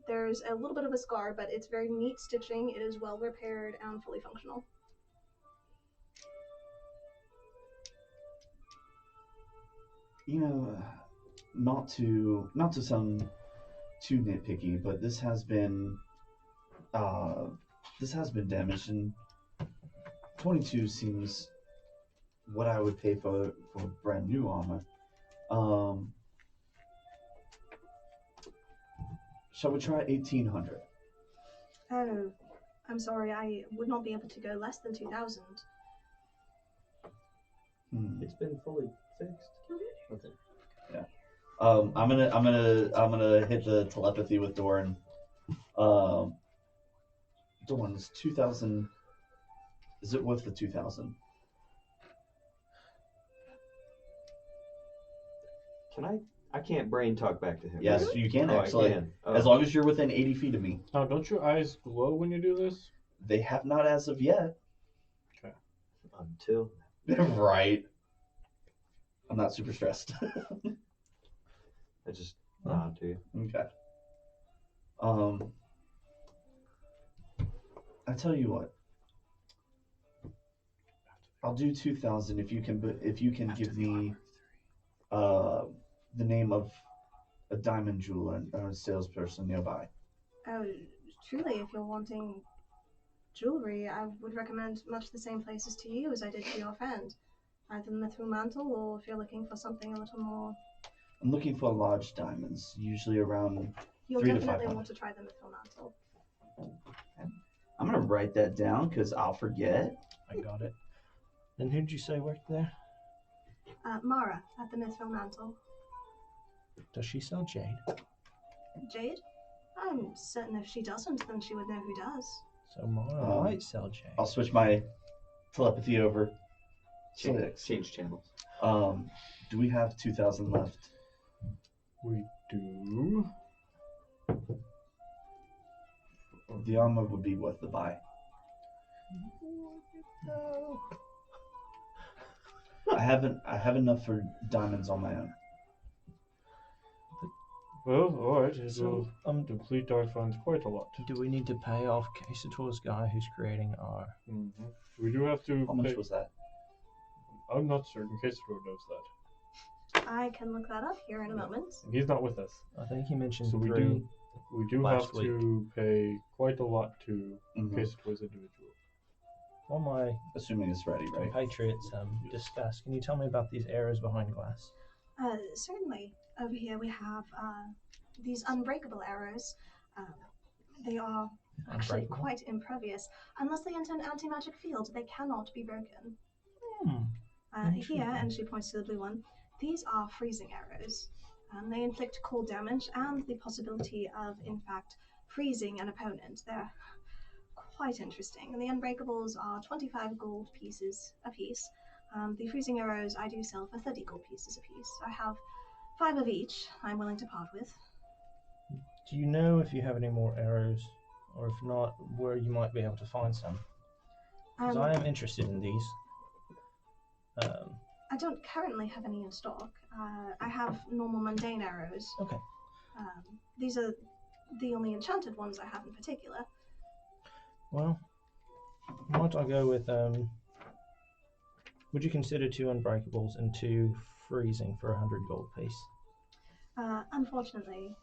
There's a little bit of a scar, but it's very neat stitching. It is well repaired and fully functional. You know, not to sound too nitpicky, but this has been damaged, and 22 seems what I would pay for brand new armor. Shall we try 1,800? Oh, I'm sorry. I would not be able to go less than 2,000. It's been fully fixed. Okay. Yeah. I'm gonna hit the telepathy with Doran. Doran, is 2,000? Is it worth the 2,000? Can I can't brain talk back to him. Yes, right? you can Oh, I actually. can. Oh. As long as you're within 80 feet of me. Now, don't your eyes glow when you do this? They have not as of yet. Okay. Until. Right. I'm not super stressed. I just nod to you. Okay. I tell you what. I'll do 2,000 if you can give me the name of a diamond jeweler or a salesperson nearby. Oh, truly, if you're wanting jewelry, I would recommend much the same places to you as I did to your friend. Either the Mithril Mantle, or if you're looking for something a little more... I'm looking for large diamonds, usually around You'll 3 to definitely 500. want to try the Mithril Mantle. I'm gonna write that down because I'll forget. I got it. And who did you say worked there? Mara, at the Mithril Mantle. Does she sell jade? Jade? I'm certain if she doesn't, then she would know who does. So Mara might sell jade. I'll switch my telepathy over. Change channels. Do we have 2,000 left? We do. The armor would be worth the buy. No. I have enough for diamonds on my own. Well, alright, it So, will deplete our funds quite a lot. Do we need to pay off Casator's guy who's creating our... Mm-hmm. We do have to How pay... much was that? I'm not certain. Casador knows that. I can look that up here in a moment. And he's not with us. I think he mentioned So we 3 do last have to pay quite a lot to Casador's individual. While my Assuming it's ready, right? compatriots discuss, can you tell me about these arrows behind glass? Certainly. Over here we have these unbreakable arrows. They are actually Unbreakable? quite impervious. Unless they enter an anti-magic field, they cannot be broken. Here, and she points to the blue one, these are freezing arrows. They inflict cold damage and the possibility of, in fact, freezing an opponent. They're quite interesting. And the unbreakables are 25 gold pieces apiece. The freezing arrows I do sell for 30 gold pieces apiece. I have 5 of each I'm willing to part with. Do you know if you have any more arrows, or if not, where you might be able to find some? Because I am interested in these. I don't currently have any in stock. I have normal mundane arrows. Okay. These are the only enchanted ones I have in particular. Well, why don't I go with, would you consider 2 unbreakables and 2 freezing for 100 gold piece? Unfortunately,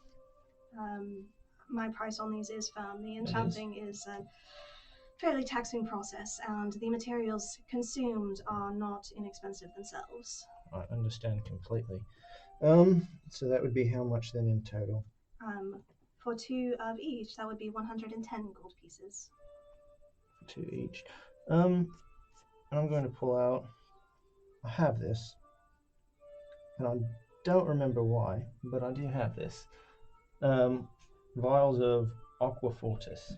my price on these is firm. The enchanting is a fairly taxing process, and the materials consumed are not inexpensive themselves. I understand completely. So that would be how much then in total? For 2 of each, that would be 110 gold pieces. 2 each. I'm going to pull out. I have this, and I don't remember why, but I do have this. Vials of Aqua Fortis.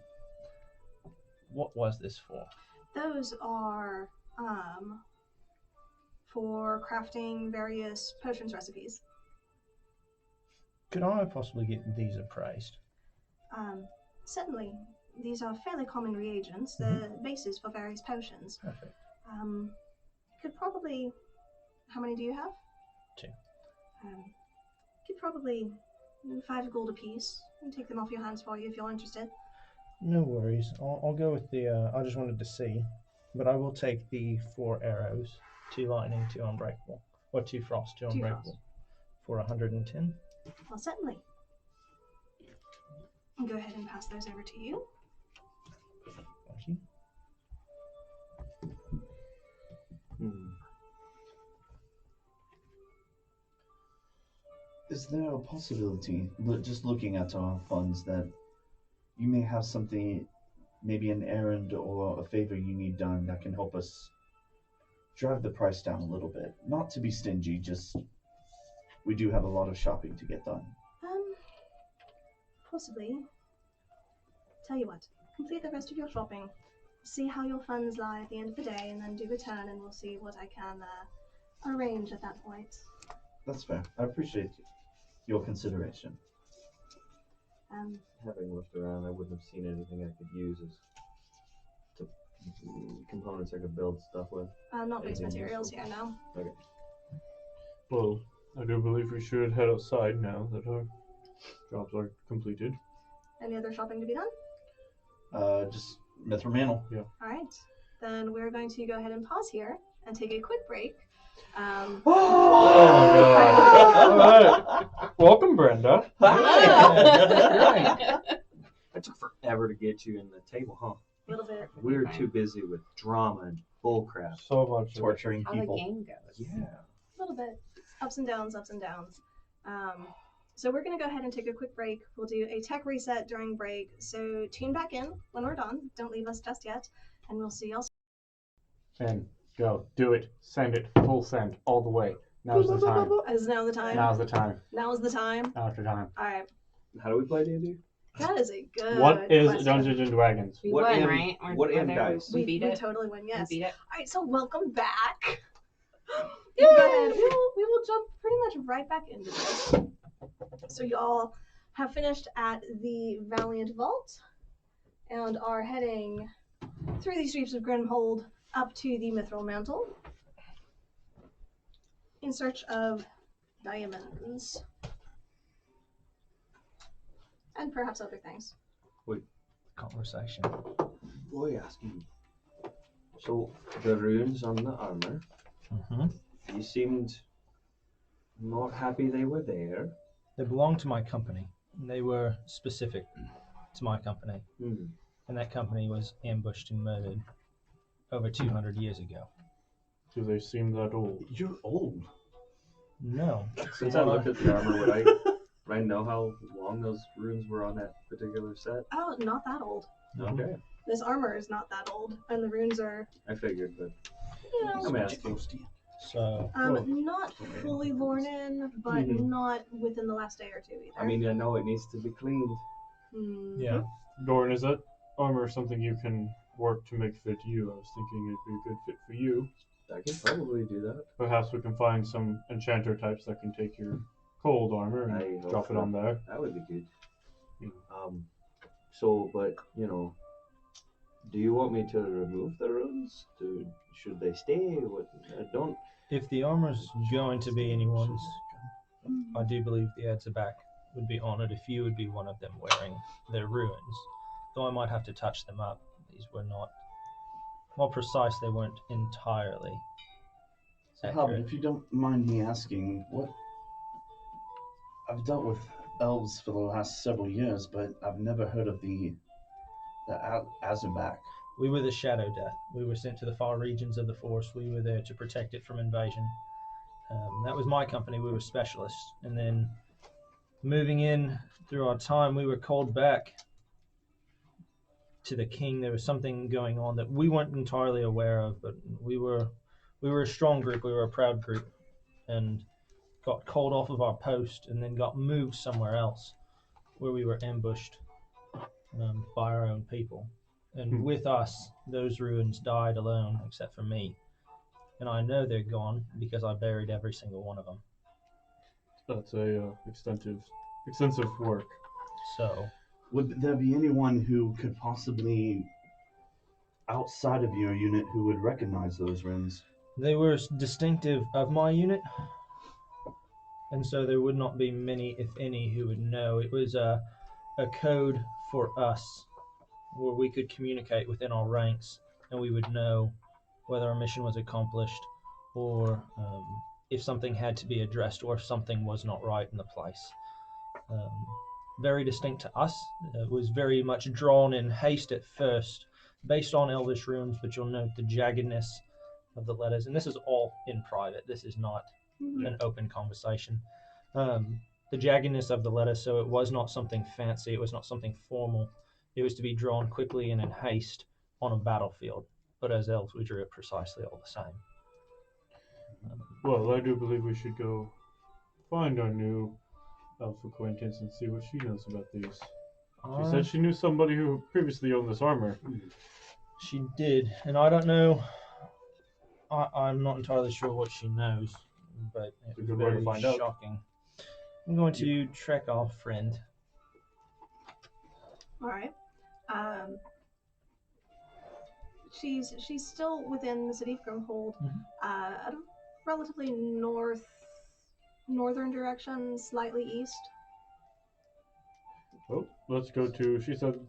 What was this for? Those are for crafting various potions recipes. Could I possibly get these appraised? Certainly. These are fairly common reagents. They're bases for various potions. Perfect. Could probably... How many do you have? 2. Could probably 5 gold apiece and take them off your hands for you if you're interested. No worries. I'll go with the... I just wanted to see. But I will take the 4 arrows. 2 lightning, 2 unbreakable. Or 2 frost, 2 unbreakable. Frost. For 110. Well, certainly. I'll go ahead and pass those over to you. Thank you. Is there a possibility, just looking at our funds, that you may have something, maybe an errand or a favor you need done that can help us drive the price down a little bit? Not to be stingy, just we do have a lot of shopping to get done. Possibly. Tell you what, complete the rest of your shopping, see how your funds lie at the end of the day, and then do return, and we'll see what I can arrange at that point. That's fair. I appreciate your consideration. Having looked around, I wouldn't have seen anything I could use as components I could build stuff with. Not base Anything materials useful? here, no. Okay. Well, I do believe we should head outside now that our jobs are completed. Any other shopping to be done? Just Mithril Mantle. Yeah. Alright, then we're going to go ahead and pause here and take a quick break. Oh my God. Welcome, Brenda. It took forever to get you in the table, huh? A little bit. We were too busy with drama and bullcrap. So much torturing How people. the game goes. Yeah. A little bit. Ups and downs, ups and downs. So we're going to go ahead and take a quick break. We'll do a tech reset during break. So tune back in when we're done. Don't leave us just yet. And we'll see y'all. And go. Do it. Send it. Full send. All the way. Now's the time. Is now the time? Now's the time. Now's the time. Now's the time. Alright. How do we play D&D? That is a good What is question. Dungeons and Dragons? We What won, M- right? what M there- dice? We beat it. totally win, yes. We beat it. Alright, so welcome back. We'll go ahead. We will jump pretty much right back into this. So y'all have finished at the Valiant Vault and are heading through the streets of Grimhold up to the Mithril Mantle in search of diamonds and perhaps other things. Conversation. Boy, asking. So the runes on the armor. You seemed not happy they were there. They belong to my company. They were specific to my company. Hmm. And that company was ambushed and murdered over 200 years ago. Do they seem that old? You're old. No. Since I looked at the armor, would I know how long those runes were on that particular set? Oh, not that old. Okay. This armor is not that old, and the runes are, I figured, but you know, I'm asking. So, Not fully worn in, but not within the last day or two either. I mean, I know it needs to be cleaned. yeah. Doran, is that armor something you can work to make fit you? I was thinking it'd be a good fit for you. I could probably do that. Perhaps we can find some enchanter types that can take your cold armor and drop it on there. That would be good. Yeah. But do you want me to remove the runes? Should they stay? Don't. If the armor's going to be anyone's, I do believe the Adzabak would be honored if you would be one of them wearing their ruins. Though I might have to touch them up. These were not, well, precise, they weren't entirely So, Halbert, if you don't mind me asking, I've dealt with elves for the last several years, but I've never heard of the Azabak. We were the Shadow Death. We were sent to the far regions of the Forest. We were there to protect it from invasion. That was my company. We were specialists. And then moving in through our time, we were called back to the king. There was something going on that we weren't entirely aware of, but we were a strong group. We were a proud group, and got called off of our post and then got moved somewhere else where we were ambushed by our own people. And with us, those ruins died alone, except for me. And I know they're gone because I buried every single one of them. That's a extensive work. So, would there be anyone who could possibly, outside of your unit, who would recognize those runes? They were distinctive of my unit, and so there would not be many, if any, who would know. It was a code for us, where we could communicate within our ranks, and we would know whether our mission was accomplished, or if something had to be addressed, or if something was not right in the place. Very distinct to us. It was very much drawn in haste at first, based on Elvish runes, but you'll note the jaggedness of the letters, and this is all in private. This is not an open conversation. The jaggedness of the letters, so it was not something fancy, it was not something formal. It was to be drawn quickly and in haste on a battlefield. But as elves, we drew it precisely all the same. Well, I do believe we should go find our new elf acquaintance and see what she knows about these. She said she knew somebody who previously owned this armor. She did, and I don't know. I'm not entirely sure what she knows, but It's a it good was way to very find out. shocking. I'm going to track our friend. All right. She's still within the city of Grimhold, at a relatively northern direction, slightly east. Oh, let's go to, she said...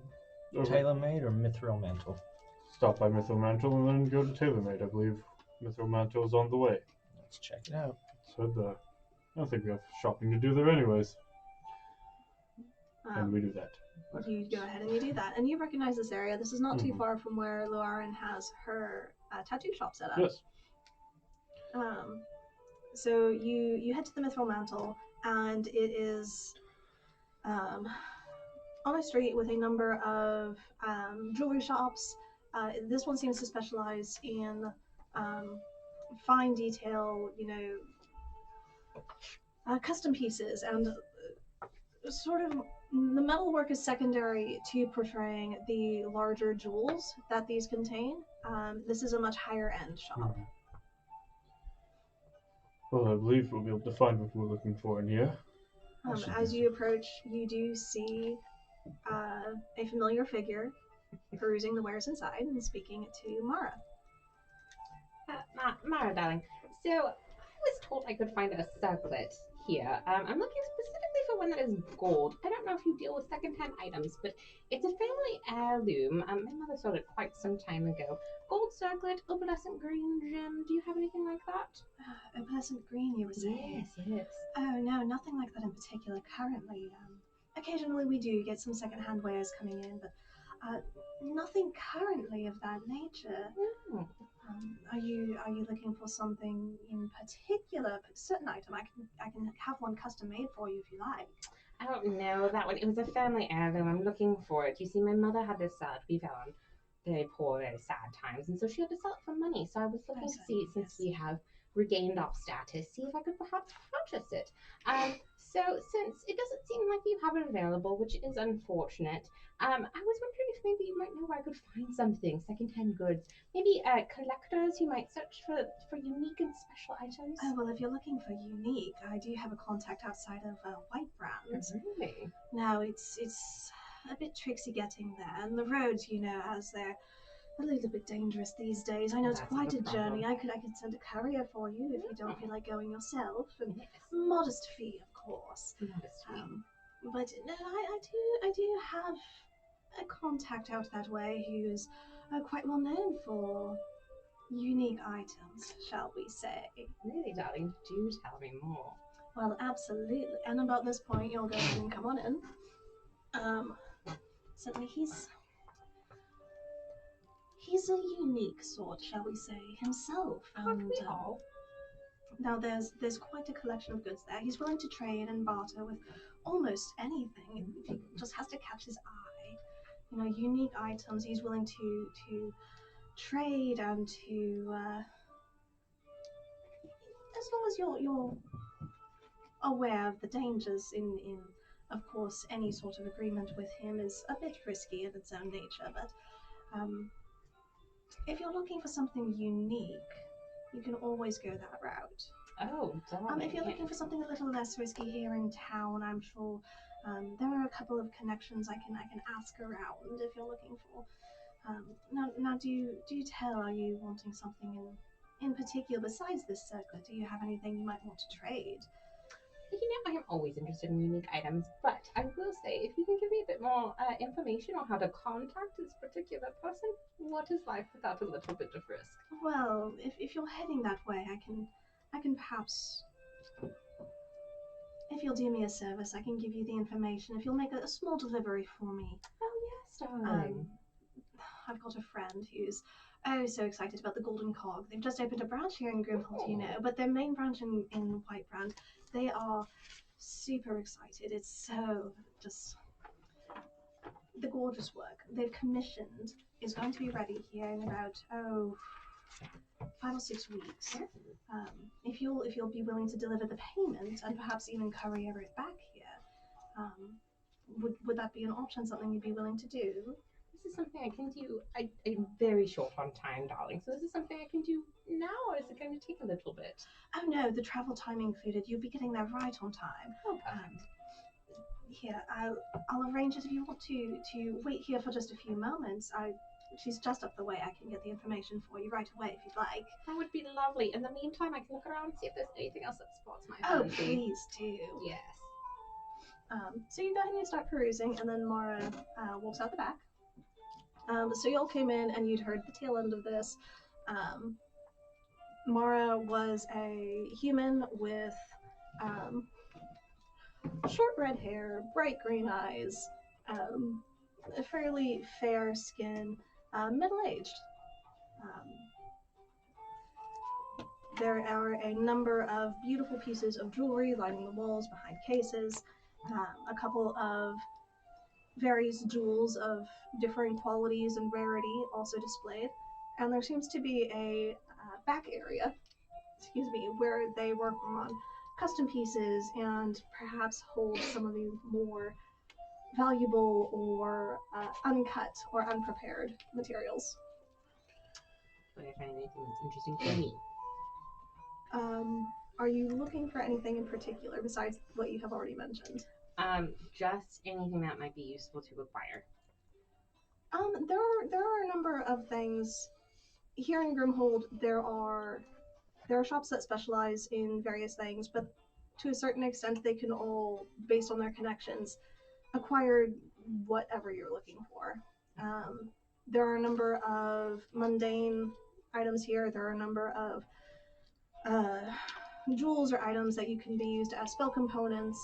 Tailor-made or Mithril Mantle? Stop by Mithril Mantle and then go to Tailor-made. I believe Mithril Mantle is on the way. Let's check it out. Said that. I don't think we have shopping to do there anyways. And we do that. You go ahead and you do that. And you recognize this area. This is not too far from where Luarin has her tattoo shop set up. Yes. So you head to the Mithril Mantle, and it is on a street with a number of jewelry shops. This one seems to specialize in fine detail, custom pieces, and sort of the metalwork is secondary to portraying the larger jewels that these contain. This is a much higher end shop. Well, I believe we'll be able to find what we're looking for in here. As you approach, you do see a familiar figure perusing the wares inside and speaking to Mara. Mara, darling. So, I was told I could find a circlet here. I'm looking specifically for one that is gold. I don't know if you deal with secondhand items, but it's a family heirloom. My mother sold it quite some time ago. Gold circlet, opalescent green gem. Do you have anything like that? Opalescent green, you were saying? Yes. Oh, no, nothing like that in particular currently. Occasionally we do get some secondhand wares coming in, but nothing currently of that nature. No. Are you looking for something in particular, a certain item? I can have one custom made for you if you like. I don't know that one. It was a family heirloom. I'm looking for it. You see, my mother had this we fell on very poor, very sad times, and so she had to sell it for money. So I was looking to see, since we have regained our status, see if I could perhaps purchase it. So since it doesn't seem like you have it available, which is unfortunate, I was wondering if maybe you might know where I could find something, secondhand goods. Maybe collectors who might search for unique and special items. Oh, well, if you're looking for unique, I do have a contact outside of White Brand. Really? Now, it's a bit tricksy getting there, and the roads, as they're a little bit dangerous these days. I know it's quite a journey. I could send a courier for you if you don't feel like going yourself. And modest fee, of course. Modest fee. But no, I do have a contact out that way who's quite well known for unique items, shall we say. Really, darling, do tell me more. Well, absolutely. And about this point, you'll go ahead and come on in. Certainly he's a unique sort, shall we say, himself. And now there's quite a collection of goods there. He's willing to trade and barter with almost anything. If he just has to catch his eye. Unique items. He's willing to trade and to as long as you're aware of the dangers in of course any sort of agreement with him is a bit risky in its own nature, but if you're looking for something unique, you can always go that route. Oh, darling. If you're looking for something a little less risky here in town, I'm sure there are a couple of connections I can ask around if you're looking for. Now, do you tell? Are you wanting something in particular besides this circlet? Do you have anything you might want to trade? I am always interested in unique items, but I will say, if you can give me a bit more information on how to contact this particular person, what is life without a little bit of risk? Well, if you're heading that way, I can perhaps, if you'll do me a service, I can give you the information. If you'll make a small delivery for me. Oh yes, darling. I've got a friend who's so excited about the Golden Cog. They've just opened a branch here in Grimhold, but their main branch in White Brand, they are super excited. It's so just the gorgeous work they've commissioned is going to be ready here in about 5 or 6 weeks. If you'll be willing to deliver the payment and perhaps even courier it back here, would that be an option? Something you'd be willing to do? This is something I can do. I'm very short on time, darling. So this is something I can do now, or is it going to take a little bit? Oh no, the travel time included. You'll be getting there right on time. Oh, perfect. Here, I'll arrange it if you want to wait here for just a few moments. She's just up the way. I can get the information for you right away if you'd like. That would be lovely. In the meantime, I can look around and see if there's anything else that spots my fancy. fancy. Oh, please do. Yes. So you go ahead and start perusing, and then Mara walks out the back. So you all came in and you'd heard the tail end of this. Mara was a human with short red hair, bright green eyes, a fairly fair skin, middle-aged. There are a number of beautiful pieces of jewelry lining the walls behind cases, a couple of various jewels of differing qualities and rarity also displayed, and there seems to be a back area, where they work on custom pieces and perhaps hold some of the more valuable or uncut or unprepared materials. Would I find anything that's interesting for me? Are you looking for anything in particular besides what you have already mentioned? Just anything that might be useful to acquire. There are a number of things here in Grimhold. There are shops that specialize in various things, but to a certain extent, they can all, based on their connections, acquire whatever you're looking for. There are a number of mundane items here. There are a number of jewels or items that you can be used as spell components.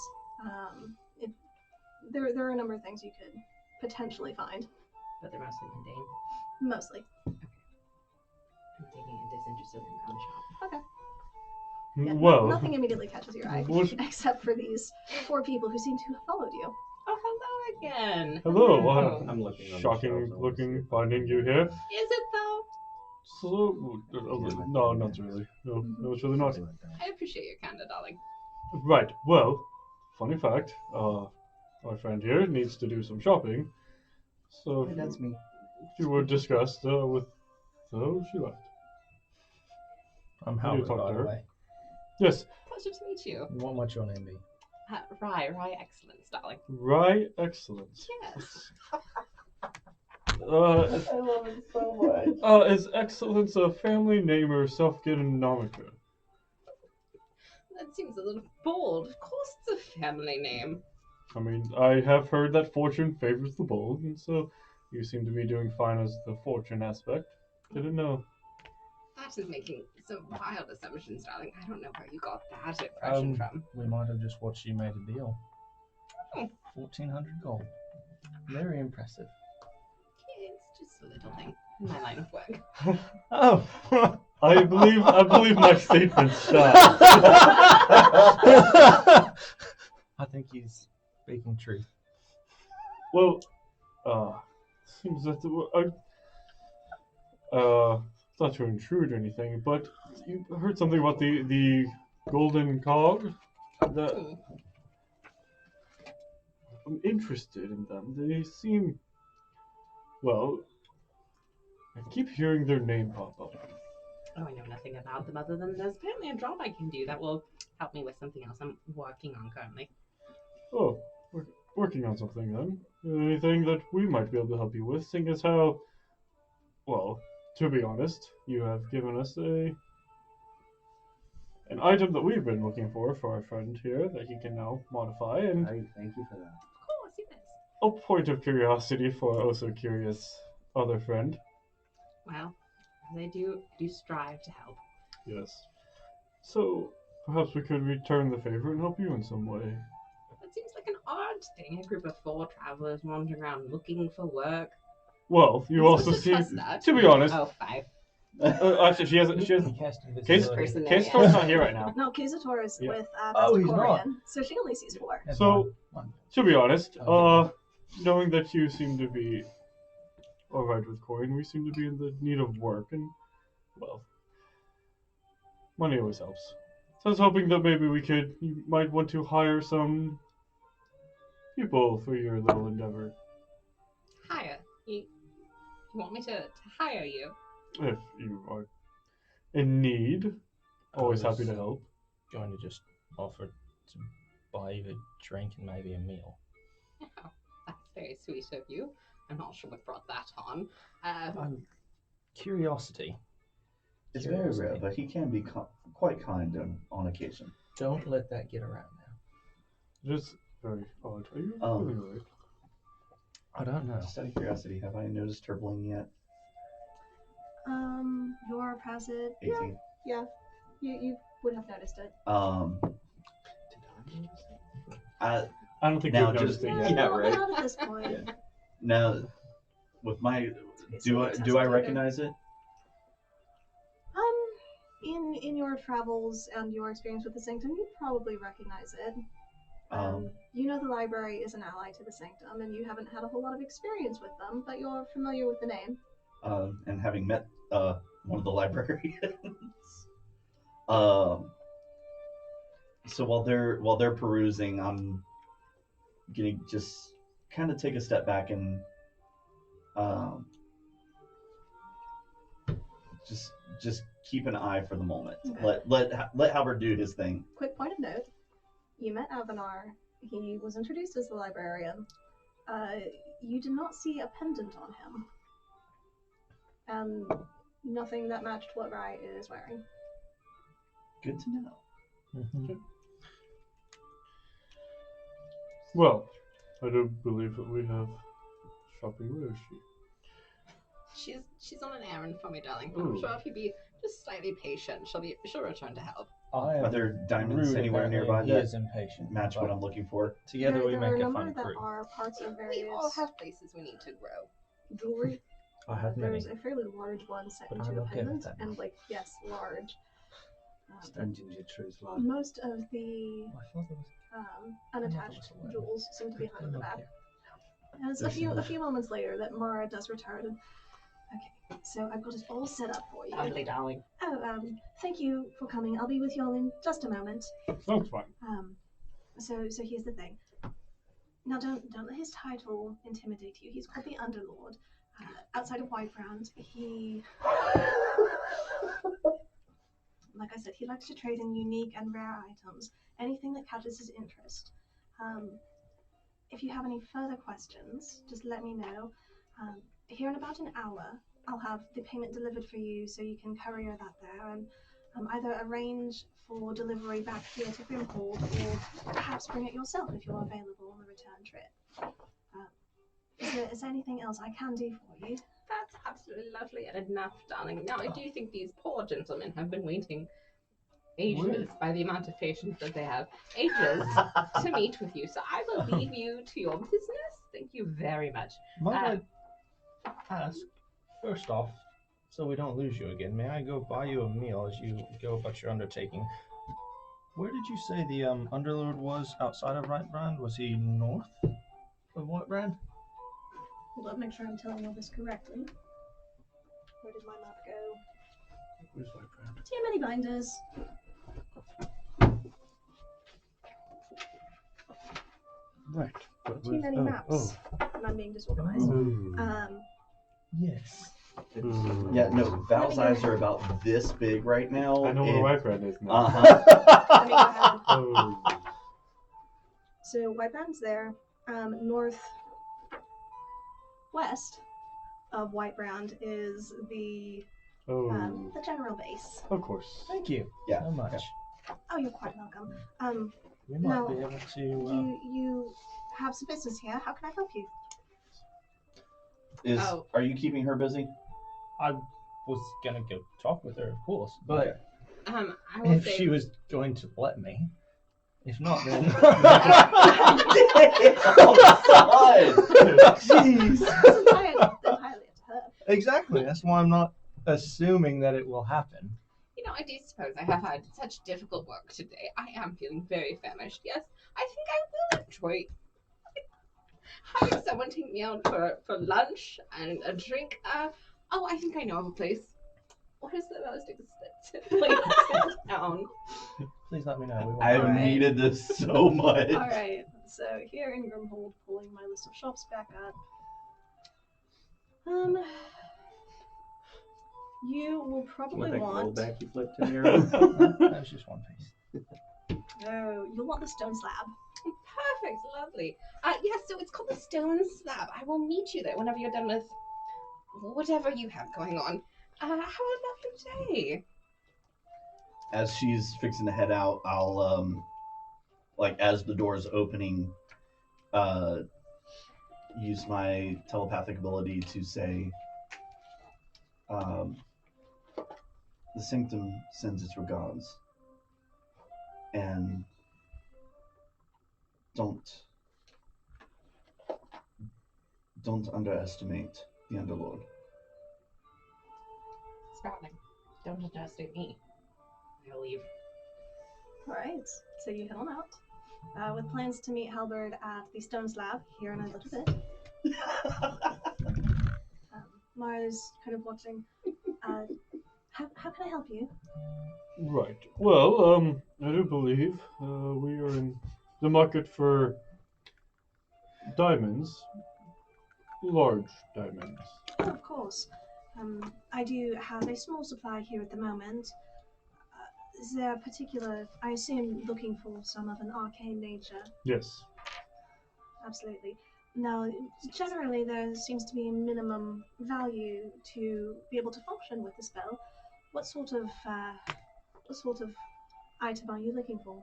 There are a number of things you could potentially find. But they're mostly mundane? Mostly. Okay. I'm taking a disinterested in the shop. Okay. Yeah, well, nothing immediately catches your eye, except for these 4 people who seem to have followed you. Oh, hello again. Hello. I'm looking. Shocking looking finding you here. Is it though? So, no, not really. No, it's really not. I appreciate your candor, darling. Right. Well, funny fact. My friend here needs to do some shopping. So Hey, that's me. if you would discuss with she left. I'm How do you Howard, talk by to the her? way. Yes. Pleasure to meet you. What might your name be? Rye Excellence, darling. Rye Excellence. Yes. I love it so much. Is Excellence a family name or self-given nomiker? That seems a little bold. Of course it's a family name. I mean, I have heard that fortune favors the bold, and so you seem to be doing fine as the fortune aspect. Didn't know. That is making some wild assumptions, darling. I don't know where you got that impression from. We might have just watched you made a deal. Oh. 1,400 gold. Very impressive. It's just a little thing in my line of work. Oh, I believe my statement stands. I think he's speaking truth. Well, seems that not to intrude or anything, but you heard something about the golden cog? That I'm interested in them. They seem, well, I keep hearing their name pop up. Oh, I know nothing about them other than there's apparently a job I can do that will help me with something else I'm working on currently. Oh, we're working on something then. Anything that we might be able to help you with, seeing as how, well, to be honest, you have given us an item that we've been looking for our friend here that he can now modify. And Thank you for that. Of course, yes. a point of curiosity for our also curious other friend. Well, as I do strive to help. Yes. So perhaps we could return the favor and help you in some way. That seems like an odd thing. A group of 4 travelers wandering around looking for work. Well, you I'm also supposed to see, trust that. to be honest. Oh, 5. Actually, she has. Kazator's not here right now. No, Kazator is Yeah. with Oh, he's Corian, not. so she only sees 4. So, One. to be honest, Okay. knowing that you seem to be alright with Corian, we seem to be in the need of work, and, well, money always helps. So I was hoping that maybe you might want to hire some people for your little endeavor. Hire? You want me to hire you? If you are in need, always happy to help. Going to just offer to buy you a drink and maybe a meal. Oh, that's very sweet of you. I'm not sure what brought that on. Curiosity. It's very rare, but he can be quite kind on occasion. Don't let that get around now. Just very odd. Are you feeling right? I don't know. Just out of curiosity, have I noticed her bling yet? Your passive. 18. Yeah. You would have noticed it. I don't think now you've noticed it yet. Yeah, right. Not at this point. Now, with my, do I recognize it? In your travels and your experience with the Sanctum, you'd probably recognize it. You know the library is an ally to the Sanctum, and you haven't had a whole lot of experience with them, but you're familiar with the name. And having met one of the librarians, so while they're perusing, I'm gonna just kind of take a step back and just keep an eye for the moment. Okay. Let Halbert do his thing. Quick point of note: you met Avanar. He was introduced as the librarian. You did not see a pendant on him, and nothing that matched what Rye is wearing. Good to know. Mm-hmm. Well, I do believe that we have shopping. Where is she? She's on an errand for me, darling. Ooh. I'm sure if you be just slightly patient, she'll return to help. Are there diamonds anywhere nearby He that is impatient. match what I'm looking for? Together we there make are a number fun that crew. are parts of various We all have places we need to grow. jewelry. I have many. There's a fairly large one set But into I'm a okay with pendant, that. and yes, large. Standing your truth, lad. Most of the My father was unattached aware. jewels seem to be hung in the back. Okay. And it's a few moments later that Mara does return. And, okay, So I've got it all set up for you. Lovely, darling. Oh, thank you for coming. I'll be with you all in just a moment. Sounds fine. So here's the thing. Now, don't let his title intimidate you. He's called the Underlord. Outside of Whitebrand, he, like I said, he likes to trade in unique and rare items. Anything that catches his interest. If you have any further questions, just let me know. Here in about an hour, I'll have the payment delivered for you, so you can courier that there and either arrange for delivery back here to Grimhold, or perhaps bring it yourself if you're available on the return trip. Is there anything else I can do for you? That's absolutely lovely and enough, darling. Now, I do think these poor gentlemen have been waiting ages, by the amount of patience that they have, ages to meet with you. So I will leave you to your business. Thank you very much. Might I ask, first off, so we don't lose you again, may I go buy you a meal as you go about your undertaking? Where did you say the Underlord was outside of Whitebrand? Was he north of Whitebrand? Hold up, make sure I'm telling all this correctly. Where did my map go? Where's Whitebrand? Too many binders. Right. Too many maps. And I'm being disorganized. Yes. Yeah, no, Val's eyes are about this big right now. I know where Whitebrand is now. Let me go ahead. Oh. So Whitebrand's there. North west of Whitebrand is the general base. Of course. Thank you so much. Oh, you're quite welcome. We might now, be able to... You have some business here. How can I help you? Are you keeping her busy? I was gonna go talk with her, of course, but I will if say... she was going to let me, if not, then jeez. That's entirely up to her. Exactly. That's why I'm not assuming that it will happen. You know, I do suppose I have had such difficult work today. I am feeling very famished. Yes, I think I will enjoy having someone take me out for lunch and a drink. I think I know of a place. What is the most expensive place in town? Please let me know. I've needed this so much. All right. So here in Grimhold, pulling my list of shops back up. You will probably that want. gold back you flipped to me? That was just one piece. Oh, you'll want the stone slab. Perfect, lovely. Yes, so it's called the Stone Slab. I will meet you there whenever you're done with whatever you have going on. Have a lovely day. As she's fixing to head out, I'll as the door's opening, use my telepathic ability to say, the Sanctum sends its regards, and don't underestimate the Underlord. Sprouting, don't underestimate me. I'll leave. Alright, so you head on out. With plans to meet Halberd at the Stone Slab here in a little bit. Mara's kind of watching. How can I help you? Right. Well, I do believe we are in the market for diamonds. Large diamonds. Oh, of course. I do have a small supply here at the moment. Is there a particular, I assume, looking for some of an arcane nature? Yes. Absolutely. Now, generally there seems to be a minimum value to be able to function with the spell. What sort of item are you looking for?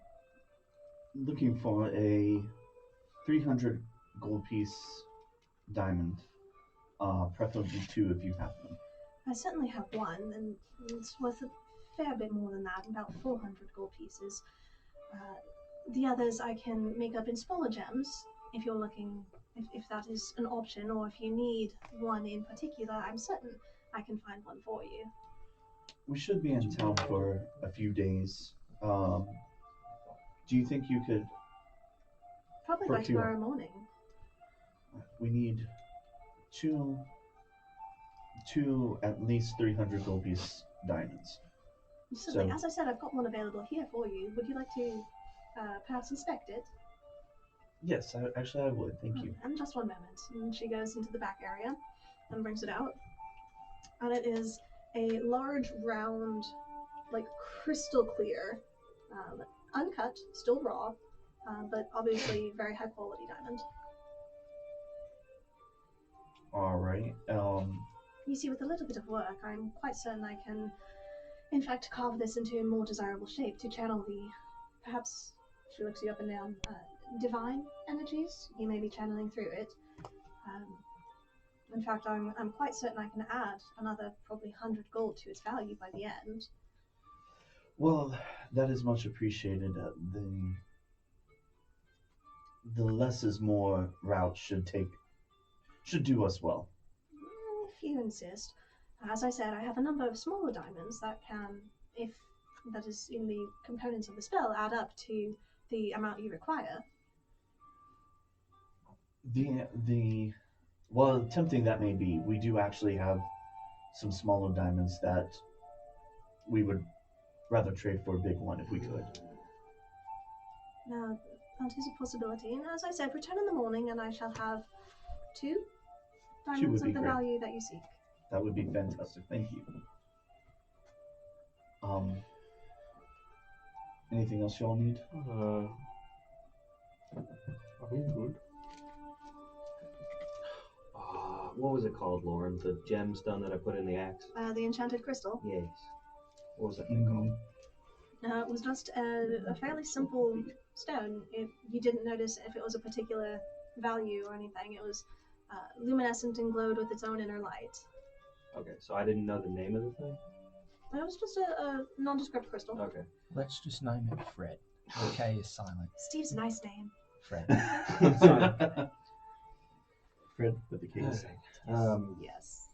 Looking for a 300 gold piece diamond. Preferably 2 if you have them. I certainly have one, and it's worth a fair bit more than that, about 400 gold pieces. The others I can make up in smaller gems, if you're looking, if that is an option, or if you need one in particular, I'm certain I can find one for you. We should be in town for a few days. Do you think you could... Probably by tomorrow morning. We need 2 2 at least 300 gold piece diamonds. Certainly. So- As I said, I've got one available here for you. Would you like to perhaps inspect it? Yes, I would. Thank you. And just one moment. And she goes into the back area and brings it out. And it is a large, round, like crystal clear, uncut, still raw, but obviously very high quality diamond. All right. You see, with a little bit of work, I'm quite certain I can, in fact, carve this into a more desirable shape to channel the, perhaps, she looks you up and down, divine energies you may be channeling through it. In fact, I'm quite certain I can add another probably 100 gold to its value by the end. Well, that is much appreciated. The less is more route should do us well. If you insist. As I said, I have a number of smaller diamonds that can, if that is in the components of the spell, add up to the amount you require. Well, tempting that may be, we do actually have some smaller diamonds that we would rather trade for a big one if we could. Now, that is a possibility. And as I said, return in the morning and I shall have 2 diamonds would of be the great. value that you seek. That would be fantastic. Thank you. Anything else y'all need? I think good. What was it called, Lauren? The gemstone that I put in the axe? The enchanted crystal. Yes. What was that thing called? It was just a fairly simple stone. You didn't notice if it was a particular value or anything. It was luminescent and glowed with its own inner light. Okay, so I didn't know the name of the thing? It was just a nondescript crystal. Okay. Let's just name it Fred. The K is silent. Steve's a nice name. Fred. Fred with the K. Yes.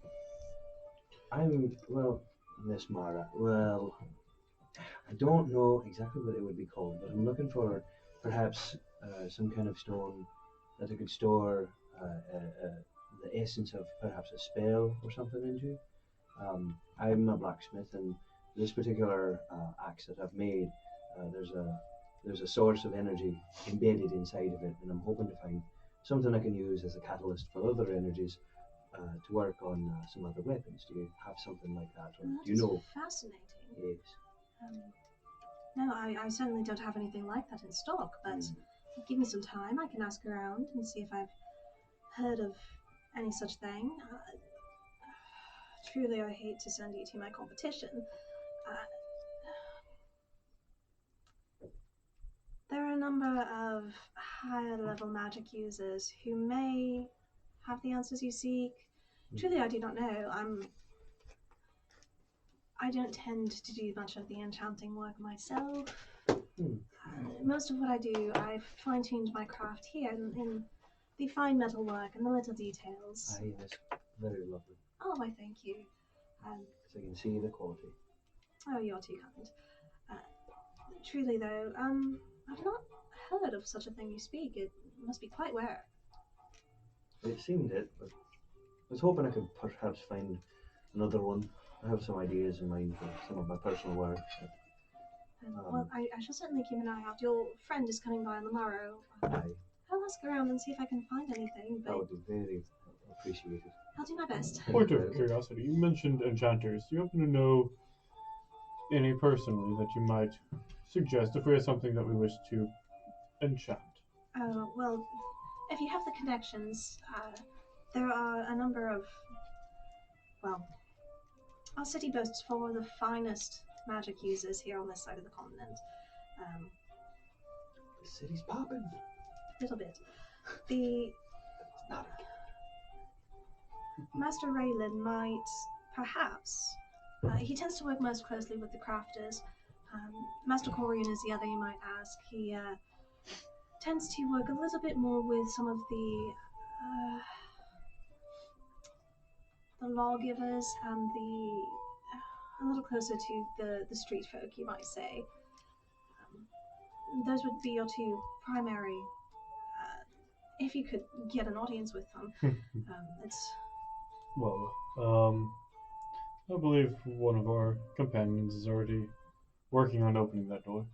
Miss Mara, I don't know exactly what it would be called, but I'm looking for perhaps some kind of stone that I could store the essence of perhaps a spell or something into. I'm a blacksmith, and this particular axe that I've made, there's a source of energy embedded inside of it, and I'm hoping to find something I can use as a catalyst for other energies to work on some other weapons. Do you have something like that, or do you know? Fascinating. Yes. No, I certainly don't have anything like that in stock, but give me some time. I can ask around and see if I've heard of any such thing. Truly, I hate to send you to my competition. There are a number of higher level magic users who may have the answers you seek. Truly, I do not know. I don't tend to do much of the enchanting work myself. Most of what I do, I've fine-tuned my craft here in the fine metal work and the little details. Aye, that's very lovely. Oh, I thank you. So you can see the quality. Oh, you're too kind. Truly, though, I've not heard of such a thing you speak. It must be quite rare. It seemed it, but I was hoping I could perhaps find another one. I have some ideas in mind for some of my personal work. Well, I shall certainly keep an eye out. Your friend is coming by on the morrow. Aye, I'll ask around and see if I can find anything, that but would be very appreciated. I'll do my best. Point of curiosity, you mentioned enchanters. Do you happen to know any personally that you might suggest if we have something that we wish to enchant? Well, if you have the connections, there are a number of, well, our city boasts four of the finest magic users here on this side of the continent. The city's popping. A little bit. The Master Raylan might, perhaps, he tends to work most closely with the crafters. Master Corian is the other you might ask. He tends to work a little bit more with some of the lawgivers and a little closer to the street folk, you might say. Those would be your two primary, if you could get an audience with them. It's... Well, I believe one of our companions is already working on opening that door.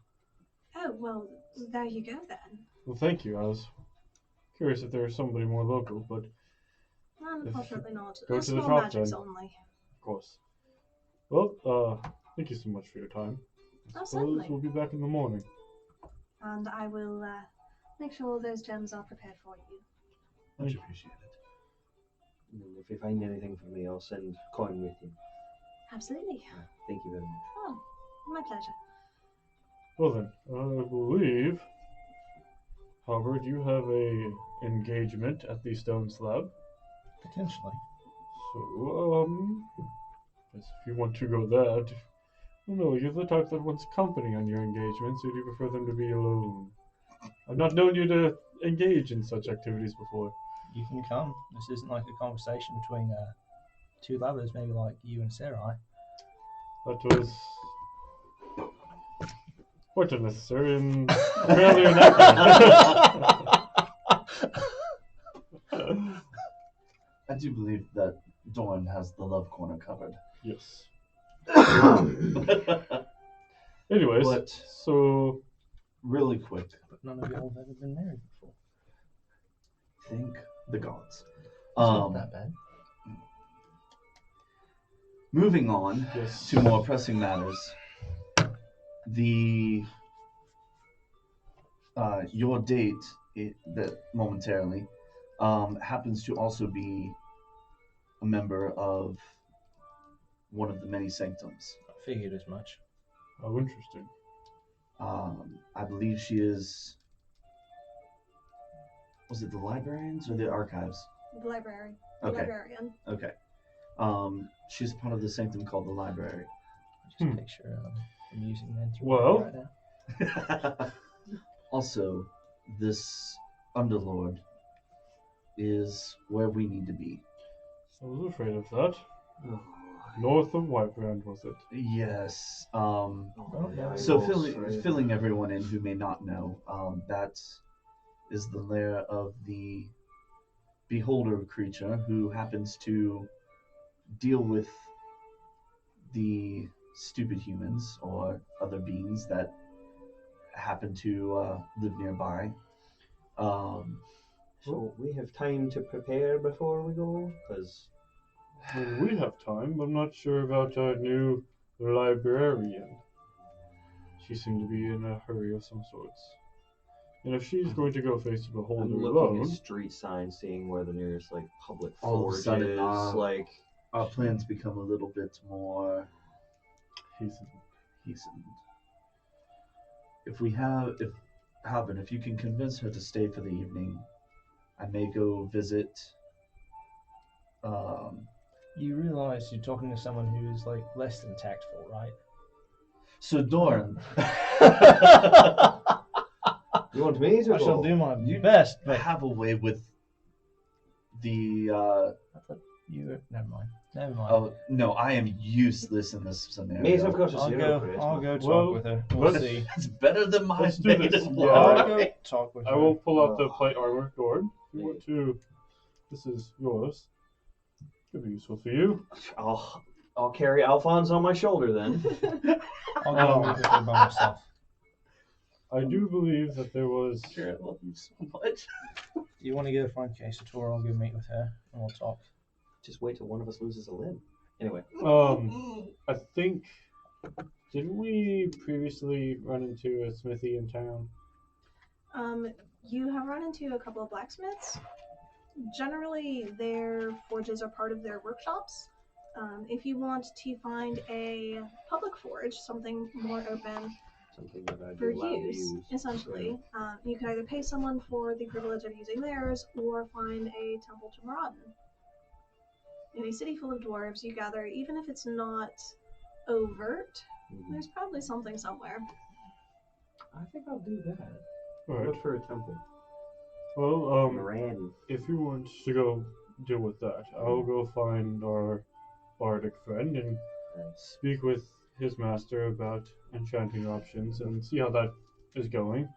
Oh, well, there you go then. Well, thank you. I was curious if there was somebody more local, but Unfortunately not. go to the Small shop magics then. only. Of course. Well, thank you so much for your time. I Oh, suppose certainly. we'll be back in the morning. And I will make sure all those gems are prepared for you. Much appreciated. And if you find anything for me, I'll send coin with you. Absolutely. Thank you very much. Oh, my pleasure. Well then, I believe, Howard, you have a engagement at the Stone Slab. Potentially. So, guess if you want to go that, no, you have to talk to one's company on your engagements, or do you prefer them to be alone? I've not known you to engage in such activities before. You can come. This isn't like a conversation between two lovers, maybe like you and Sarai. That was quite unnecessary and fairly inaccurate. I do believe that Doran has the love corner covered. Yes. Anyways, But so really quick, But none of y'all have ever been married before. thank the gods. It's not that bad. Moving on to more pressing matters. The your date that momentarily happens to also be a member of one of the many sanctums. I figured as much. Oh, interesting. I believe she is. Was it the librarians or the archives? The library. Okay. Librarian. Okay. She's part of the sanctum called the library. Just picture amusing men through Well. right now. Also, this underlord is where we need to be. I was afraid of that. North of Whitebrand, was it? Yes. yeah, So right. filling everyone in who may not know, that is the lair of the beholder creature who happens to deal with the stupid humans or other beings that happen to live nearby. So we have time to prepare before we go? Because Well, we have time, but I'm not sure about our new librarian. She seemed to be in a hurry of some sorts. And if she's going to go face the beholder I'm looking alone, at street signs, seeing where the nearest public all of a forge sudden, is. our plans become a little bit more hastened. If Halvin, if you can convince her to stay for the evening, I may go visit. You realise you're talking to someone who is less than tactful, right? So Doran, you want me to I go? shall do my best, but have a way with the. I thought you were. Never mind. Oh no, I am useless in this scenario. Mate, I've got a I'll zero go. for it. I'll go talk with her. We'll see. It's better than my let's do this. native Yeah. law. I'll go talk with her. I will pull out the plate armor, Doran. If you want to, this is yours. Could be useful for you. I'll carry Alphonse on my shoulder then. I'll go meet with her by myself. I do believe that there was. I love you so much. You want to go find Quesator? I'll go meet with her and we'll talk. Just wait till one of us loses a limb. Anyway. I think. Didn't we previously run into a smithy in town? You have run into a couple of blacksmiths. Generally, their forges are part of their workshops. If you want to find a public forge, something more open Something that I'd for be allowed to use, essentially, you can either pay someone for the privilege of using theirs or find a temple to Moradin. In a city full of dwarves, you gather, even if it's not overt, there's probably something somewhere. I think I'll do that. Alright. Look for a temple. Well, Moradin. if you want to go deal with that, I'll go find our bardic friend and speak with his master about enchanting options and see how that is going.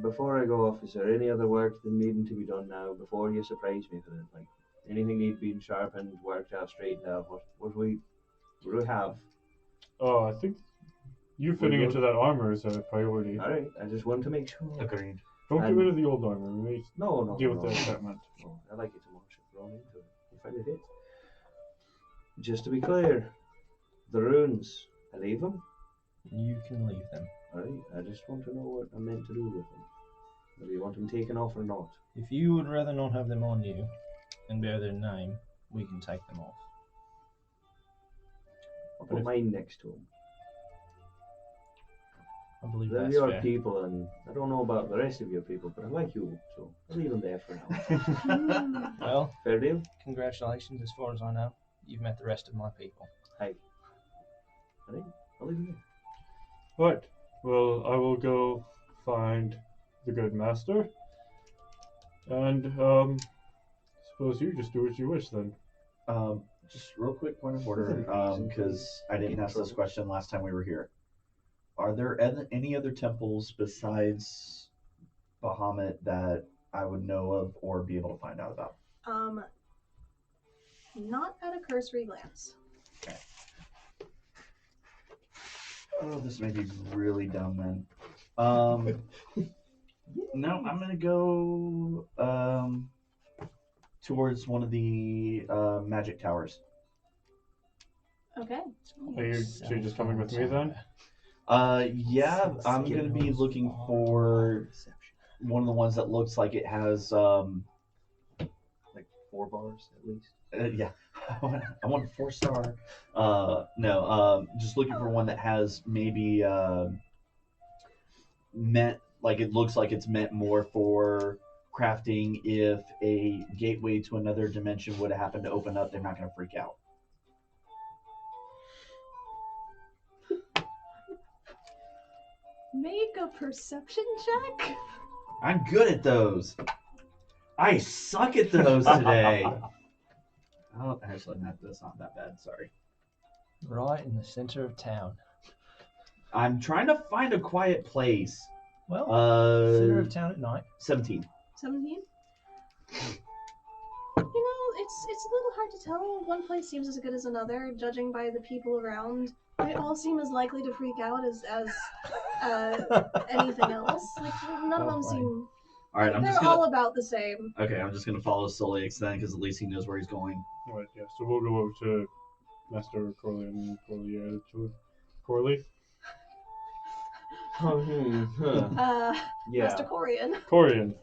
Before I go off, is there any other work that needing to be done now before you surprise me with it? Anything need being sharpened, worked out, straightened out? What do we have? Oh, I think you fitting into that armor is a priority. All right, I just want to make sure. Agreed. Don't get rid of the old armor. We may No. deal with the enchantment. No, I like it too much. I've grown into it. You find it is. Just to be clear, the runes, I leave them? You can leave them. Alright, I just want to know what I'm meant to do with them. Whether you want them taken off or not. If you would rather not have them on you and bear their name, we can take them off. I'll put mine next to them. I believe They're that's your fair. people, and I don't know about the rest of your people, but I like you, so I'll leave them there for now. Well, fair deal? Congratulations, as far as I know. You've met the rest of my people. Hey. Alright, I'll leave them Right. Well, I will go find the good master. And, suppose you just do what you wish then. Just real quick point of order, because I didn't ask this question last time we were here. Are there any other temples besides Bahamut that I would know of or be able to find out about? Not at a cursory glance. Okay. Oh, this may be really dumb then. No, I'm gonna go towards one of the magic towers. Okay. Are you just coming with me then? Yeah, I'm gonna be looking for one of the ones that looks like it has like 4 bars at least. Yeah, I want a 4-star. No, just looking for one that has maybe meant like it looks like it's meant more for crafting. If a gateway to another dimension would happen to open up, they're not gonna freak out. Make a perception check. I'm good at those. I suck at those today. Oh, actually, that's not that bad. Sorry. Right in the center of town. I'm trying to find a quiet place. Well, center of town at night. 17. 17? You know, it's a little hard to tell. One place seems as good as another, judging by the people around. They all seem as likely to freak out as anything else. Like, none of them seem... All right, They're all about the same. Okay, I'm just gonna follow Solix then, because at least he knows where he's going. All right, yeah. So we'll go over to Master Corley and Corley. Yeah. Master Corian. Corian.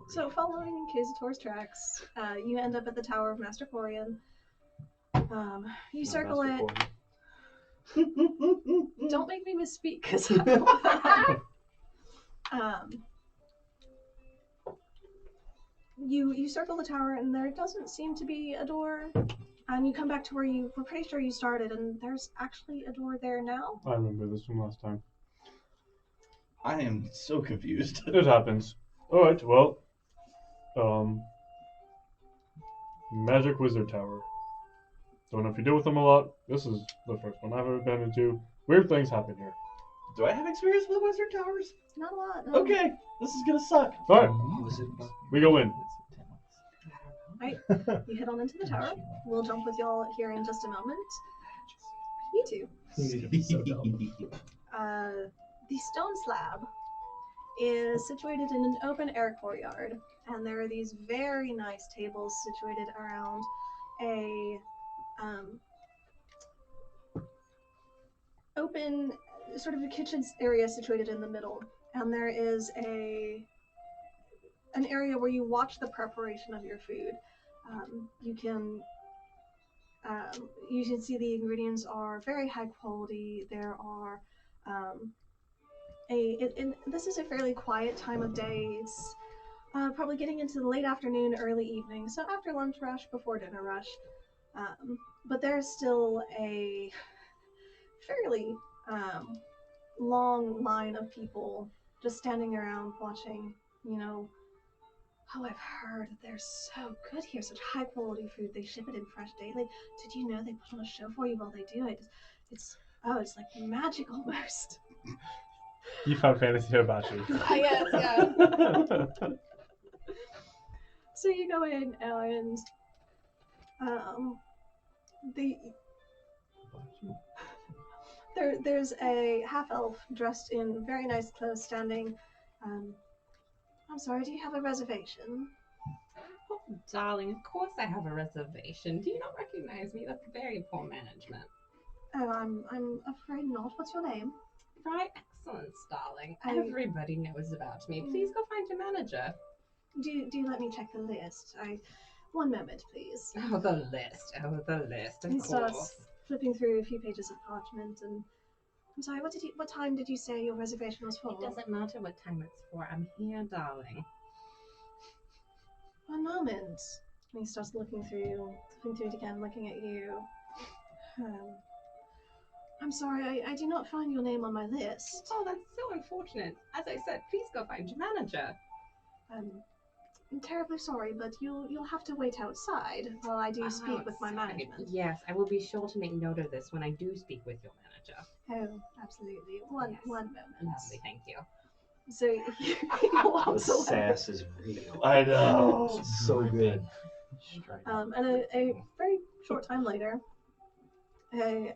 So following Kazator's tracks, you end up at the Tower of Master Corian. You circle it. Don't make me misspeak, because you circle the tower, and there doesn't seem to be a door. And you come back to where you were pretty sure you started, and there's actually a door there now. I remember this from last time. I am so confused. It happens. All right. Well, Magic Wizard Tower. Don't know if you deal with them a lot. This is the first one I've ever been into. Weird things happen here. Do I have experience with Wizard Towers? Not a lot. No. Okay, this is gonna suck. All right. We go in. Right. You head on into the tower. We'll jump with y'all here in just a moment. You two. So dumb. The stone slab is situated in an open air courtyard, and there are these very nice tables situated around a open sort of a kitchen area situated in the middle, and there is an area where you watch the preparation of your food. You can see the ingredients are very high quality. There are this is a fairly quiet time of day. It's probably getting into the late afternoon, early evening, so after lunch rush, before dinner rush. But there's still a fairly long line of people just standing around watching, Oh, I've heard that they're so good here, such high quality food. They ship it in fresh daily. Did you know they put on a show for you while they do it? It's like magic almost. You found Fantasy Hibachi. Yes, yeah. So you go in and there's a half elf dressed in very nice clothes standing. I'm sorry, do you have a reservation? Oh, darling, of course I have a reservation. Do you not recognize me? That's very poor management. Oh, I'm afraid not. What's your name? Right, excellence, darling. Everybody knows about me. Please go find your manager. Do you let me check the list? One moment, please. Oh, the list. Of He course. starts flipping through a few pages of parchment and. I'm sorry. What time did you say your reservation was for? It doesn't matter what time it's for. I'm here, darling. One moment. And he starts flipping through it again, looking at you. I'm sorry, I do not find your name on my list. Oh, that's so unfortunate. As I said, please go find your manager. I'm terribly sorry, but you'll have to wait outside while I do speak with my management. Yes, I will be sure to make note of this when I do speak with your manager. Oh, absolutely. One moment. Lovely, thank you. So he walks away. Sass is real. I know. So good. And a very short time later, a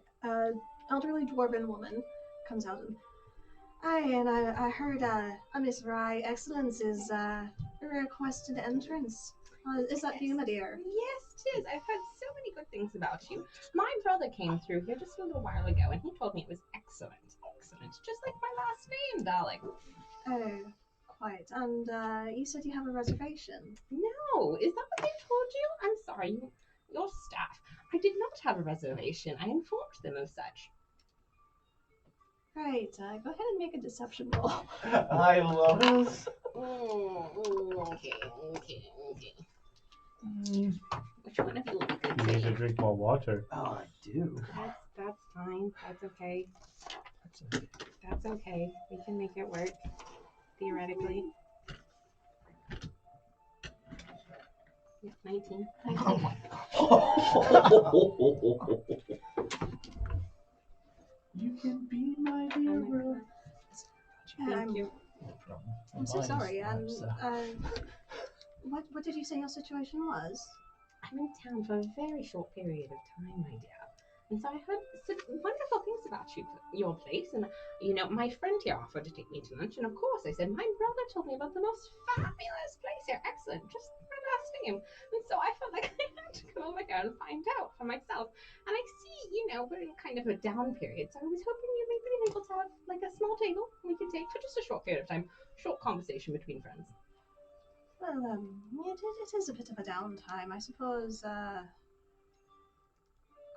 elderly dwarven woman comes out and I heard Miss Rye Excellence is requested entrance. Is that you, my dear? Yes, it is. I've heard so many good things about you. My brother came through here just a little while ago, and he told me it was excellent. Excellent. Just like my last name, darling. Oh, quite. And you said you have a reservation. No, is that what they told you? I'm sorry, your staff. I did not have a reservation. I informed them of such. Right, go ahead and make a deception roll. I love this. Okay. Which one of you will be good You to need to me? drink more water. Oh, I do. That's fine. That's okay. That's okay. We can make it work. Theoretically. Yeah, 19. Oh my You can be my hero. Thank you. I'm so sorry. And what did you say your situation was? I'm in town for a very short period of time, my dear. And so I heard such wonderful things about your place. And, my friend here offered to take me to lunch. And, of course, I said, my brother told me about the most fabulous place here. Excellent. Just my last name. And so I felt like I had to come over here and find out for myself. And I see, we're in kind of a down period. So I was hoping you may be able to have, like, a small table we could take for just a short period of time. Short conversation between friends. Well, it is a bit of a downtime, I suppose.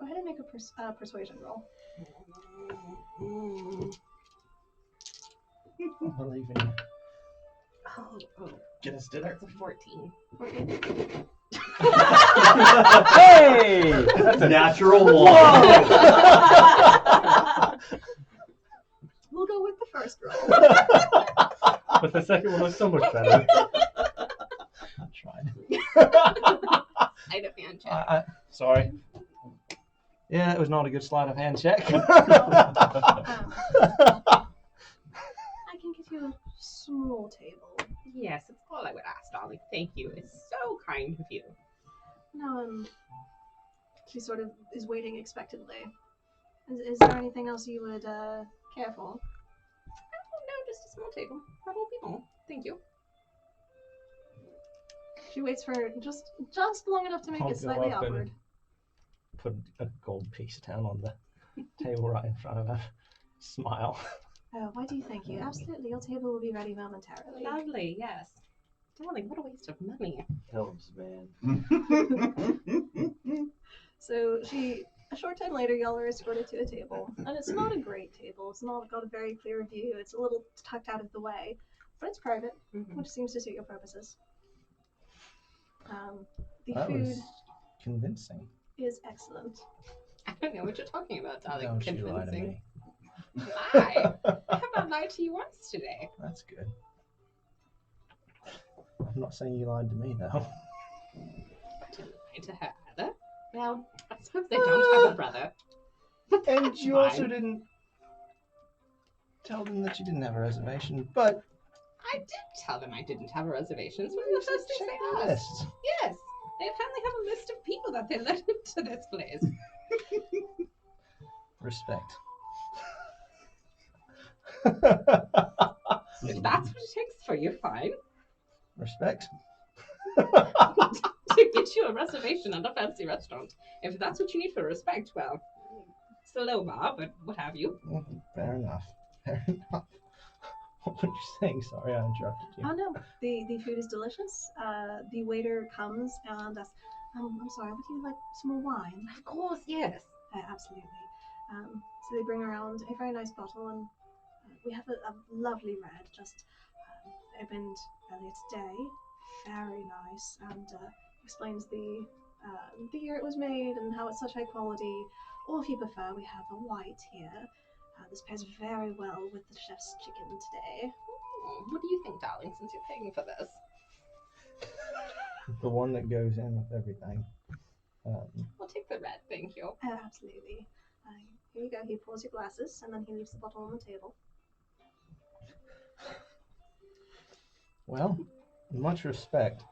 Go ahead and make a persuasion roll. I believe in you. Oh. Get us dinner. That's a 14. Hey! That's a natural one. We'll go with the first roll. But the second one was so much better. I tried. Sleight of hand check. Sorry. Yeah, that was not a good sleight of hand check. I can get you a small table. Yes, it's all I would ask, darling. Thank you. It's so kind of you. No, she sort of is waiting expectantly. Is there anything else you would care for? Oh, no, just a small table. That'll be all. Thank you. She waits for just long enough to make it slightly awkward. Put a gold piece down on the table right in front of her. Smile. Oh, why do you thank you? Absolutely, your table will be ready momentarily. Lovely, yes. Darling, what a waste of money. Helps, man. So a short time later, y'all are escorted to a table. And it's not a great table. It's not got a very clear view. It's a little tucked out of the way. But it's private, which seems to suit your purposes. That was convincing. Is excellent. I don't know what you're talking about, darling. Don't you lie to me. Lie? I haven't lied to you once today. That's good. I'm not saying you lied to me, though. I didn't lie to her either. Well, I suppose they don't have a brother. And you also didn't tell them that you didn't have a reservation, but I did tell them I didn't have a reservation. It's one of the first things they asked. Yes, they apparently have a list of people that they let into this place. Respect. If that's what it takes for you, fine. Respect. To get you a reservation at a fancy restaurant. If that's what you need for respect, well, it's a low bar, but what have you. Fair enough. Fair enough. What were you saying? Sorry, I interrupted you. Oh no, the food is delicious. The waiter comes and asks, I'm sorry, would you like some more wine? Of course, yes. Absolutely. So they bring around a very nice bottle, and we have a lovely red, just opened earlier today. Very nice, and explains the year it was made and how it's such high quality. Or if you prefer, we have a white here. This pairs very well with the chef's chicken today. What do you think, darling, since you're paying for this? The one that goes in with everything. I'll take the red, thank you. Absolutely. Here you go. He pours your glasses, and then he leaves the bottle on the table. Well, much respect.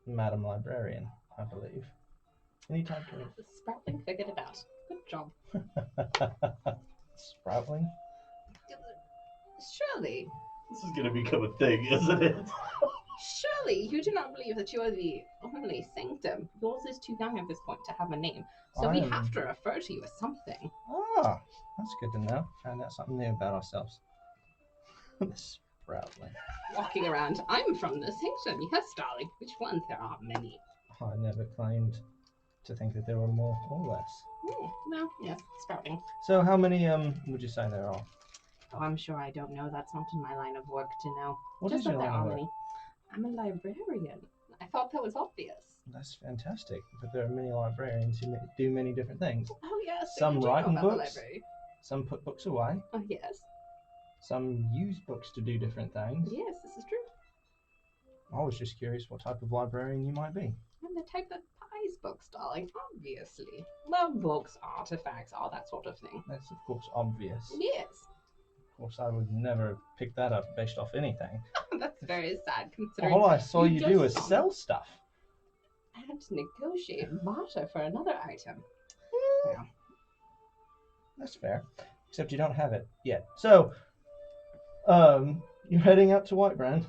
Madam Librarian, I believe. Any type The Sproutling figured it out. Good job. of Sproutling? Surely, This is gonna become a thing, isn't it? surely you do not believe that you are the only Sanctum. Yours is too young at this point to have a name, so we have to refer to you as something. Ah, that's good to know. Found out something new about ourselves. The Sproutling. Walking around, I'm from the Sanctum. Yes, darling. Which ones? There are many. I never claimed to think that there were more or less. No, yes, Sprouting. So how many would you say there are? Oh, I'm sure I don't know. That's not in my line of work to know. What Just is your that there line of are work? many. I'm a librarian. I thought that was obvious. That's fantastic. But there are many librarians who do many different things. Oh yes. Some do write know in about the books. library. Some put books away. Oh yes. Some use books to do different things. Yes, this is true. I was just curious what type of librarian you might be. I'm the type that buys books, darling. Obviously. Well, books, artifacts, all that sort of thing. That's of course obvious. Yes. Of course, I would never pick that up based off anything. That's very sad, considering All I saw you do just is sell stuff. and negotiate barter for another item. Well, That's fair. Except you don't have it yet. So, you're heading out to Whitebrand.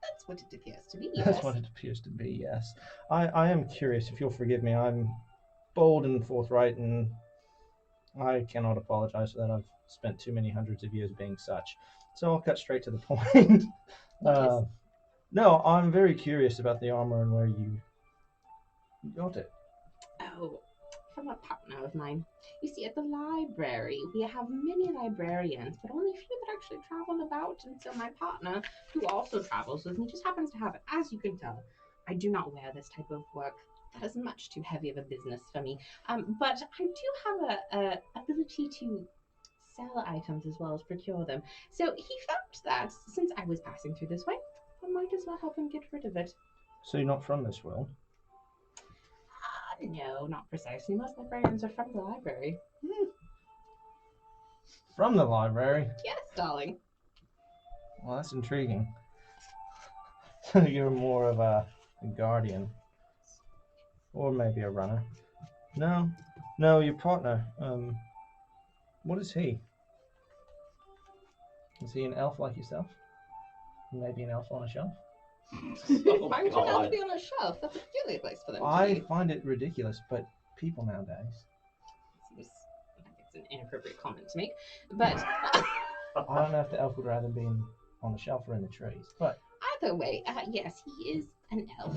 that's what it appears to be. Yes. That's what it appears to be, yes. I am curious, if you'll forgive me. I'm bold and forthright, and I cannot apologize for that. I've spent too many hundreds of years being such. So I'll cut straight to the point. No, I'm very curious about the armor and where you got it. Oh, from a partner of mine. You see, at the library, we have many librarians, but only a few that actually travel about. And so my partner, who also travels with me, just happens to have it. As you can tell, I do not wear this type of work. That is much too heavy of a business for me. But I do have a ability to sell items as well as procure them. So he felt that since I was passing through this way, I might as well help him get rid of it. So you're not from this world? No, not precisely. Most librarians are from the library. From the library? Yes, darling. Well, that's intriguing. So you're more of a guardian. Or maybe a runner. No, your partner. What is he? Is he an elf like yourself? Maybe an elf on a shelf? Why would you not be on a shelf? That's a peculiar place for them to I be. find it ridiculous, but people nowadays. Seems like it's an inappropriate comment to make, but I don't know if the elf would rather be on the shelf or in the trees, but either way, yes, he is an elf.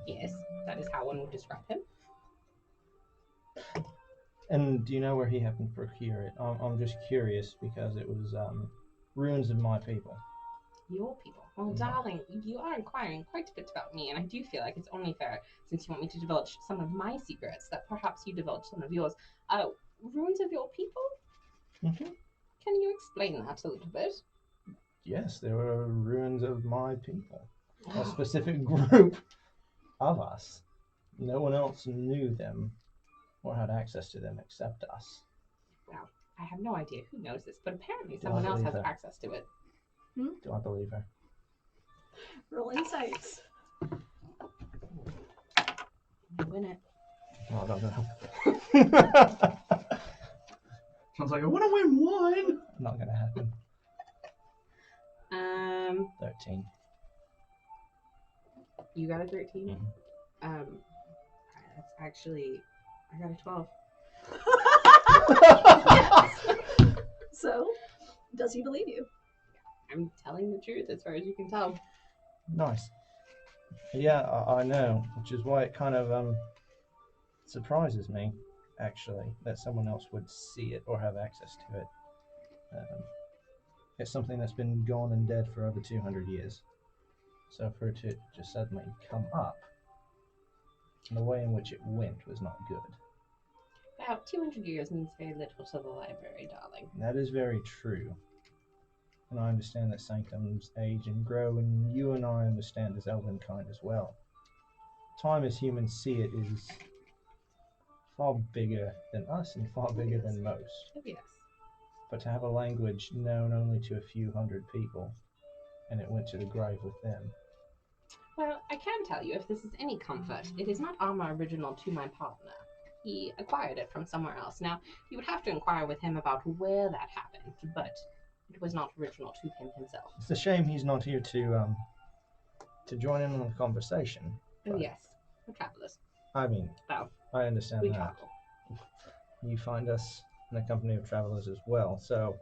Yes, that is how one would describe him. And do you know where he happened to procure it? I'm just curious because it was ruins of my people. Your people. Well, darling, you are inquiring quite a bit about me, and I do feel like it's only fair, since you want me to divulge some of my secrets, that perhaps you divulge some of yours. Ruins of your people? Mm-hmm. Can you explain that a little bit? Yes, there were ruins of my people. A specific group of us. No one else knew them or had access to them except us. Well, I have no idea who knows this, but apparently someone else has access to it. Do I believe her? Roll insights. Win it. Oh, I don't know. Sounds like I want to win one. Not gonna happen. 13. You got a 13? Mm-hmm. That's actually, I got a 12. So, does he believe you? I'm telling the truth as far as you can tell. Nice. Yeah, I know, which is why it kind of surprises me, actually, that someone else would see it or have access to it. It's something that's been gone and dead for over 200 years. So for it to just suddenly come up, the way in which it went was not good. About 200 years means very little to the library, darling. That is very true. And I understand that sanctums age and grow, and you and I understand as elven kind as well. Time as humans see it is far bigger than us and far bigger than most. Oh, yes. But to have a language known only to a few hundred people, and it went to the grave with them. Well, I can tell you, if this is any comfort, it is not armor original to my partner. He acquired it from somewhere else. Now, you would have to inquire with him about where that happened, but it was not original to him himself. It's a shame he's not here to join in on the conversation. Oh, yes. We're travelers. I mean, Well, I understand we that. travel. You find us in a company of travelers as well, so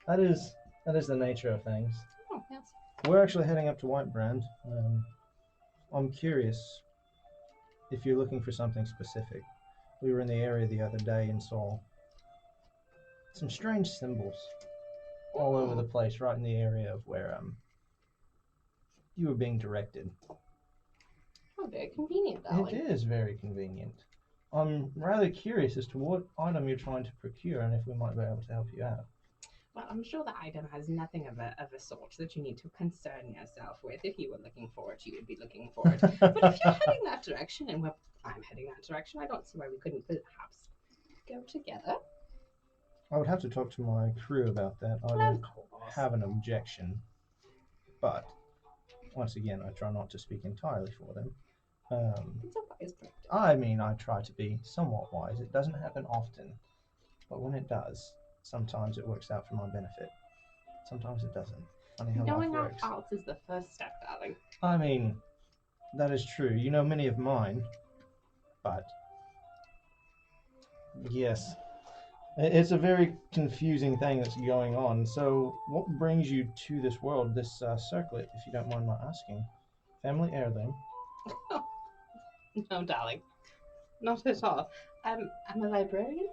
that is the nature of things. Oh, yes. We're actually heading up to Whitebrand. I'm curious if you're looking for something specific. We were in the area the other day and saw some strange symbols all over the place, right in the area of where you were being directed. Oh, very convenient, darling. It is very convenient. I'm rather curious as to what item you're trying to procure and if we might be able to help you out. Well, I'm sure the item has nothing of a sort that you need to concern yourself with. If you were looking for it, you would be looking for it. But if you're heading that direction, and I'm heading that direction, I don't see why we couldn't perhaps go together. I would have to talk to my crew about that. I don't have an objection. But, once again, I try not to speak entirely for them. It's a wise practice. I mean, I try to be somewhat wise. It doesn't happen often. But when it does, sometimes it works out for my benefit. Sometimes it doesn't. Funny how Knowing life our works. faults is the first step, darling. I mean, that is true. You know many of mine. But, yes. It's a very confusing thing that's going on. So, what brings you to this world, this circlet, if you don't mind my asking? Family heirloom? No, darling. Not at all. I'm a librarian.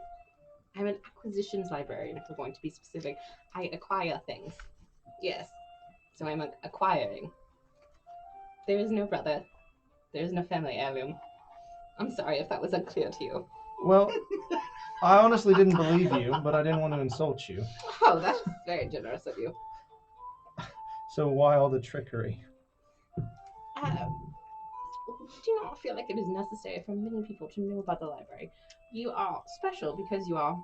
I'm an acquisitions librarian, if we're going to be specific. I acquire things. Yes. So I'm acquiring. There is no brother. There is no family heirloom. I'm sorry if that was unclear to you. Well, I honestly didn't believe you, but I didn't want to insult you. Oh, that's very generous of you. So why all the trickery? Do you not feel like it is necessary for many people to know about the library? You are special because you are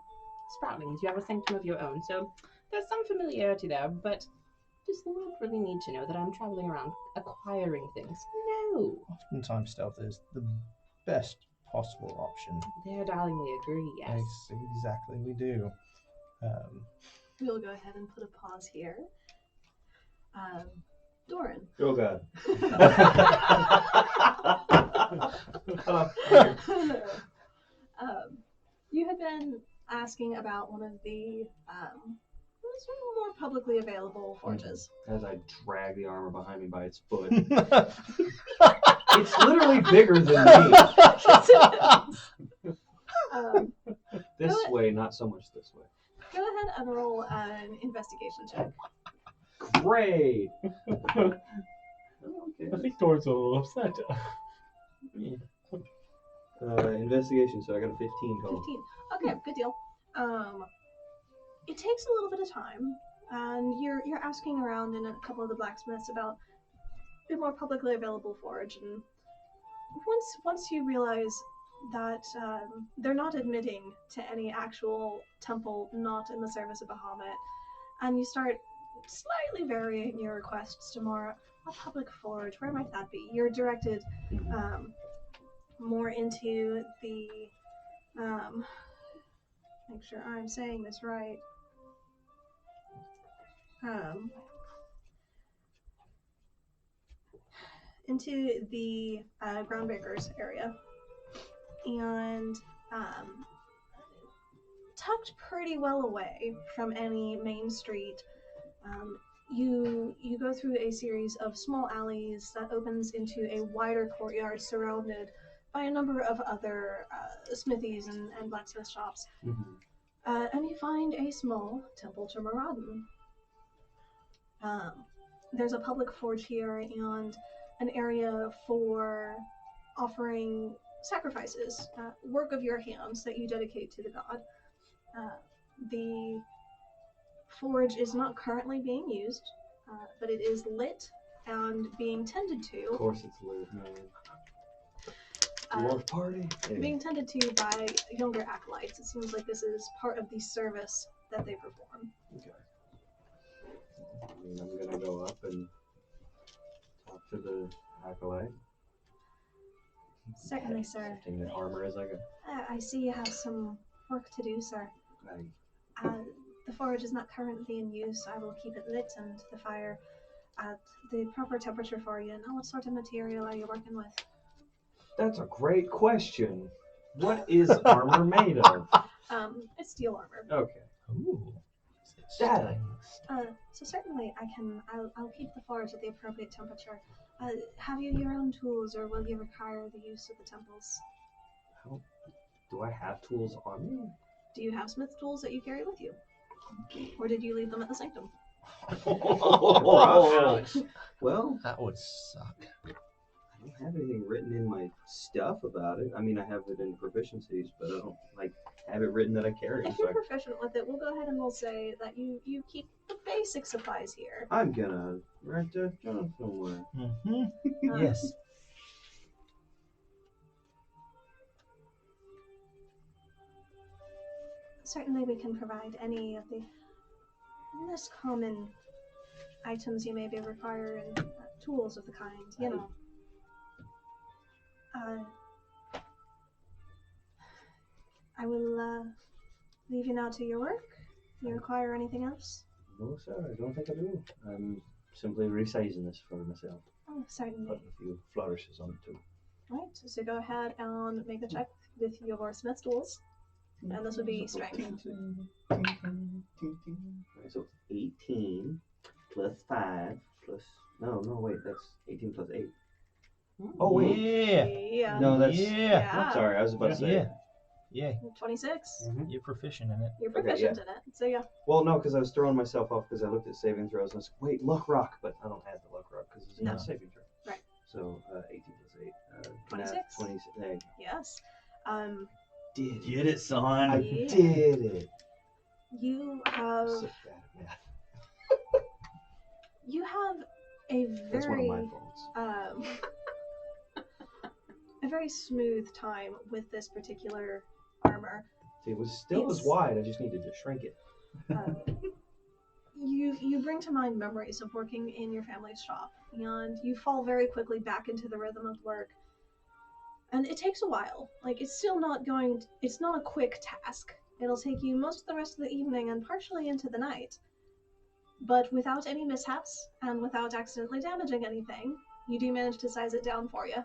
Sproutlings. You have a sanctum of your own, so there's some familiarity there, but does the world really need to know that I'm traveling around acquiring things? No. Oftentimes stealth is the best possible option. There, darling, we agree, yes. Exactly, we do. We'll go ahead and put a pause here. Doran. Oh God. You had been asking about one of the sort of more publicly available forges. As I drag the armor behind me by its foot. It's literally bigger than me. This way, not so much this way. Go ahead and roll an investigation check. Great. Okay. I think Doran's a little upset. Investigation, so I got a 15 total. 15. Okay, good deal. It takes a little bit of time, and you're asking around in a couple of the blacksmiths about a more publicly available forge, and once you realize that they're not admitting to any actual temple not in the service of Bahamut, and you start slightly varying your requests to more a public forge. Where might that be? You're directed more into the make sure I'm saying this right. Into the groundbreakers area, and tucked pretty well away from any main street. You go through a series of small alleys that opens into a wider courtyard surrounded by a number of other smithies and blacksmith shops. And you find a small temple to Moradin. There's a public forge here and an area for offering sacrifices, work of your hands that you dedicate to the god. The forge is not currently being used, but it is lit and being tended to. Of course it's lit, man. Dwarf party. Anyway. Being tended to by younger acolytes. It seems like this is part of the service that they perform. Okay. I mean, I'm gonna go up and talk to the acolyte. Certainly, sir. Taking the armor as I go. I see you have some work to do, sir. The forge is not currently in use. I will keep it lit and the fire at the proper temperature for you. Now, what sort of material are you working with? That's a great question. What is armor made of? It's steel armor. Okay. Ooh. So certainly I'll keep the forge at the appropriate temperature. Have you your own tools, or will you require the use of the temples? Do I have tools on me? Do you have smith tools that you carry with you? Or did you leave them at the Sanctum? Well, that would suck. I don't have anything written in my stuff about it. I mean, I have it in proficiencies, but I don't have it written that I carry. If you're proficient with it, we'll go ahead and we'll say that you keep the basic supplies here. I'm gonna write that down somewhere. Yes. Certainly we can provide any of the less common items you may be requiring, tools of the kind, you know. I will leave you now to your work. Do you require anything else? No, sir, I don't think I do. I'm simply resizing this for myself. Oh, certainly. Putting a few flourishes on it too. Right, so go ahead and make a check with your smith tools. And this would be strength. So 18 plus 5 plus... No, wait, that's 18 plus 8. Oh, wait. Yeah. No, that's... Yeah. Sorry, I was about to say... Yeah. 26. You're proficient in it. You're proficient in it, so yeah. Well, no, because I was throwing myself off because I looked at saving throws and I was like, wait, luck rock, but I don't have the luck rock because it's not a saving throw. Right. So 18 plus 8. 26. 26. Yes. Did Get it, son. I did it. You have... I'm so bad at math. You have a That's one of very... my faults. a very smooth time with this particular armor. It was still as wide, I just needed to shrink it. You bring to mind memories of working in your family's shop, and you fall very quickly back into the rhythm of work. And it takes a while. Like, it's still not it's not a quick task. It'll take you most of the rest of the evening and partially into the night. But without any mishaps, and without accidentally damaging anything, you do manage to size it down for you.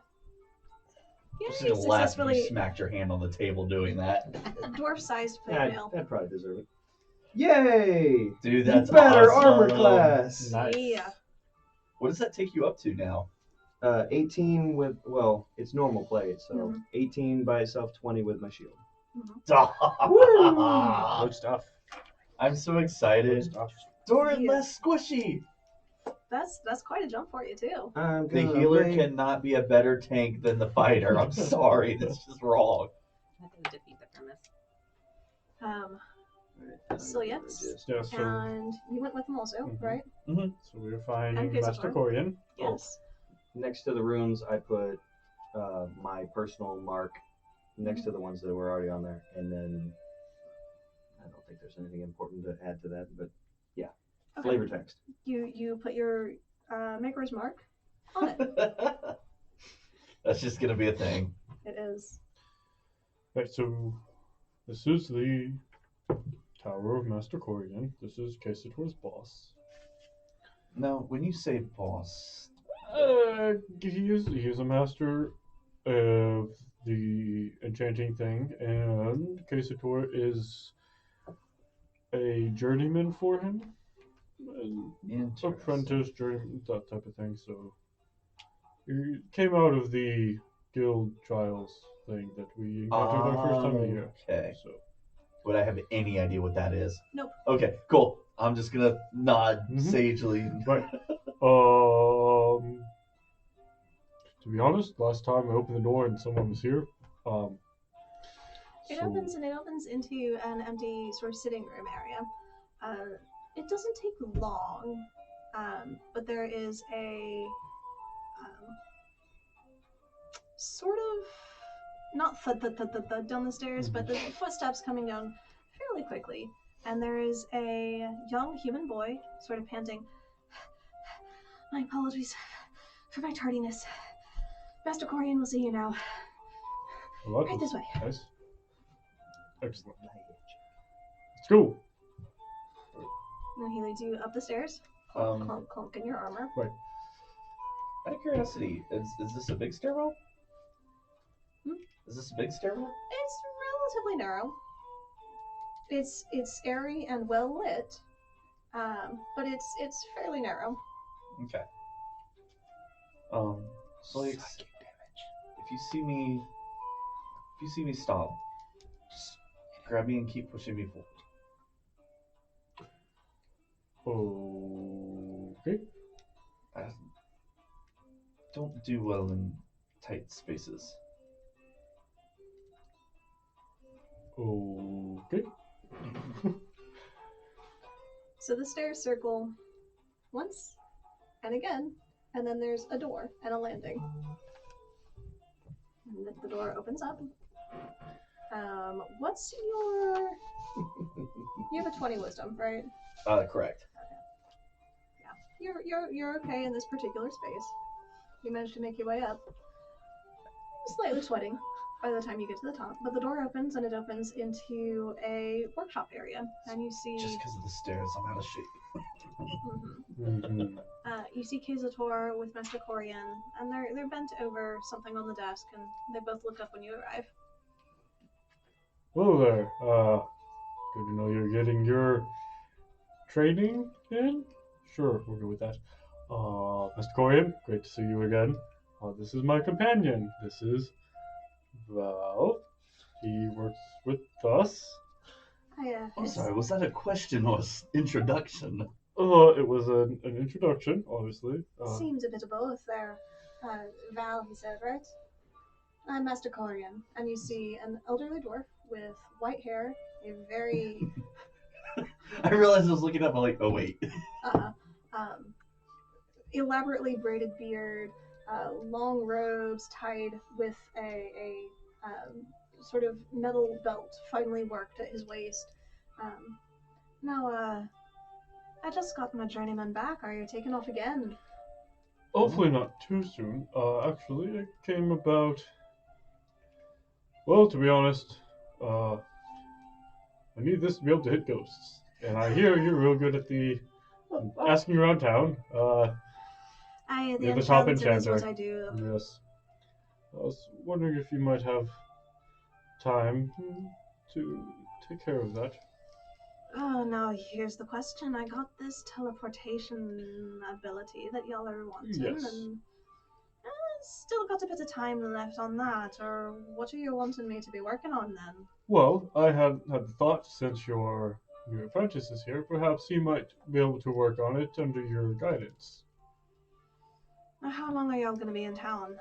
Just Yay, to laugh if successfully you smacked your hand on the table doing that. dwarf-sized plate I'd mail. probably deserve it. Yay! Dude, that's better awesome. armor class. Yeah. What does that take you up to now? 18 with, well, it's normal plate, so 18 by itself, 20 with my shield. Good stuff. I'm so excited. Doran, less squishy. That's quite a jump for you too. The healer cannot be a better tank than the fighter. I'm sorry, that's just wrong. Nothing to defeat the premise. So yes, Yeah, so- and you went with them also, right? So we were finding And Master Corian. Yes. Next to the runes, I put my personal mark next to the ones that were already on there, and then I don't think there's anything important to add to that, but yeah, Okay. flavor text. You put your maker's mark on it. That's just gonna be a thing. It is. Right, so this is the Tower of Master Corian. This is Casator's boss. Now, when you say boss, He is a master of the enchanting thing, and Casator is a journeyman for him. An apprentice, journeyman, that type of thing. So he came out of the guild trials thing that we encountered our first time here. Okay. So would I have any idea what that is? Nope. Okay, cool. I'm just gonna nod sagely. Right. To be honest, last time I opened the door and someone was here. It opens into an empty sort of sitting room area. It doesn't take long, but there is a sort of not thud down the stairs, but the footsteps coming down fairly quickly, and there is a young human boy sort of panting. My apologies for my tardiness. Master Corian will see you now. Well, Right this way. Nice. Excellent. Let's go. And he leads you up the stairs. Clunk, clunk in your armor. Right. Out of curiosity, is this a big stairwell? Hmm? Is this a big stairwell? It's relatively narrow. It's airy and well lit, but it's fairly narrow. Okay. So like, if you see me stop, just grab me and keep pushing me forward. Okay. I don't do well in tight spaces. Okay. So the stairs circle once and again, and then there's a door and a landing. And the door opens up. What's your... You have a 20 wisdom, right? Correct. Yeah. You're okay in this particular space. You managed to make your way up. Slightly sweating by the time you get to the top, but the door opens and it opens into a workshop area, and you see... Just because of the stairs, I'm out of shape. You see Kazator with Master Corian, and they're bent over something on the desk, and they both look up when you arrive. Hello there. Good to know you're getting your training in? Sure, we'll go with that. Mr. Corian, great to see you again. This is my companion. This is Val. He works with us. I'm sorry, was that a question or introduction? It was an introduction, obviously. Seems a bit of both there. Val, he said, right? I'm Master Corian, and you see an elderly dwarf with white hair, a very... I realized I was looking up, I'm like, oh wait. Elaborately braided beard, long robes tied with a sort of metal belt finely worked at his waist. I just got my journeyman back. Are you taking off again? Hopefully not too soon. Actually, I came about... Well, to be honest, I need this to be able to hit ghosts. And I hear you're real good at the asking around town. The the top enchanter is enchanter. what I do. Yes. I was wondering if you might have time to take care of that. Oh, now here's the question. I got this teleportation ability that y'all are wanting, Yes. and still got a bit of time left on that, or what are you wanting me to be working on then? Well, I had the thought, since your new apprentice is here, perhaps he might be able to work on it under your guidance. Now, how long are y'all going to be in town?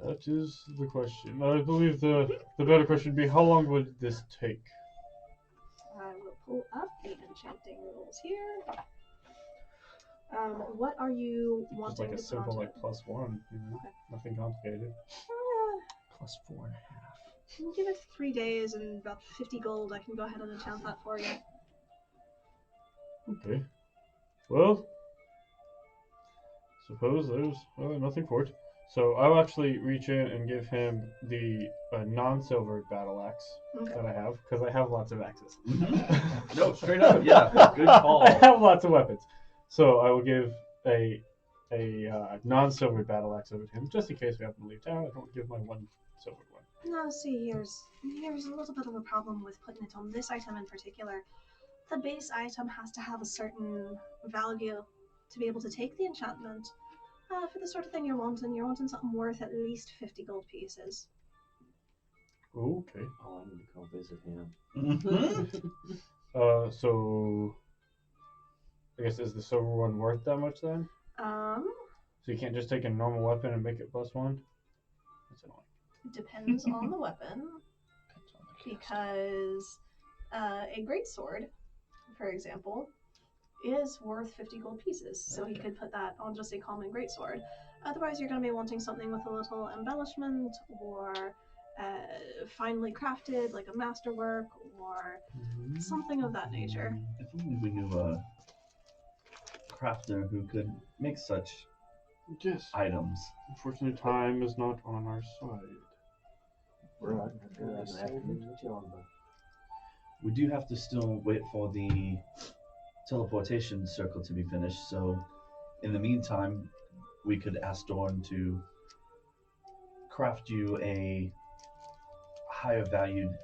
That is the question. I believe the better question would be, how long would this take? I will pull up the enchanting rules here. What are you wanting Just like a to simple, put like, +1, you know? Okay. Nothing complicated. plus 4.5. Give it 3 days and about 50 gold. I can go ahead and enchant that for you. Okay. Well, suppose there's nothing for it. So I'll actually reach in and give him the non-silver battle axe that I have, because I have lots of axes. No, straight up, yeah. Good call. I have lots of weapons. So I will give a non-silver battle axe over to him, just in case we happen to leave town. I don't give my one silver one. No, see, here's a little bit of a problem with putting it on this item in particular. The base item has to have a certain value to be able to take the enchantment. For the sort of thing you're wanting something worth at least 50 gold pieces. Okay. Oh, I need to go visit him. So I guess is the silver one worth that much then? So you can't just take a normal weapon and make it +1? That's annoying. It depends on the weapon, because a greatsword, for example, is worth 50 gold pieces. So he could put that on just a common greatsword. Otherwise, you're going to be wanting something with a little embellishment or finely crafted, like a masterwork or something of that nature. If only we knew a crafter who could make such items. Unfortunately, time is not on our side. Right. We do have to still wait for the teleportation circle to be finished, so in the meantime, we could ask Dorn to craft you a higher valued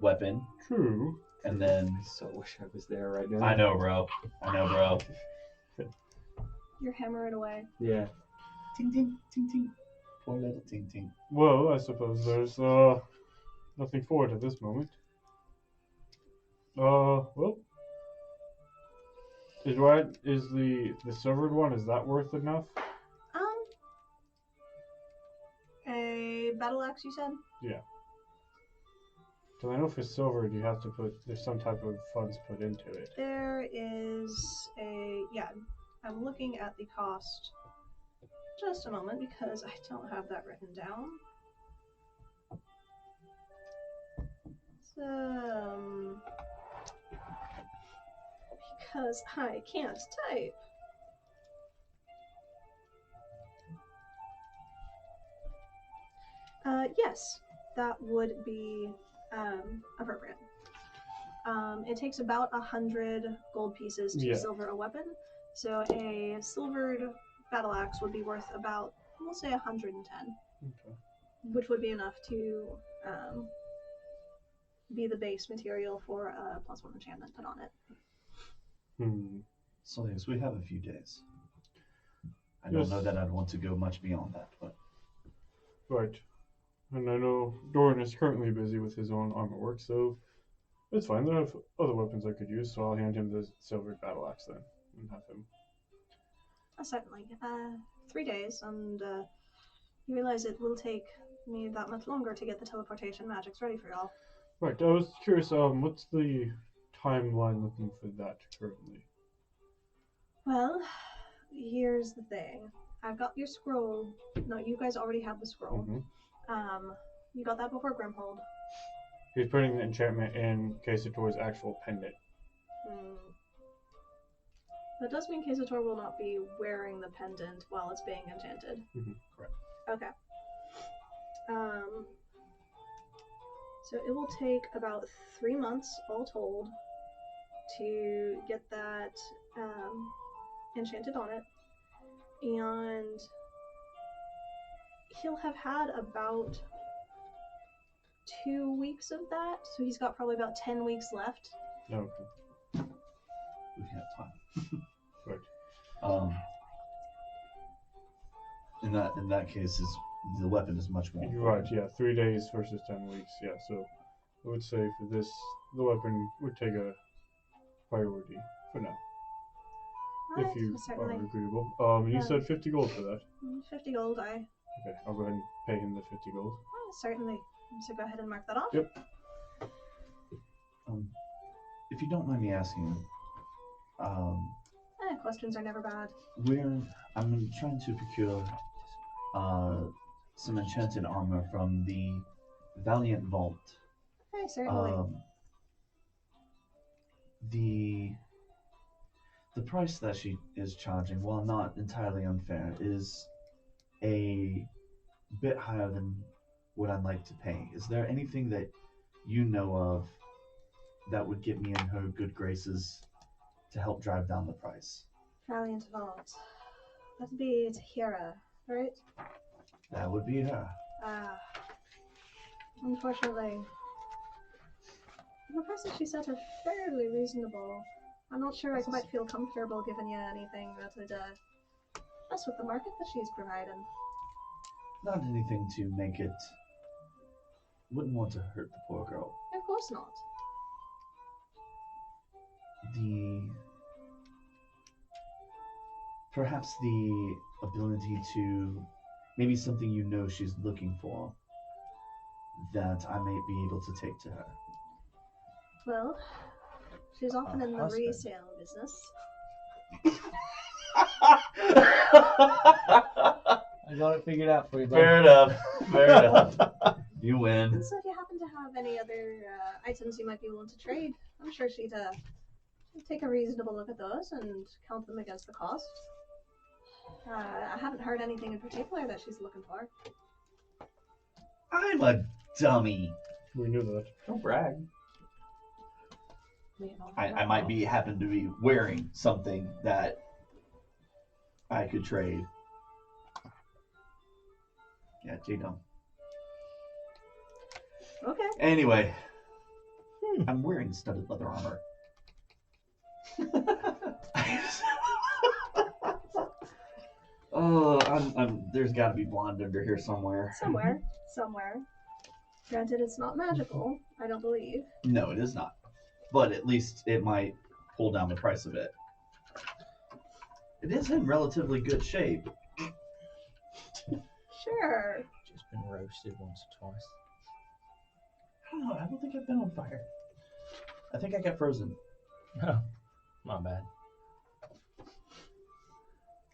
weapon. True. And then... I so wish I was there right now. I know, bro. You're hammering away. Yeah. Ting, ting, ting, ting. Poor little ting, ting. Well, I suppose there's nothing for it at this moment. Well, is the silvered one, is that worth enough? A battle axe, you said? Yeah. Because I know for silver, you have to there's some type of funds put into it. There is I'm looking at the cost. Just a moment, because I don't have that written down. So, because I can't type. Yes, that would be appropriate. It takes about 100 gold pieces to silver a weapon, so a silvered battle axe would be worth about, we'll say, 110, which would be enough to be the base material for a +1 enchantment put on it. So yes, we have a few days. I don't know that I'd want to go much beyond that, but... Right. And I know Doran is currently busy with his own armor work, so it's fine. I have other weapons I could use, so I'll hand him the silvered battle axe then, and have him. Certainly. 3 days, and you realize it will take me that much longer to get the teleportation magics ready for y'all. Right. I was curious. What's the timeline looking for that currently? Well, here's the thing. I've got your scroll. No, you guys already have the scroll. You got that before Grimhold. He's putting the enchantment in Casator's actual pendant. That does mean Casator will not be wearing the pendant while it's being enchanted. Correct. Okay. So it will take about 3 months, all told, to get that enchanted on it. And he'll have had about 2 weeks of that, so he's got probably about 10 weeks left. Okay. We have time. Right. In that case, the weapon is much more Right, yeah. 3 days versus 10 weeks, yeah. So I would say for this, the weapon would take a priority for now. If you are agreeable. You said 50 gold for that. 50 gold, Okay, I'll go ahead and pay him the 50 gold. Certainly. So go ahead and mark that off. Yep. If you don't mind me asking, Questions are never bad. I'm trying to procure some enchanted armor from the Valiant Vault. Hey, certainly. The price that she is charging, while not entirely unfair, is a bit higher than what I'd like to pay. Is there anything that you know of that would get me in her good graces to help drive down the price? Valiant Vault. That'd be Tahira, right? That would be her. Unfortunately, the prices she set are fairly reasonable. I'm not sure I quite feel comfortable giving you anything that would mess with the market that she's providing. Not anything to make it. Wouldn't want to hurt the poor girl. Of course not. Perhaps the ability to, maybe something you know she's looking for that I may be able to take to her. Well, she's often in the resale business. I got it figured out for you, bud. Fair enough. Fair enough. You win. So if you happen to have any other items you might be willing to trade, I'm sure she'd take a reasonable look at those and count them against the cost. I haven't heard anything in particular that she's looking for. I'm a dummy. We knew that. Don't brag. I might be happen to be wearing something that I could trade. Yeah, J-Dumb. Okay. Anyway, I'm wearing studded leather armor. Oh, there's got to be blonde under here somewhere. Somewhere. Granted, it's not magical, I don't believe. No, it is not. But at least it might pull down the price a bit. It is in relatively good shape. Sure. Just been roasted once or twice. I don't know. I don't think I've been on fire. I think I got frozen. Oh, my bad.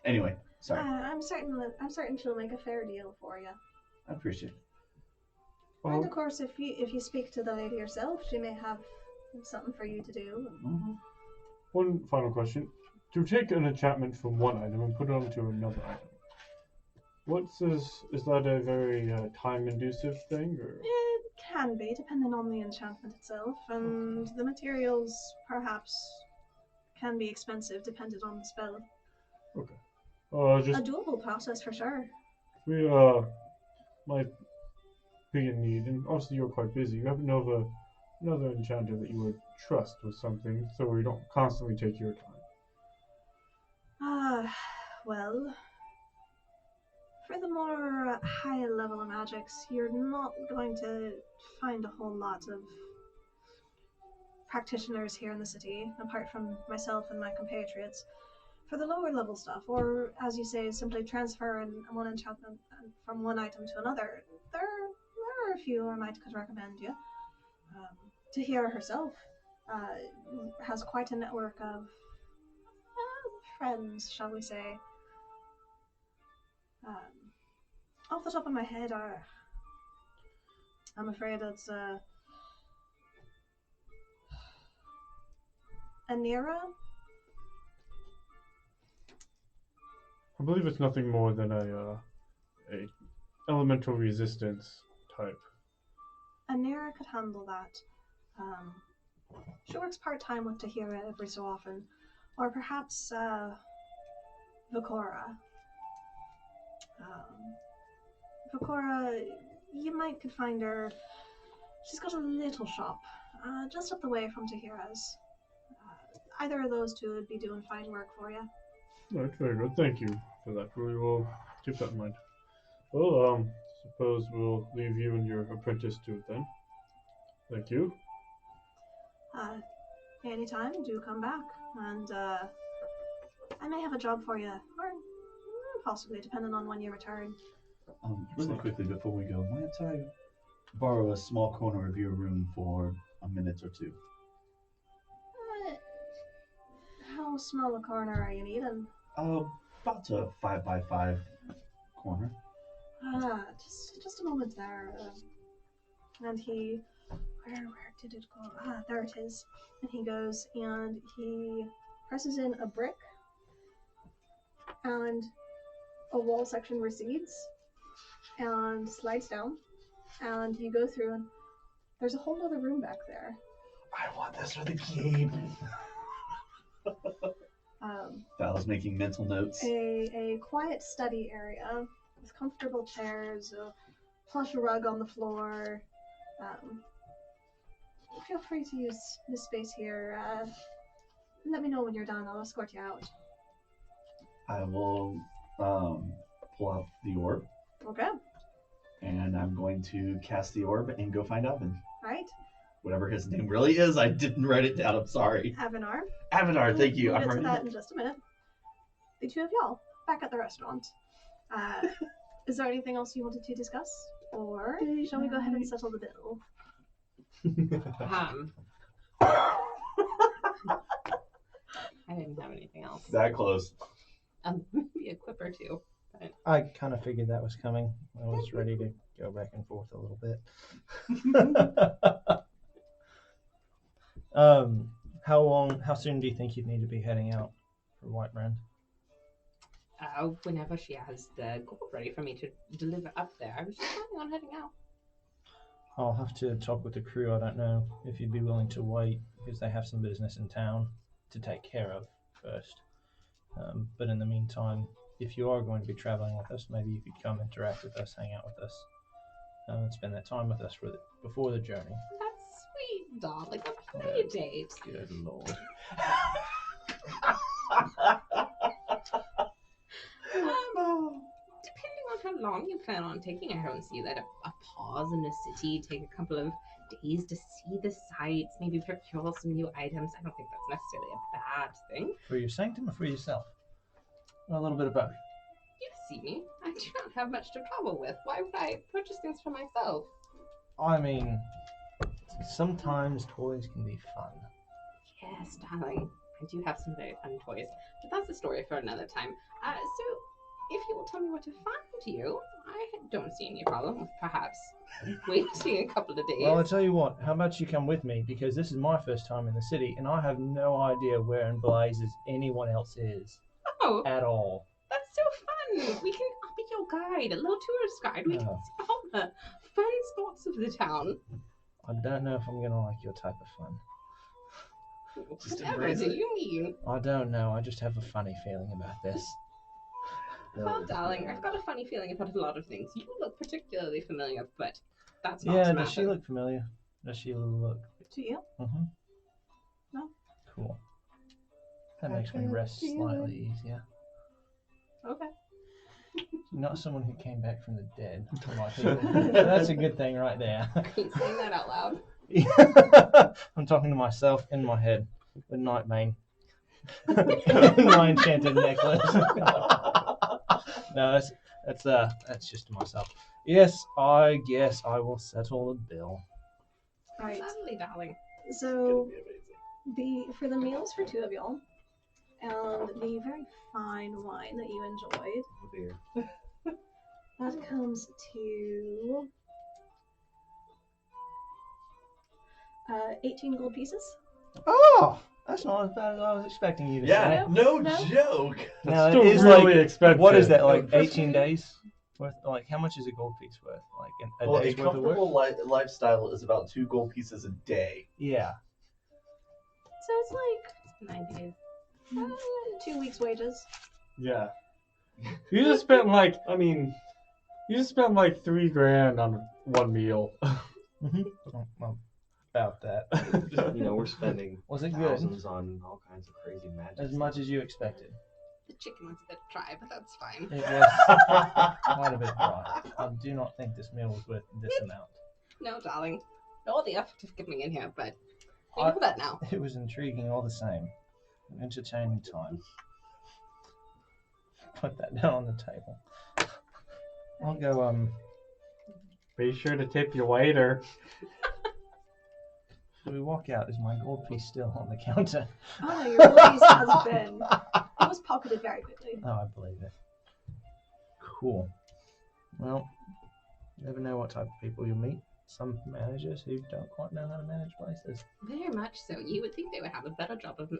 Anyway, sorry. I'm certain she'll make a fair deal for you. I appreciate it. And of course, if you speak to the lady herself, she may have something for you to do. Mm-hmm. One final question. To take an enchantment from one item and put it onto another item, is that a very time-inducive thing? Or? It can be, depending on the enchantment itself, and the materials perhaps can be expensive, depending on the spell. Okay. A doable process for sure. We might be in need, and obviously you're quite busy. You happen to know another enchanter that you would trust with something, so we don't constantly take your time. Well, for the more high level of magics, you're not going to find a whole lot of practitioners here in the city, apart from myself and my compatriots. For the lower level stuff, or as you say, simply transferring one enchantment from one item to another, there are a few I could recommend you. Tahira herself has quite a network of friends, shall we say. Off the top of my head, I'm afraid it's Anira. I believe it's nothing more than a elemental resistance type. Anira could handle that. She works part-time with Tahira every so often. Or perhaps Vakora. Vakora, you could find her. She's got a little shop just up the way from Tahira's. Either of those two would be doing fine work for you. Right, very good. Thank you for that. We will keep that in mind. Well, suppose we'll leave you and your apprentice to it then. Thank you. Anytime, do come back, and I may have a job for you, or possibly, depending on when you return. Really quickly before we go, might I borrow a small corner of your room for a minute or two? How small a corner are you needing? About a 5x5 corner. Just a moment there. And he, where did it go? There it is. And he goes and he presses in a brick, and a wall section recedes and slides down, and you go through, and there's a whole other room back there. I want this for the game. Val's making mental notes. A quiet study area with comfortable chairs, a plush rug on the floor. Feel free to use this space here. Let me know when you're done. I'll escort you out. I will pull out the orb. Okay. And I'm going to cast the orb and go find Alvin. Right. Whatever his name really is, I didn't write it down. I'm sorry. Avanar. Avanar, thank you. We'll I've get to already that in just a minute. The two of y'all back at the restaurant. Is there anything else you wanted to discuss, or shall we go ahead and settle the bill? I didn't have anything else. That close. Maybe a quip or two. But... I kind of figured that was coming. I was ready to go back and forth a little bit. How soon do you think you'd need to be heading out for White Brand? Whenever she has the gold ready for me to deliver up there. I was just planning on heading out. I'll have to talk with the crew. I don't know if you'd be willing to wait because they have some business in town to take care of first. But in the meantime, if you are going to be traveling with us, maybe you could come interact with us, hang out with us, and spend that time with us before the journey. That's sweet, darling. A play date. Good lord. Depending on how long you plan on taking, I don't see that a pause in the city, take a couple of days to see the sights, maybe procure some new items. I don't think that's necessarily a bad thing. For your sanctum or for yourself? A little bit of both. You see me. I do not have much to travel with. Why would I purchase things for myself? I mean, sometimes toys can be fun. Yes, darling. I do have some very fun toys, but that's a story for another time. So, if you will tell me where to find you, I don't see any problem with perhaps waiting a couple of days. Well, I'll tell you what, how about you come with me, because this is my first time in the city, and I have no idea where in blazes anyone else is. Oh. At all. That's so fun! I'll be your guide, a little tourist guide. We can see all the fun spots of the town. I don't know if I'm going to like your type of fun. Whatever do you mean? I don't know, I just have a funny feeling about this. Well, darling, I've got a funny feeling about a lot of things. You look particularly familiar, but that's not Yeah, to does matter. she look familiar? Does she look? To you? Mm-hmm. No. Cool. That makes me rest slightly easier. Okay. Not someone who came back from the dead. That's a good thing right there. Are you saying that out loud? I'm talking to myself in my head with Nightbane. My enchanted necklace. No, that's just to myself. Yes, I guess I will settle the bill. Right. Lovely, darling. So, for the meals for two of y'all, and the very fine wine that you enjoyed, Beer. that comes to 18 gold pieces. Oh, that's not as bad as I was expecting you to say. No joke. Now, Still it is really like, expensive. what is that, like 18 days worth? Like, how much is a gold piece worth? Like a Well, a day's worth of work? comfortable lifestyle is about 2 gold pieces a day. Yeah. So it's like 9 days. 2 weeks' wages. Yeah. You just spent like, you just spent like $3,000 on one meal. Well, about that. We're spending Was it good? thousands on all kinds of crazy magic. As much as you expected. The chicken was a bit dry, but that's fine. It was quite a bit dry. I do not think this meal was worth this amount. No, darling. All the effort of getting in here, but we know that now. It was intriguing all the same. An entertaining time. Put that down on the table. I'll go, Be sure to tip your waiter. So we walk out. Is my gold piece still on the counter? Oh no, your gold piece has been. It was pocketed very quickly. Oh, I believe it. Cool. Well, you never know what type of people you'll meet. Some managers who don't quite know how to manage places. Very much so. You would think they would have a better job of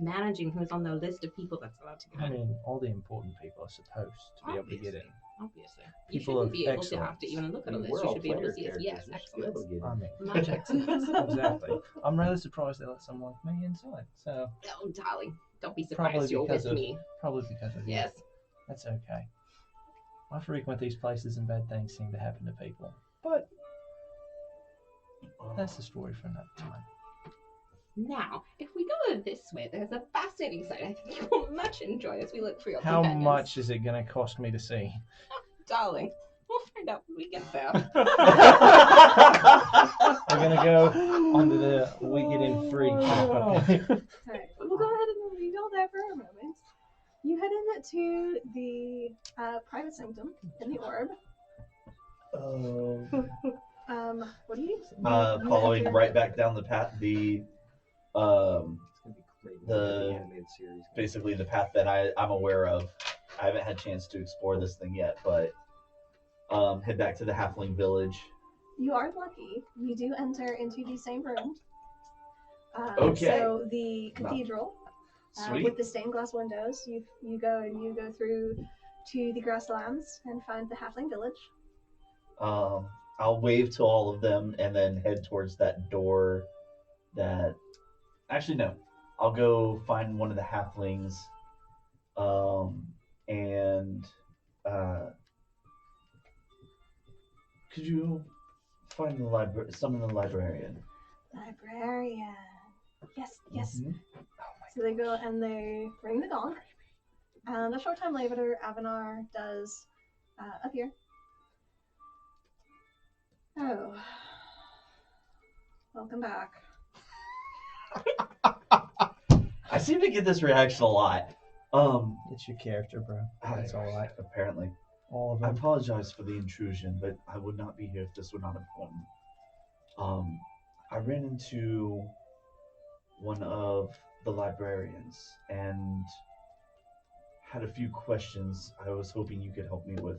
managing who's on the list of people that's allowed to go I in. mean, all the important people are supposed to be able to get in. Obviously. You People shouldn't of be able to excellence. have to even look at a list. We're You all should be able to player see it. Yes, characters. We should be able excellence. to get I in. mean, Much excellence. exactly. I'm rather surprised they let someone like me inside. So Oh, darling, don't be probably surprised you're because with of me. probably because of you. Yes. That's okay. I frequent these places and bad things seem to happen to people. But that's the story for another time. Now, if we go this way, there's a fascinating site I think you will much enjoy as we look for your How companions. much is it going to cost me to see? Darling, we'll find out when we get there. We're going to go under the we get in free cap. Okay. Alright, we'll go ahead and leave y'all there for a moment. You head in to the private sanctum in the orb. What do you do? You Following enter- right back down the path, the animated series. basically the path that I'm aware of. I haven't had a chance to explore this thing yet, but head back to the halfling village. You are lucky. You do enter into the same room. Okay. So the cathedral, Sweet. with the stained glass windows, you go through to the grasslands and find the halfling village. I'll wave to all of them and then head towards that door. Actually, no. I'll go find one of the halflings, and could you find the summon the librarian? Librarian. Yes. Mm-hmm. So they go and they ring the gong, and a short time later, Avanar does appear. Oh, welcome back. I seem to get this reaction a lot. It's your character, bro. That's all right. Apparently. All of I them. apologize for the intrusion, but I would not be here if this were not important. I ran into one of the librarians and had a few questions I was hoping you could help me with.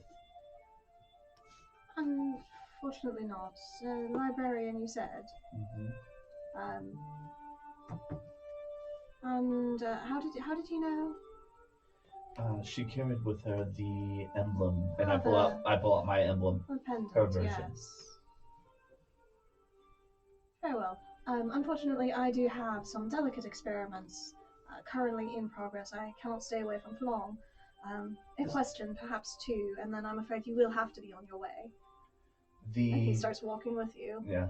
Unfortunately not. Librarian, you said. Mm-hmm. And how did you know? She carried with her the emblem, and I Oh, pull out my emblem. The pendant, Her version. yes. Very well. Unfortunately, I do have some delicate experiments currently in progress. I cannot stay away from for long. A question, perhaps two, and then I'm afraid you will have to be on your way. And he starts walking with you. Yeah.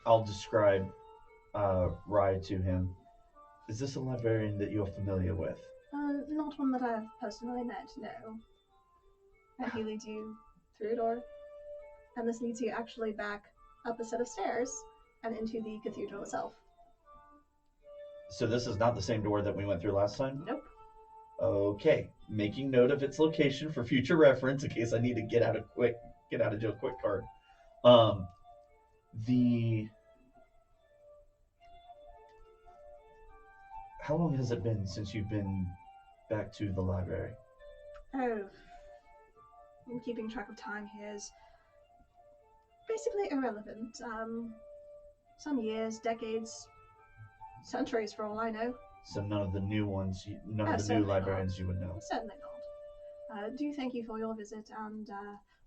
I'll describe Rye to him. Is this a librarian that you're familiar with? Not one that I've personally met, no. And he leads you through a door, and this leads you actually back up a set of stairs and into the cathedral itself. So this is not the same door that we went through last time? Nope. Okay. Making note of its location for future reference in case I need to get out of jail quick card. How long has it been since you've been back to the library? Oh, keeping track of time here is basically irrelevant. Some years, decades, centuries for all I know. So none of the new ones, none of the new Certainly librarians not. you would know. Certainly not. Do thank you for your visit, and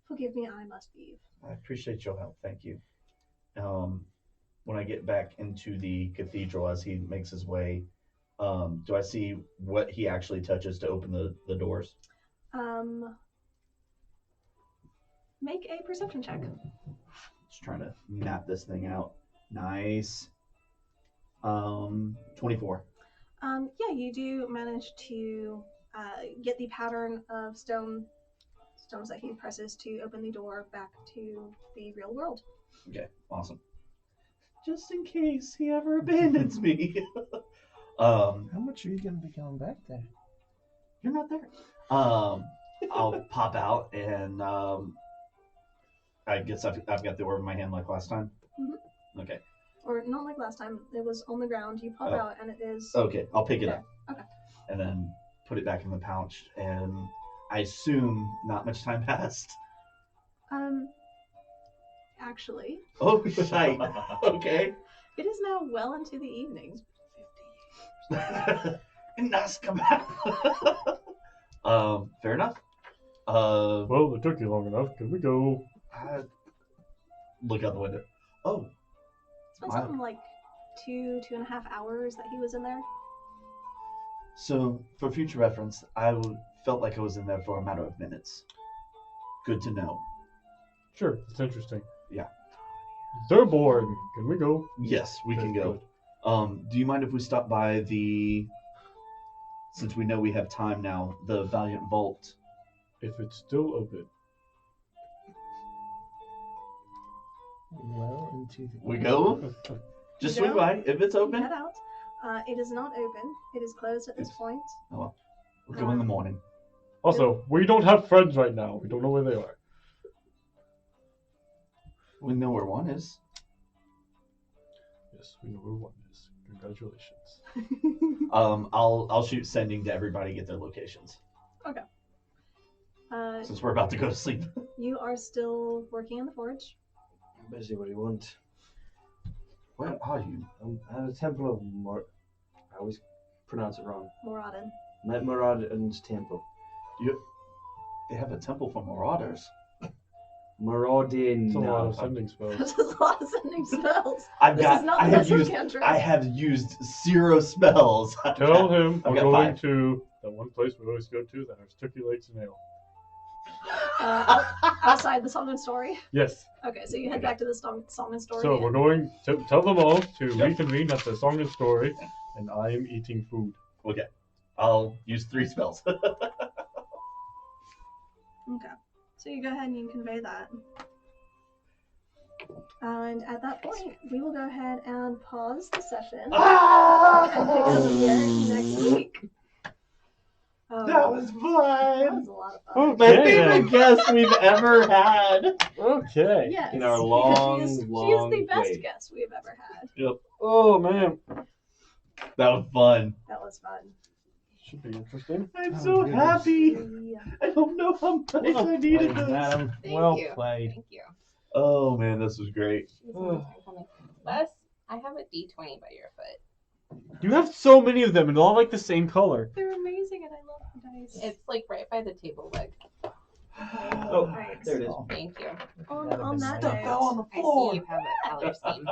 forgive me, I must leave. I appreciate your help, thank you. When I get back into the cathedral as he makes his way, do I see what he actually touches to open the doors? Make a perception check. Just trying to map this thing out. Nice. 24. Yeah, you do manage to get the pattern of stones that he presses to open the door back to the real world. Okay, awesome. Just in case he ever abandons me. How much are you going to be going back there? You're not there. I'll pop out and I guess I've got the orb in my hand like last time. Mm-hmm. Okay. Or not like last time. It was on the ground. You pop out and it is. Okay, I'll pick it there. up. Okay. And then put it back in the pouch. And I assume not much time passed. Actually, Oh, shite. Okay. it is now well into the evening. Nice come back. Fair enough. Well, it took you long enough. Can we go? Look out the window. Oh. It's been something like 2.5 hours that he was in there. So, for future reference, I felt like I was in there for a matter of minutes. Good to know. Sure, it's interesting. Yeah. They're bored. Can we go? Yes, we can go. Good. Do you mind if we stop by the... Since we know we have time now, the Valiant Vault? If it's still open. Well into the... We go? Just swing by. If it's open. Head out. It is not open. It is closed at this point. Oh well. We'll go in the morning. Also, we don't have friends right now. We don't know where they are. We know where one is. Yes, we know where one is. Congratulations. I'll shoot sending to everybody, get their locations. Okay. Since we're about to go to sleep. You are still working in the forge. I'm busy. What do you want? Where are you? I'm at a temple of I always pronounce it wrong. Moradin. I'm at Moradin's temple. They have a temple for marauders. Moradin. It's a lot of sending spells. This is a lot of sending spells. I This have used 0 spells. Tell him I've we're got going 5. to that one place we always go to that articulates an ale. Outside the song and story? Yes. Okay, so you head back to the song and story. So we're going to tell them all to reconvene at the song and story, and I am eating food. Okay. I'll use 3 spells. Okay. So you go ahead and you convey that. And at that point, we will go ahead and pause the session and pick up again next week. That was fun. That was a lot of fun. My favorite guest we've ever had. Okay. Yes. In our because long, she is the long best wait. guest we've ever had. Yep. Oh man, that was fun. That was fun. Should be interesting. I'm so happy. Yeah. I don't know how much I needed this. Madam. Thank Well you. played. Thank you. Oh man, this was great. Les, I have a D20 by your foot. You have so many of them, and all like the same color. They're amazing, and I love the dice. It's like right by the table leg. Oh, Thanks. there it is. Thank you. On that Stuff note, fell on the I floor. see you have a color scheme.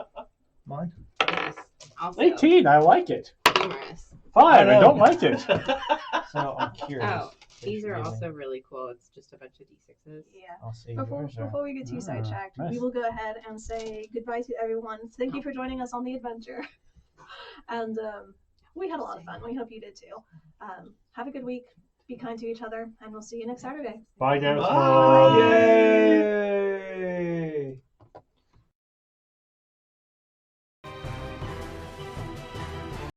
Mine? Yes. Also 18. I like it. humorous. 5. I know. don't like it. So I'm curious. Oh, these are Visually. also really cool. It's just a bunch of D6s. yeah. I'll see Before yours. Or... we get too sidetracked, nice. we will go ahead and say goodbye to everyone. Thank you for joining us on the adventure. And we had a lot of fun. We hope you did too. Have a good week. Be kind to each other, and we'll see you next Saturday. Bye, guys. Bye. Yay.